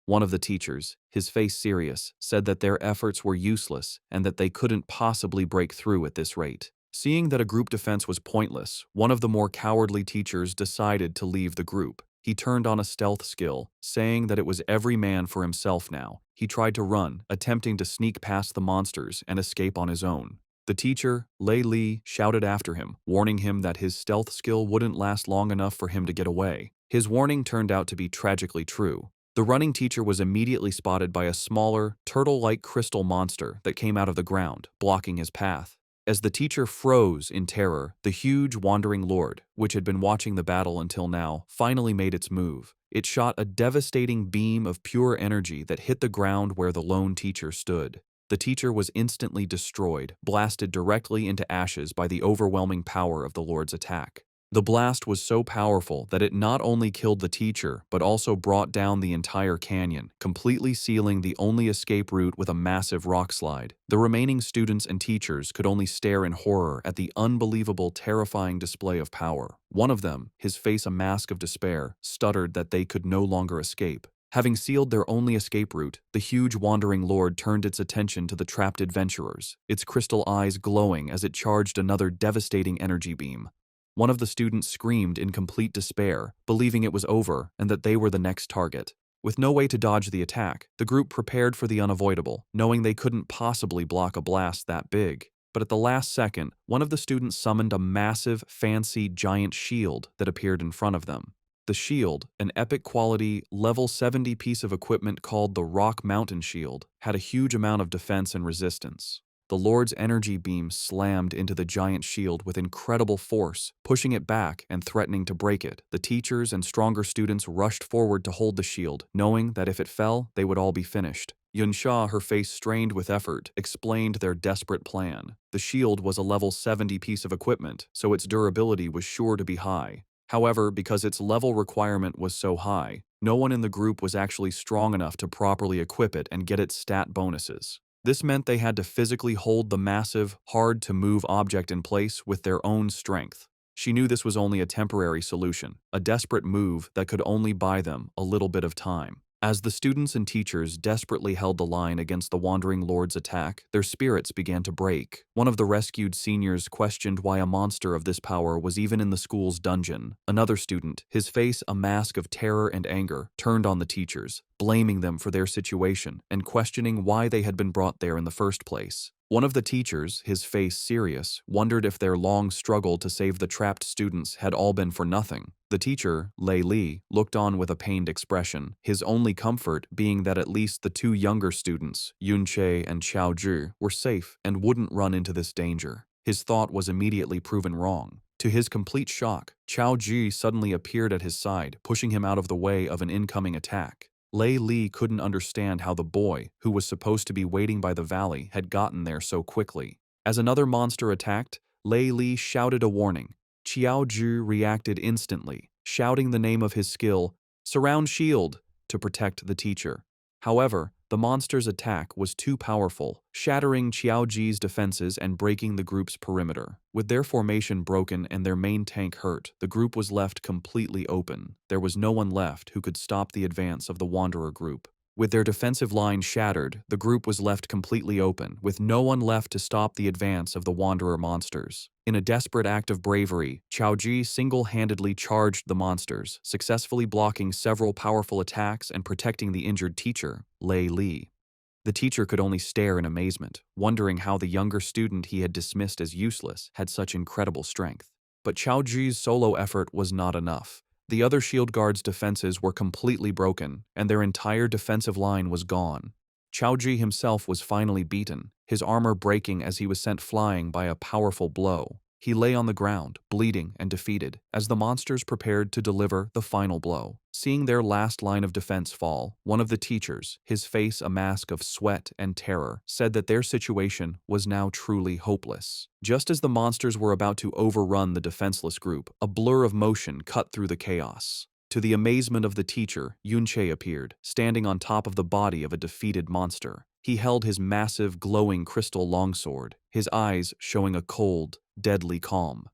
One of the teachers, his face serious, said that their efforts were useless and that they couldn't possibly break through at this rate. Seeing that a group defense was pointless, one of the more cowardly teachers decided to leave the group. He turned on a stealth skill, saying that it was every man for himself now. He tried to run, attempting to sneak past the monsters and escape on his own. The teacher, Lei Li, shouted after him, warning him that his stealth skill wouldn't last long enough for him to get away. His warning turned out to be tragically true. The running teacher was immediately spotted by a smaller, turtle-like crystal monster that came out of the ground, blocking his path. As the teacher froze in terror, the huge wandering lord, which had been watching the battle until now, finally made its move. It shot a devastating beam of pure energy that hit the ground where the lone teacher stood. The teacher was instantly destroyed, blasted directly into ashes by the overwhelming power of the lord's attack. The blast was so powerful that it not only killed the teacher, but also brought down the entire canyon, completely sealing the only escape route with a massive rock slide. The remaining students and teachers could only stare in horror at the unbelievable, terrifying display of power. One of them, his face a mask of despair, stuttered that they could no longer escape. Having sealed their only escape route, the huge wandering lord turned its attention to the trapped adventurers, its crystal eyes glowing as it charged another devastating energy beam. One of the students screamed in complete despair, believing it was over and that they were the next target. With no way to dodge the attack, the group prepared for the unavoidable, knowing they couldn't possibly block a blast that big. But at the last second, one of the students summoned a massive, fancy, giant shield that appeared in front of them. The shield, an epic quality, level 70 piece of equipment called the Rock Mountain Shield, had a huge amount of defense and resistance. The Lord's energy beam slammed into the giant shield with incredible force, pushing it back and threatening to break it. The teachers and stronger students rushed forward to hold the shield, knowing that if it fell, they would all be finished. Yunsha, her face strained with effort, explained their desperate plan. The shield was a level 70 piece of equipment, so its durability was sure to be high. However, because its level requirement was so high, no one in the group was actually strong enough to properly equip it and get its stat bonuses. This meant they had to physically hold the massive, hard-to-move object in place with their own strength. She knew this was only a temporary solution, a desperate move that could only buy them a little bit of time. As the students and teachers desperately held the line against the Wandering Lord's attack, their spirits began to break. One of the rescued seniors questioned why a monster of this power was even in the school's dungeon. Another student, his face a mask of terror and anger, turned on the teachers, blaming them for their situation and questioning why they had been brought there in the first place. One of the teachers, his face serious, wondered if their long struggle to save the trapped students had all been for nothing. The teacher, Lei Li, looked on with a pained expression, his only comfort being that at least the two younger students, Yun Che and Xiao Zhi, were safe and wouldn't run into this danger. His thought was immediately proven wrong. To his complete shock, Xiao Zhi suddenly appeared at his side, pushing him out of the way of an incoming attack. Lei Li couldn't understand how the boy, who was supposed to be waiting by the valley, had gotten there so quickly. As another monster attacked, Lei Li shouted a warning. Xiao Zhi reacted instantly, shouting the name of his skill, "Surround Shield," to protect the teacher. However, the monster's attack was too powerful, shattering Xiao Zhi's defenses and breaking the group's perimeter. With their formation broken and their main tank hurt, the group was left completely open. There was no one left who could stop the advance of the Wanderer group. With their defensive line shattered, the group was left completely open, with no one left to stop the advance of the Wanderer monsters. In a desperate act of bravery, Xiao Zhi single-handedly charged the monsters, successfully blocking several powerful attacks and protecting the injured teacher, Lei Li. The teacher could only stare in amazement, wondering how the younger student he had dismissed as useless had such incredible strength. But Xiao Zhi's solo effort was not enough. The other shield guards' defenses were completely broken, and their entire defensive line was gone. Xiao Zhi himself was finally beaten, his armor breaking as he was sent flying by a powerful blow. He lay on the ground, bleeding and defeated, as the monsters prepared to deliver the final blow. Seeing their last line of defense fall, one of the teachers, his face a mask of sweat and terror, said that their situation was now truly hopeless. Just as the monsters were about to overrun the defenseless group, a blur of motion cut through the chaos. To the amazement of the teacher, Yun Che appeared, standing on top of the body of a defeated monster. He held his massive, glowing crystal longsword, his eyes showing a cold, deadly calm.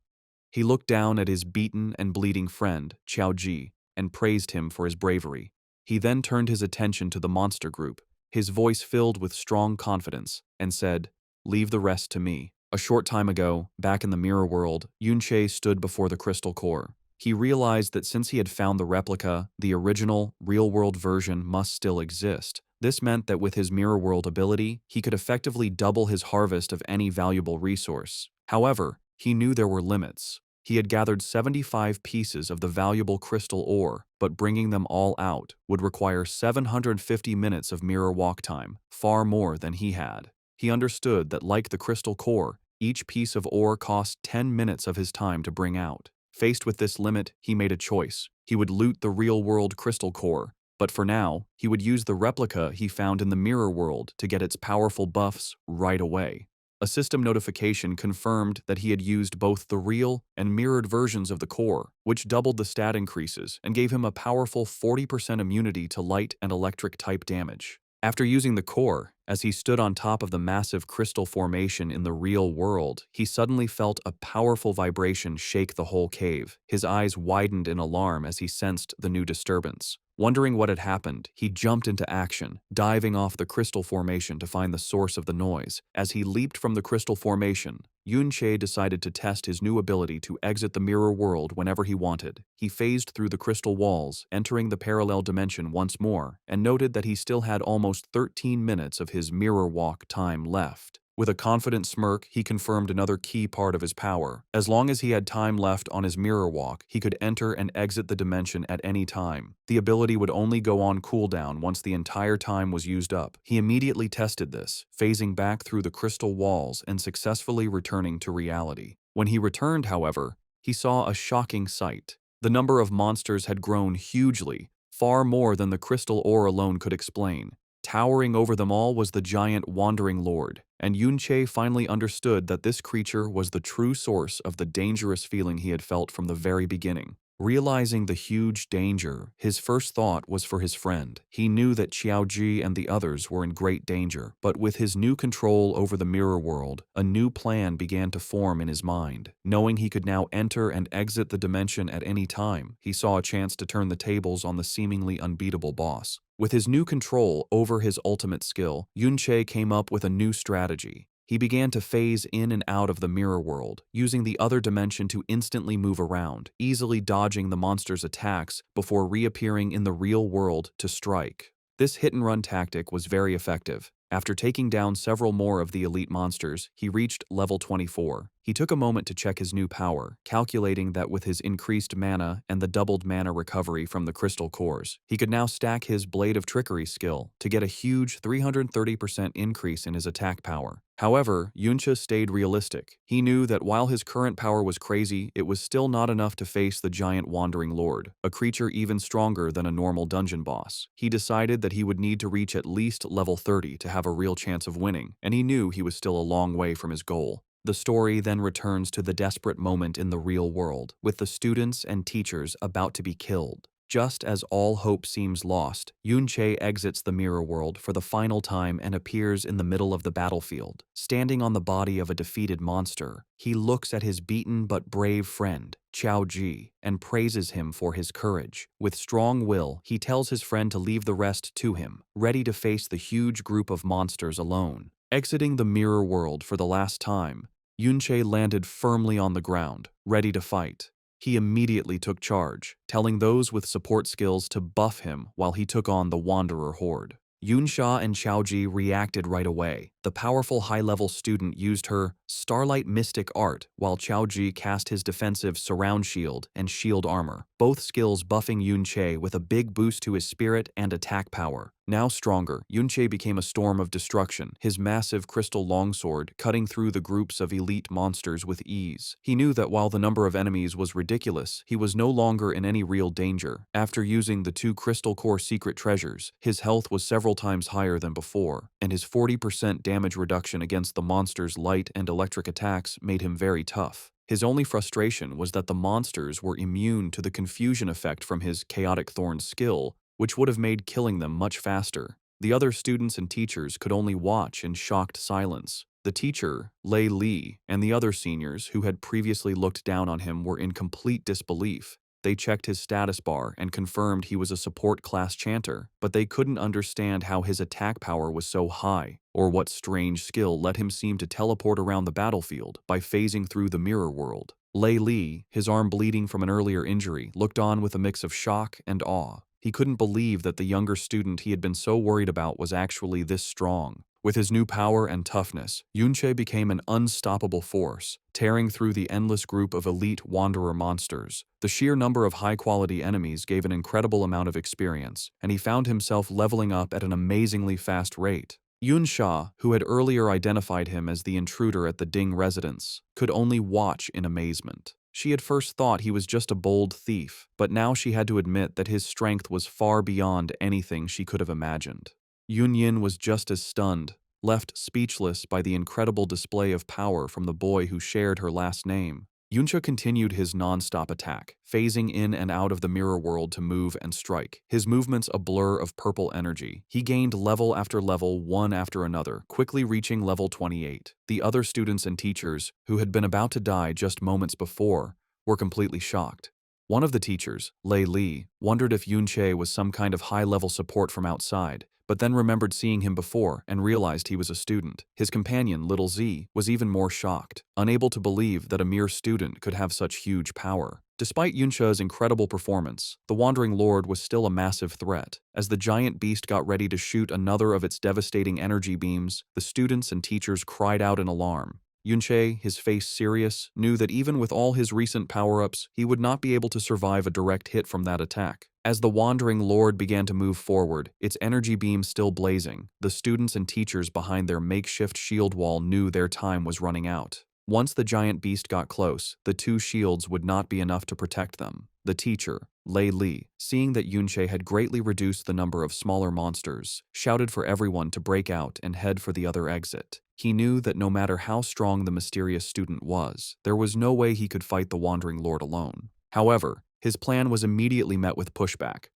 He looked down at his beaten and bleeding friend, Xiao Zhi, and praised him for his bravery. He then turned his attention to the monster group, his voice filled with strong confidence, and said, "Leave the rest to me." A short time ago, back in the mirror world, Yun Che stood before the crystal core. He realized that since he had found the replica, the original, real-world version must still exist. This meant that with his mirror world ability, he could effectively double his harvest of any valuable resource. However, he knew there were limits. He had gathered 75 pieces of the valuable crystal ore, but bringing them all out would require 750 minutes of mirror walk time, far more than he had. He understood that, like the crystal core, each piece of ore cost 10 minutes of his time to bring out. Faced with this limit, he made a choice. He would loot the real-world crystal core, but for now, he would use the replica he found in the mirror world to get its powerful buffs right away. A system notification confirmed that he had used both the real and mirrored versions of the core, which doubled the stat increases and gave him a powerful 40% immunity to light and electric type damage. After using the core, as he stood on top of the massive crystal formation in the real world, he suddenly felt a powerful vibration shake the whole cave. His eyes widened in alarm as he sensed the new disturbance. Wondering what had happened, he jumped into action, diving off the crystal formation to find the source of the noise. As he leaped from the crystal formation, Yunche decided to test his new ability to exit the mirror world whenever he wanted. He phased through the crystal walls, entering the parallel dimension once more, and noted that he still had almost 13 minutes of his mirror walk time left. With a confident smirk, he confirmed another key part of his power. As long as he had time left on his mirror walk, he could enter and exit the dimension at any time. The ability would only go on cooldown once the entire time was used up. He immediately tested this, phasing back through the crystal walls and successfully returning to reality. When he returned, however, he saw a shocking sight. The number of monsters had grown hugely, far more than the crystal ore alone could explain. Towering over them all was the giant Wandering Lord, and Yunche finally understood that this creature was the true source of the dangerous feeling he had felt from the very beginning. Realizing the huge danger, his first thought was for his friend. He knew that Xiaoji and the others were in great danger, but with his new control over the mirror world, a new plan began to form in his mind. Knowing he could now enter and exit the dimension at any time, he saw a chance to turn the tables on the seemingly unbeatable boss. With his new control over his ultimate skill, Yunche came up with a new strategy. He began to phase in and out of the mirror world, using the other dimension to instantly move around, easily dodging the monster's attacks before reappearing in the real world to strike. This hit-and-run tactic was very effective. After taking down several more of the elite monsters, he reached level 24. He took a moment to check his new power, calculating that with his increased mana and the doubled mana recovery from the crystal cores, he could now stack his Blade of Trickery skill to get a huge 330% increase in his attack power. However, Yunche stayed realistic. He knew that while his current power was crazy, it was still not enough to face the giant Wandering Lord, a creature even stronger than a normal dungeon boss. He decided that he would need to reach at least level 30 to have a real chance of winning, and he knew he was still a long way from his goal. The story then returns to the desperate moment in the real world, with the students and teachers about to be killed. Just as all hope seems lost, Yunche exits the mirror world for the final time and appears in the middle of the battlefield. Standing on the body of a defeated monster, he looks at his beaten but brave friend, Xiaoji, and praises him for his courage. With strong will, he tells his friend to leave the rest to him, ready to face the huge group of monsters alone. Exiting the mirror world for the last time, Yunche landed firmly on the ground, ready to fight. He immediately took charge, telling those with support skills to buff him while he took on the Wanderer Horde. Yunsha and Xiaoji reacted right away. The powerful high-level student used her Starlight Mystic Art, while Xiaoji cast his defensive Surround Shield and Shield Armor, both skills buffing Yunche with a big boost to his spirit and attack power. Now stronger, Yunche became a storm of destruction, his massive crystal longsword cutting through the groups of elite monsters with ease. He knew that while the number of enemies was ridiculous, he was no longer in any real danger. After using the 2 crystal core secret treasures, his health was several times higher than before, and his 40% damage reduction against the monster's light and electric attacks made him very tough. His only frustration was that the monsters were immune to the confusion effect from his Chaotic Thorn skill, which would have made killing them much faster. The other students and teachers could only watch in shocked silence. The teacher, Lei Li, and the other seniors who had previously looked down on him were in complete disbelief. They checked his status bar and confirmed he was a support class chanter, but they couldn't understand how his attack power was so high, or what strange skill let him seem to teleport around the battlefield by phasing through the mirror world. Lei Li, his arm bleeding from an earlier injury, looked on with a mix of shock and awe. He couldn't believe that the younger student he had been so worried about was actually this strong. With his new power and toughness, Yunche became an unstoppable force, tearing through the endless group of elite wanderer monsters. The sheer number of high-quality enemies gave an incredible amount of experience, and he found himself leveling up at an amazingly fast rate. Yunsha, who had earlier identified him as the intruder at the Ding residence, could only watch in amazement. She had first thought he was just a bold thief, but now she had to admit that his strength was far beyond anything she could have imagined. Yunyin was just as stunned, left speechless by the incredible display of power from the boy who shared her last name. Yunsha continued his non-stop attack, phasing in and out of the mirror world to move and strike, his movements a blur of purple energy. He gained level after level, one after another, quickly reaching level 28. The other students and teachers, who had been about to die just moments before, were completely shocked. One of the teachers, Lei Li, wondered if Yunche was some kind of high-level support from outside, but then remembered seeing him before and realized he was a student. His companion, Little Z, was even more shocked, unable to believe that a mere student could have such huge power. Despite Yunsha's incredible performance, the Wandering Lord was still a massive threat. As the giant beast got ready to shoot another of its devastating energy beams, the students and teachers cried out in alarm. Yunche, his face serious, knew that even with all his recent power-ups, he would not be able to survive a direct hit from that attack. As the Wandering Lord began to move forward, its energy beam still blazing, the students and teachers behind their makeshift shield wall knew their time was running out. Once the giant beast got close, the two shields would not be enough to protect them. The teacher, Lei Li, seeing that Yunche had greatly reduced the number of smaller monsters, shouted for everyone to break out and head for the other exit. He knew that no matter how strong the mysterious student was, there was no way he could fight the Wandering Lord alone. However, his plan was immediately met with pushback.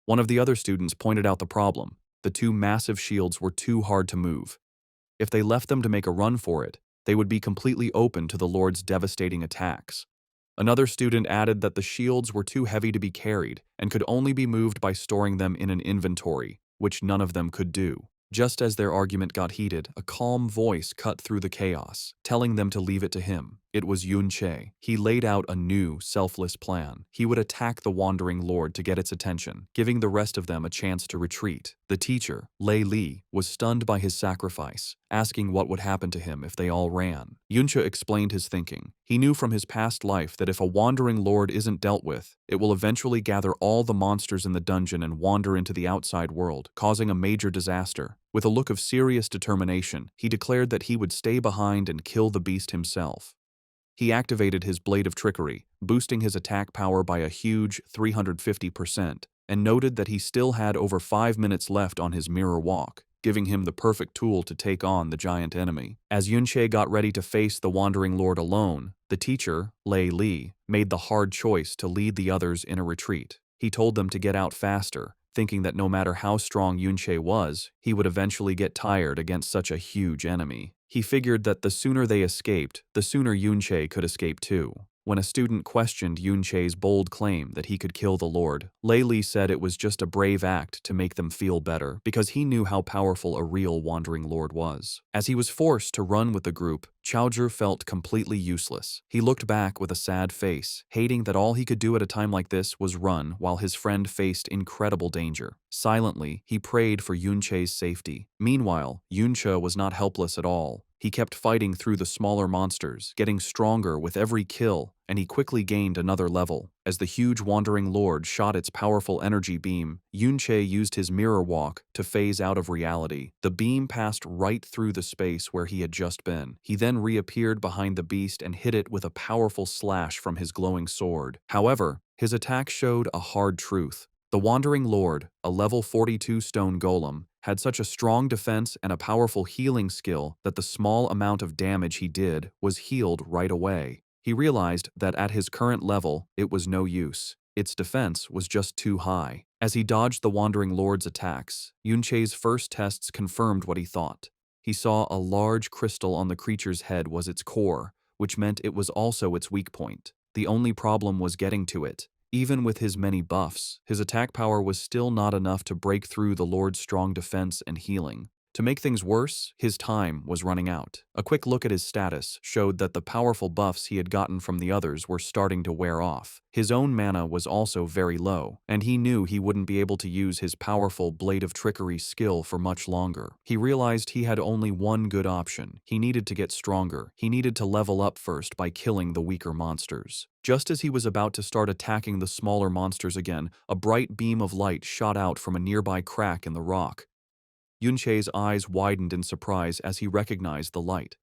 One of the other students pointed out the problem. The two massive shields were too hard to move. If they left them to make a run for it, they would be completely open to the Lord's devastating attacks. Another student added that the shields were too heavy to be carried and could only be moved by storing them in an inventory, which none of them could do. Just as their argument got heated, a calm voice cut through the chaos, telling them to leave it to him. It was Yunche. He laid out a new, selfless plan. He would attack the Wandering Lord to get its attention, giving the rest of them a chance to retreat. The teacher, Lei Li, was stunned by his sacrifice, asking what would happen to him if they all ran. Yunche explained his thinking. He knew from his past life that if a Wandering Lord isn't dealt with, it will eventually gather all the monsters in the dungeon and wander into the outside world, causing a major disaster. With a look of serious determination, he declared that he would stay behind and kill the beast himself. He activated his Blade of Trickery, boosting his attack power by a huge 350%, and noted that he still had over 5 minutes left on his mirror walk, giving him the perfect tool to take on the giant enemy. As Yunche got ready to face the Wandering Lord alone, the teacher, Lei Li, made the hard choice to lead the others in a retreat. He told them to get out faster, thinking that no matter how strong Yunche was, he would eventually get tired against such a huge enemy. He figured that the sooner they escaped, the sooner Yunche could escape too. When a student questioned Yunche's bold claim that he could kill the Lord, Lei Li said it was just a brave act to make them feel better because he knew how powerful a real Wandering Lord was. As he was forced to run with the group, Chaozhi felt completely useless. He looked back with a sad face, hating that all he could do at a time like this was run while his friend faced incredible danger. Silently, he prayed for Yunche's safety. Meanwhile, Yunche was not helpless at all. He kept fighting through the smaller monsters, getting stronger with every kill, and he quickly gained another level. As the huge Wandering Lord shot its powerful energy beam, Yunche used his mirror walk to phase out of reality. The beam passed right through the space where he had just been. He then reappeared behind the beast and hit it with a powerful slash from his glowing sword. However, his attack showed a hard truth. The Wandering Lord, a level 42 stone golem, had such a strong defense and a powerful healing skill that the small amount of damage he did was healed right away. He realized that at his current level, it was no use. Its defense was just too high. As he dodged the Wandering Lord's attacks, Yunche's first tests confirmed what he thought. He saw a large crystal on the creature's head was its core, which meant it was also its weak point. The only problem was getting to it. Even with his many buffs, his attack power was still not enough to break through the Lord's strong defense and healing. To make things worse, his time was running out. A quick look at his status showed that the powerful buffs he had gotten from the others were starting to wear off. His own mana was also very low, and he knew he wouldn't be able to use his powerful Blade of Trickery skill for much longer. He realized he had only one good option. He needed to get stronger. He needed to level up first by killing the weaker monsters. Just as he was about to start attacking the smaller monsters again, a bright beam of light shot out from a nearby crack in the rock. Yunche's eyes widened in surprise as he recognized the light.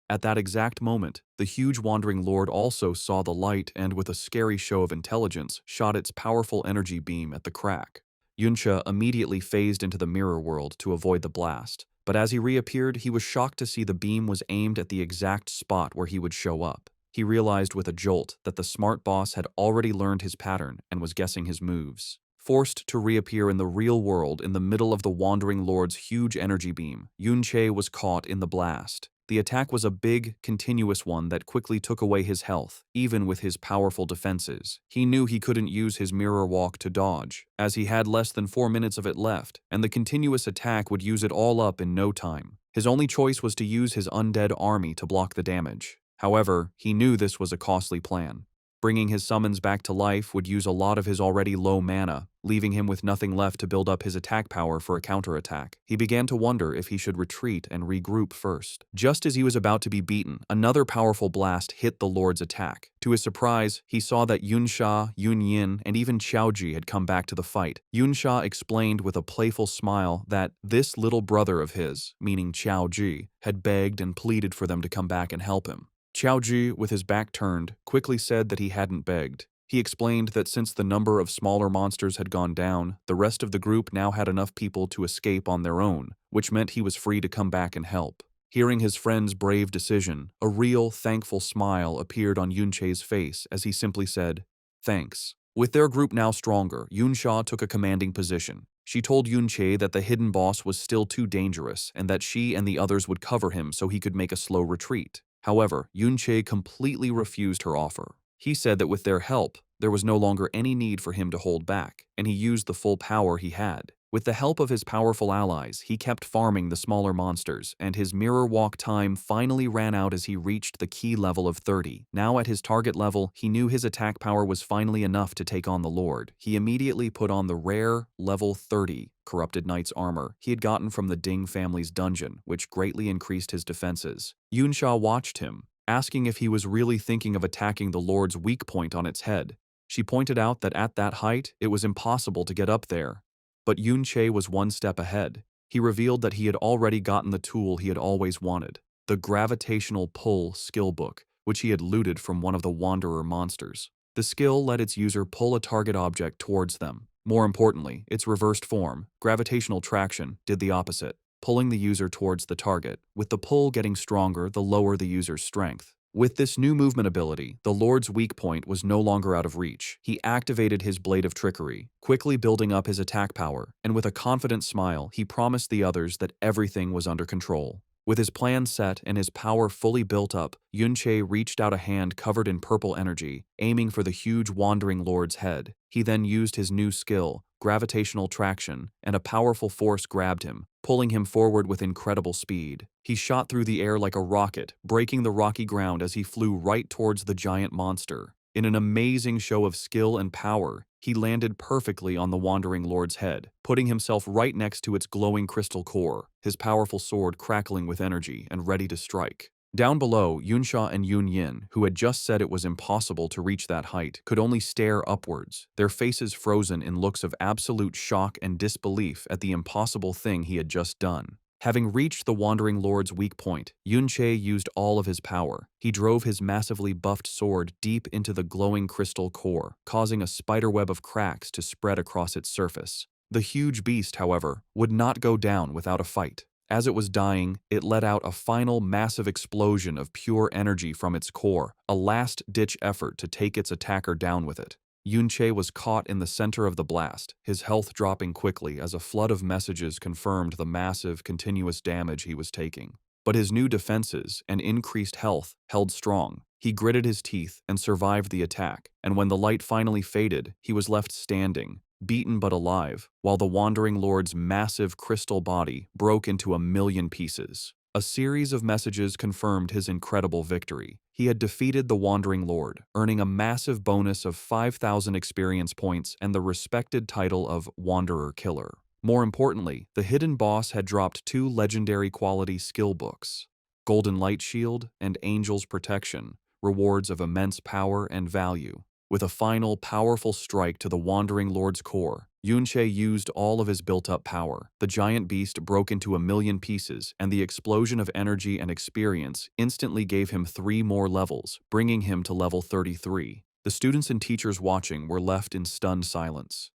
At that exact moment, the huge Wandering Lord also saw the light and, with a scary show of intelligence, shot its powerful energy beam at the crack. Yunche immediately phased into the mirror world to avoid the blast, but as he reappeared, he was shocked to see the beam was aimed at the exact spot where he would show up. He realized with a jolt that the smart boss had already learned his pattern and was guessing his moves. Forced to reappear in the real world in the middle of the Wandering Lord's huge energy beam, Yunche was caught in the blast. The attack was a big, continuous one that quickly took away his health, even with his powerful defenses. He knew he couldn't use his mirror walk to dodge, as he had less than 4 minutes of it left, and the continuous attack would use it all up in no time. His only choice was to use his undead army to block the damage. However, he knew this was a costly plan. Bringing his summons back to life would use a lot of his already low mana, leaving him with nothing left to build up his attack power for a counterattack. He began to wonder if he should retreat and regroup first. Just as he was about to be beaten, another powerful blast hit the Lord's attack. To his surprise, he saw that Yunsha, Yunyin, and even Xiaoji had come back to the fight. Yunsha explained with a playful smile that this little brother of his, meaning Xiaoji, had begged and pleaded for them to come back and help him. Xiaoji, with his back turned, quickly said that he hadn't begged. He explained that since the number of smaller monsters had gone down, the rest of the group now had enough people to escape on their own, which meant he was free to come back and help. Hearing his friend's brave decision, a real, thankful smile appeared on Yunche's face as he simply said, "Thanks." With their group now stronger, Yunsha took a commanding position. She told Yunche that the hidden boss was still too dangerous and that she and the others would cover him so he could make a slow retreat. However, Yunche completely refused her offer. He said that with their help, there was no longer any need for him to hold back, and he used the full power he had. With the help of his powerful allies, he kept farming the smaller monsters, and his mirror walk time finally ran out as he reached the key level of 30. Now at his target level, he knew his attack power was finally enough to take on the Lord. He immediately put on the rare, level 30, Corrupted Knight's armor he had gotten from the Ding family's dungeon, which greatly increased his defenses. Yunsha watched him, asking if he was really thinking of attacking the Lord's weak point on its head. She pointed out that at that height, it was impossible to get up there. But Yunche was one step ahead. He revealed that he had already gotten the tool he had always wanted, the Gravitational Pull skill book, which he had looted from one of the Wanderer monsters. The skill let its user pull a target object towards them. More importantly, its reversed form, gravitational traction, did the opposite, pulling the user towards the target, with the pull getting stronger the lower the user's strength. With this new movement ability, the Lord's weak point was no longer out of reach. He activated his Blade of Trickery, quickly building up his attack power, and with a confident smile, he promised the others that everything was under control. With his plan set and his power fully built up, Yunche reached out a hand covered in purple energy, aiming for the huge Wandering Lord's head. He then used his new skill, Gravitational Traction, and a powerful force grabbed him, pulling him forward with incredible speed. He shot through the air like a rocket, breaking the rocky ground as he flew right towards the giant monster. In an amazing show of skill and power, he landed perfectly on the Wandering Lord's head, putting himself right next to its glowing crystal core, his powerful sword crackling with energy and ready to strike. Down below, Yunsha and Yunyin, who had just said it was impossible to reach that height, could only stare upwards, their faces frozen in looks of absolute shock and disbelief at the impossible thing he had just done. Having reached the Wandering Lord's weak point, Yunche used all of his power. He drove his massively buffed sword deep into the glowing crystal core, causing a spiderweb of cracks to spread across its surface. The huge beast, however, would not go down without a fight. As it was dying, it let out a final massive explosion of pure energy from its core, a last-ditch effort to take its attacker down with it. Yunche was caught in the center of the blast, his health dropping quickly as a flood of messages confirmed the massive, continuous damage he was taking. But his new defenses and increased health held strong. He gritted his teeth and survived the attack, and when the light finally faded, he was left standing, beaten but alive, while the Wandering Lord's massive crystal body broke into a million pieces. A series of messages confirmed his incredible victory. He had defeated the Wandering Lord, earning a massive bonus of 5,000 experience points and the respected title of Wanderer Killer. More importantly, the hidden boss had dropped 2 legendary quality skill books, Golden Light Shield and Angel's Protection, rewards of immense power and value. With a final, powerful strike to the Wandering Lord's core, Yunche used all of his built-up power. The giant beast broke into a million pieces, and the explosion of energy and experience instantly gave him 3 more levels, bringing him to level 33. The students and teachers watching were left in stunned silence.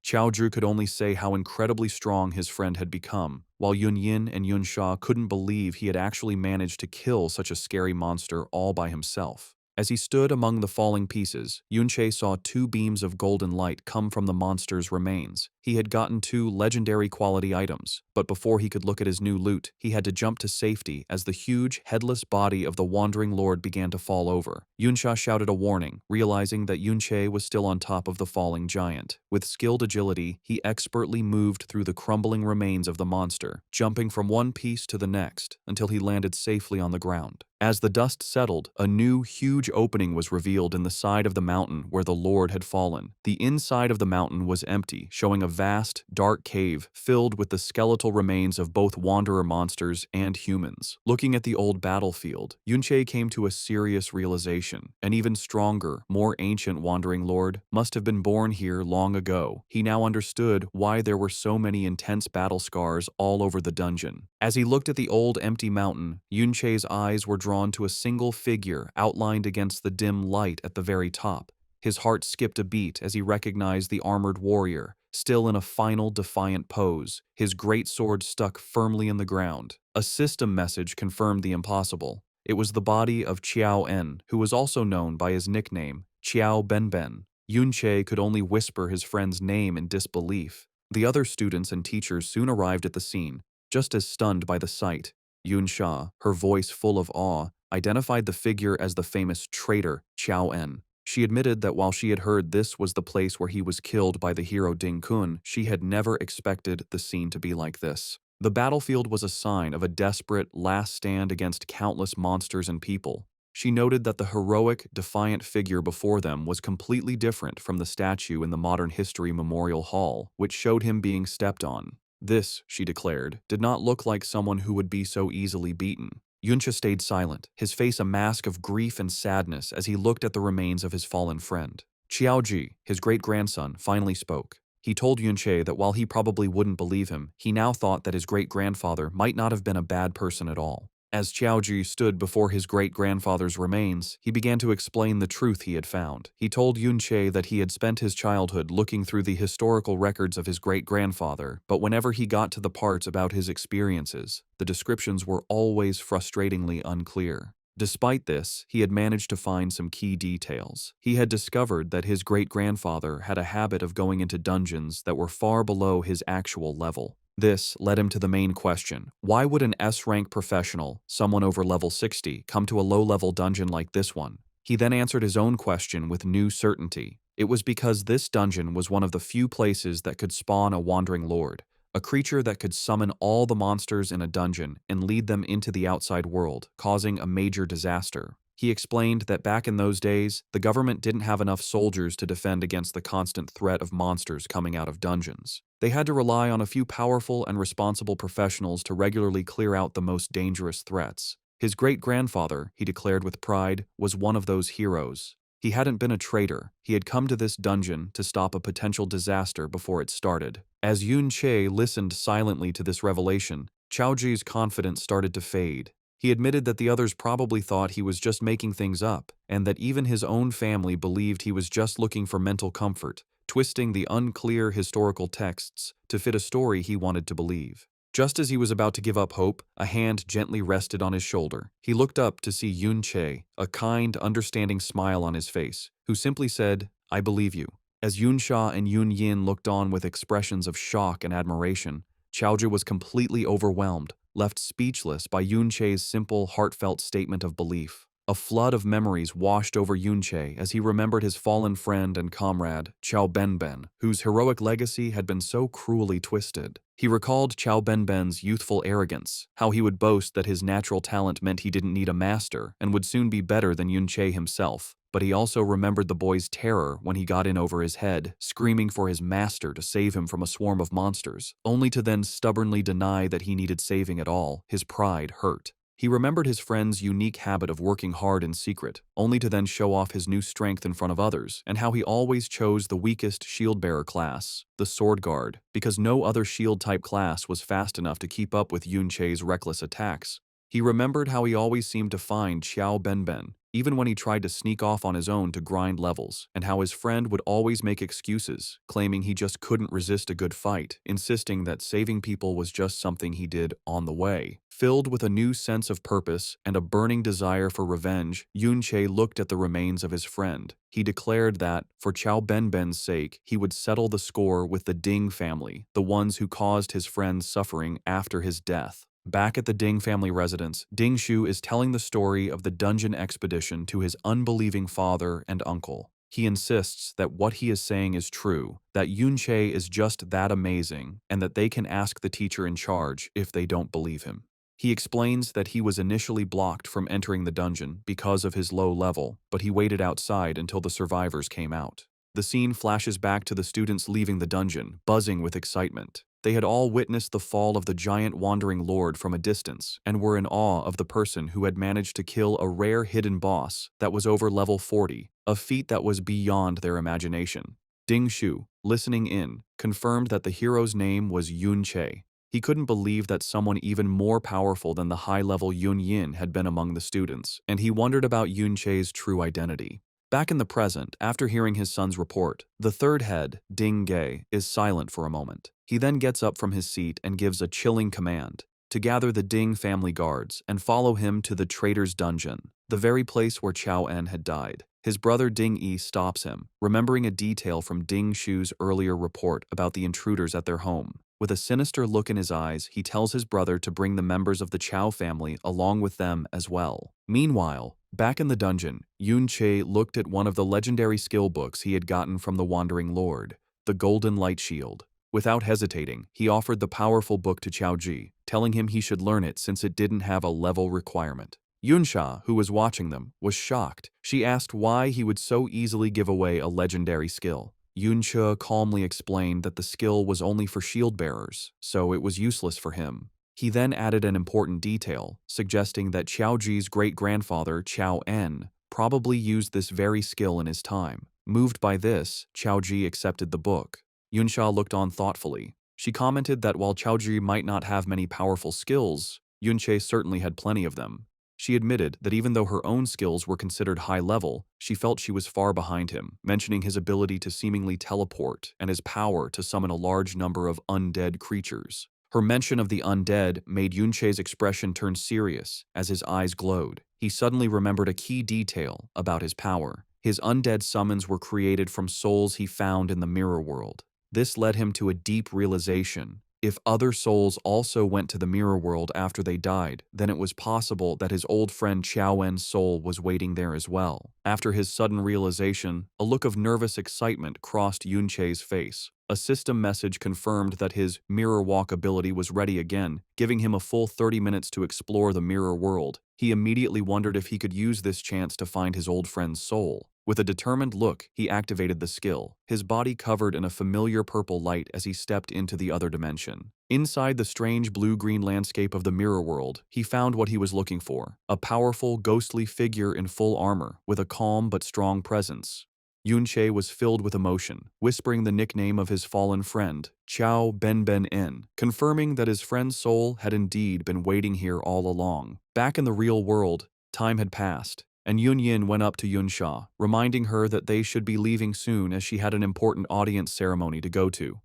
Qiaozhu could only say how incredibly strong his friend had become, while Yunyin and Yunsha couldn't believe he had actually managed to kill such a scary monster all by himself. As he stood among the falling pieces, Yunche saw 2 beams of golden light come from the monster's remains. He had gotten 2 legendary quality items, but before he could look at his new loot, he had to jump to safety as the huge, headless body of the Wandering Lord began to fall over. Yunsha shouted a warning, realizing that Yunche was still on top of the falling giant. With skilled agility, he expertly moved through the crumbling remains of the monster, jumping from one piece to the next until he landed safely on the ground. As the dust settled, a new, huge opening was revealed in the side of the mountain where the Lord had fallen. The inside of the mountain was empty, showing a vast, dark cave filled with the skeletal remains of both wanderer monsters and humans. Looking at the old battlefield, Yunche came to a serious realization. An even stronger, more ancient Wandering Lord must have been born here long ago. He now understood why there were so many intense battle scars all over the dungeon. As he looked at the old empty mountain, Yunche's eyes were drawn to a single figure outlined against the dim light at the very top. His heart skipped a beat as he recognized the armored warrior, still in a final defiant pose, his great sword stuck firmly in the ground. A system message confirmed the impossible. It was the body of Qiao En, who was also known by his nickname, Qiao Benben. Yunche could only whisper his friend's name in disbelief. The other students and teachers soon arrived at the scene, just as stunned by the sight. Yunsha, her voice full of awe, identified the figure as the famous traitor Qiao En. She admitted that while she had heard this was the place where he was killed by the hero Ding Kun, she had never expected the scene to be like this. The battlefield was a sign of a desperate last stand against countless monsters and people. She noted that the heroic, defiant figure before them was completely different from the statue in the Modern History Memorial Hall, which showed him being stepped on. This, she declared, did not look like someone who would be so easily beaten. Yunsha stayed silent, his face a mask of grief and sadness as he looked at the remains of his fallen friend. Qiaoji, his great-grandson, finally spoke. He told Yunche that while he probably wouldn't believe him, he now thought that his great-grandfather might not have been a bad person at all. As Qiaoji stood before his great-grandfather's remains, he began to explain the truth he had found. He told Yunche that he had spent his childhood looking through the historical records of his great-grandfather, but whenever he got to the parts about his experiences, the descriptions were always frustratingly unclear. Despite this, he had managed to find some key details. He had discovered that his great-grandfather had a habit of going into dungeons that were far below his actual level. This led him to the main question: why would an S-rank professional, someone over level 60, come to a low-level dungeon like this one? He then answered his own question with new certainty. It was because this dungeon was one of the few places that could spawn a Wandering Lord, a creature that could summon all the monsters in a dungeon and lead them into the outside world, causing a major disaster. He explained that back in those days, the government didn't have enough soldiers to defend against the constant threat of monsters coming out of dungeons. They had to rely on a few powerful and responsible professionals to regularly clear out the most dangerous threats. His great-grandfather, he declared with pride, was one of those heroes. He hadn't been a traitor. He had come to this dungeon to stop a potential disaster before it started. As Yunche listened silently to this revelation, Qiaoji's confidence started to fade. He admitted that the others probably thought he was just making things up, and that even his own family believed he was just looking for mental comfort, twisting the unclear historical texts to fit a story he wanted to believe. Just as he was about to give up hope, a hand gently rested on his shoulder. He looked up to see Yunche, a kind, understanding smile on his face, who simply said, "I believe you." As Yunsha and Yunyin looked on with expressions of shock and admiration, Qiaozhi was completely overwhelmed, left speechless by Yunche's simple, heartfelt statement of belief. A flood of memories washed over Yunche as he remembered his fallen friend and comrade, Chao Benben, whose heroic legacy had been so cruelly twisted. He recalled Chao Benben's youthful arrogance, how he would boast that his natural talent meant he didn't need a master and would soon be better than Yunche himself. But he also remembered the boy's terror when he got in over his head, screaming for his master to save him from a swarm of monsters, only to then stubbornly deny that he needed saving at all. His pride hurt. He remembered his friend's unique habit of working hard in secret, only to then show off his new strength in front of others, and how he always chose the weakest shield-bearer class, the Sword Guard, because no other shield-type class was fast enough to keep up with Yunche's reckless attacks. He remembered how he always seemed to find Chao Benben, even when he tried to sneak off on his own to grind levels, and how his friend would always make excuses, claiming he just couldn't resist a good fight, insisting that saving people was just something he did on the way. Filled with a new sense of purpose and a burning desire for revenge, Yunche looked at the remains of his friend. He declared that, for Chao Benben's sake, he would settle the score with the Ding family, the ones who caused his friend's suffering after his death. Back at the Ding family residence, Ding Shu is telling the story of the dungeon expedition to his unbelieving father and uncle. He insists that what he is saying is true, that Yunche is just that amazing, and that they can ask the teacher in charge if they don't believe him. He explains that he was initially blocked from entering the dungeon because of his low level, but he waited outside until the survivors came out. The scene flashes back to the students leaving the dungeon, buzzing with excitement. They had all witnessed the fall of the giant wandering lord from a distance and were in awe of the person who had managed to kill a rare hidden boss that was over level 40, a feat that was beyond their imagination. Ding Shu, listening in, confirmed that the hero's name was Yun Che. He couldn't believe that someone even more powerful than the high-level Yun Yin had been among the students, and he wondered about Yun Che's true identity. Back in the present, after hearing his son's report, the third head, Ding Ge, is silent for a moment. He then gets up from his seat and gives a chilling command to gather the Ding family guards and follow him to the traitor's dungeon, the very place where Chao En had died. His brother Ding Yi stops him, remembering a detail from Ding Shu's earlier report about the intruders at their home. With a sinister look in his eyes, he tells his brother to bring the members of the Chao family along with them as well. Meanwhile, back in the dungeon, Yun Che looked at one of the legendary skill books he had gotten from the Wandering Lord, the Golden Light Shield. Without hesitating, he offered the powerful book to Chao Ji, telling him he should learn it since it didn't have a level requirement. Yunsha, who was watching them, was shocked. She asked why he would so easily give away a legendary skill. Yunsha calmly explained that the skill was only for shield bearers, so it was useless for him. He then added an important detail, suggesting that Chao Ji's great-grandfather, Chao En, probably used this very skill in his time. Moved by this, Chao Ji accepted the book. Yunsha looked on thoughtfully. She commented that while Chao Ji might not have many powerful skills, Yunche certainly had plenty of them. She admitted that even though her own skills were considered high level, she felt she was far behind him, mentioning his ability to seemingly teleport and his power to summon a large number of undead creatures. Her mention of the undead made Yunche's expression turn serious as his eyes glowed. He suddenly remembered a key detail about his power. His undead summons were created from souls he found in the mirror world. This led him to a deep realization. If other souls also went to the mirror world after they died, then it was possible that his old friend Chao En's soul was waiting there as well. After his sudden realization, a look of nervous excitement crossed Yunche's face. A system message confirmed that his mirror walk ability was ready again, giving him a full 30 minutes to explore the mirror world. He immediately wondered if he could use this chance to find his old friend's soul. With a determined look, he activated the skill, his body covered in a familiar purple light as he stepped into the other dimension. Inside the strange blue-green landscape of the mirror world, he found what he was looking for, a powerful, ghostly figure in full armor, with a calm but strong presence. Yunche was filled with emotion, whispering the nickname of his fallen friend, Chao Benben, confirming that his friend's soul had indeed been waiting here all along. Back in the real world, time had passed, and Yun Yin went up to Yunsha, reminding her that they should be leaving soon as she had an important audience ceremony to go to.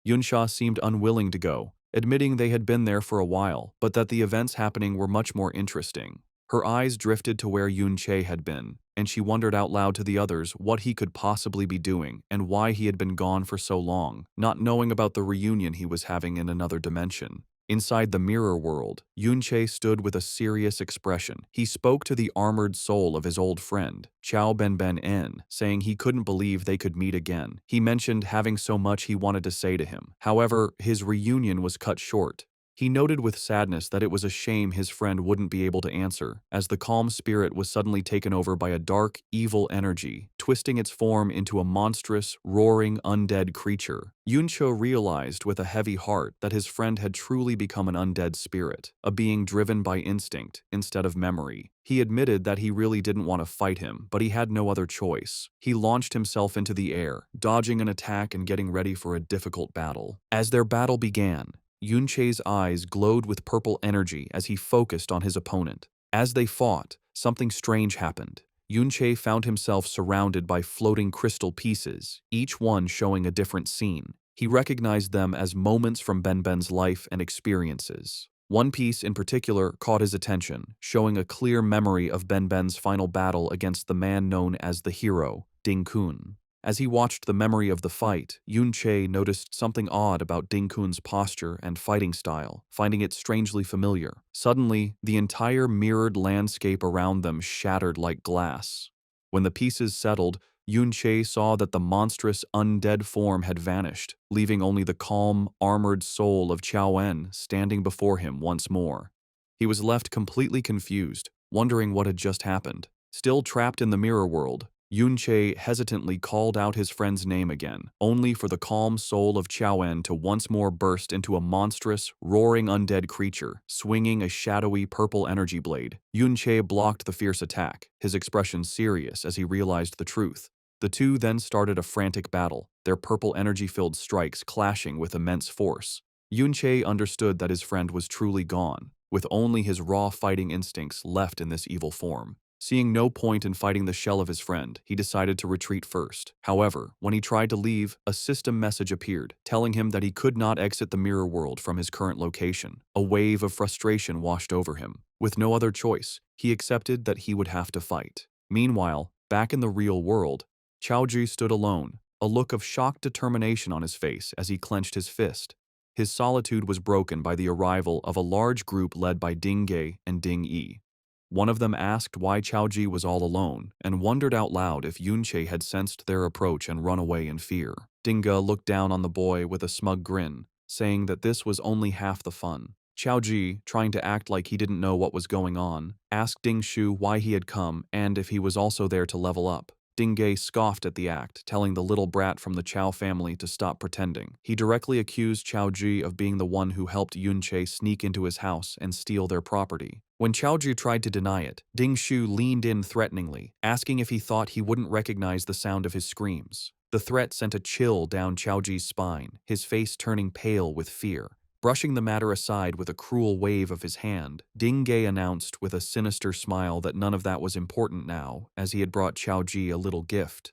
Yunsha seemed unwilling to go, admitting they had been there for a while, but that the events happening were much more interesting. Her eyes drifted to where Yun Che had been, and she wondered out loud to the others what he could possibly be doing and why he had been gone for so long, not knowing about the reunion he was having in another dimension. Inside the mirror world, Yunche stood with a serious expression. He spoke to the armored soul of his old friend, Chao Ben, saying he couldn't believe they could meet again. He mentioned having so much he wanted to say to him. However, his reunion was cut short. He noted with sadness that it was a shame his friend wouldn't be able to answer, as the calm spirit was suddenly taken over by a dark, evil energy, twisting its form into a monstrous, roaring, undead creature. Yuncho realized with a heavy heart that his friend had truly become an undead spirit, a being driven by instinct instead of memory. He admitted that he really didn't want to fight him, but he had no other choice. He launched himself into the air, dodging an attack and getting ready for a difficult battle. As their battle began, Yunche's eyes glowed with purple energy as he focused on his opponent. As they fought, something strange happened. Yunche found himself surrounded by floating crystal pieces, each one showing a different scene. He recognized them as moments from Ben's life and experiences. One piece in particular caught his attention, showing a clear memory of Ben's final battle against the man known as the hero, Ding Kun. As he watched the memory of the fight, Yunche noticed something odd about Ding Kun's posture and fighting style, finding it strangely familiar. Suddenly, the entire mirrored landscape around them shattered like glass. When the pieces settled, Yunche saw that the monstrous undead form had vanished, leaving only the calm, armored soul of Chao En standing before him once more. He was left completely confused, wondering what had just happened. Still trapped in the mirror world, Yunche hesitantly called out his friend's name again, only for the calm soul of Chao En to once more burst into a monstrous, roaring undead creature, swinging a shadowy purple energy blade. Yunche blocked the fierce attack, his expression serious as he realized the truth. The two then started a frantic battle, their purple energy-filled strikes clashing with immense force. Yunche understood that his friend was truly gone, with only his raw fighting instincts left in this evil form. Seeing no point in fighting the shell of his friend, he decided to retreat first. However, when he tried to leave, a system message appeared, telling him that he could not exit the mirror world from his current location. A wave of frustration washed over him. With no other choice, he accepted that he would have to fight. Meanwhile, back in the real world, Chaoji stood alone, a look of shocked determination on his face as he clenched his fist. His solitude was broken by the arrival of a large group led by Ding Ge and Ding Yi. One of them asked why Chaoji was all alone, and wondered out loud if Yunche had sensed their approach and run away in fear. Ding Ge looked down on the boy with a smug grin, saying that this was only half the fun. Chaoji, trying to act like he didn't know what was going on, asked Ding Shu why he had come and if he was also there to level up. Ding Ge scoffed at the act, telling the little brat from the Chao family to stop pretending. He directly accused Chaoji of being the one who helped Yunche sneak into his house and steal their property. When Chaoji tried to deny it, Ding Shu leaned in threateningly, asking if he thought he wouldn't recognize the sound of his screams. The threat sent a chill down Chaoji's spine, his face turning pale with fear. Brushing the matter aside with a cruel wave of his hand, Ding Ge announced with a sinister smile that none of that was important now, as he had brought Chaoji a little gift.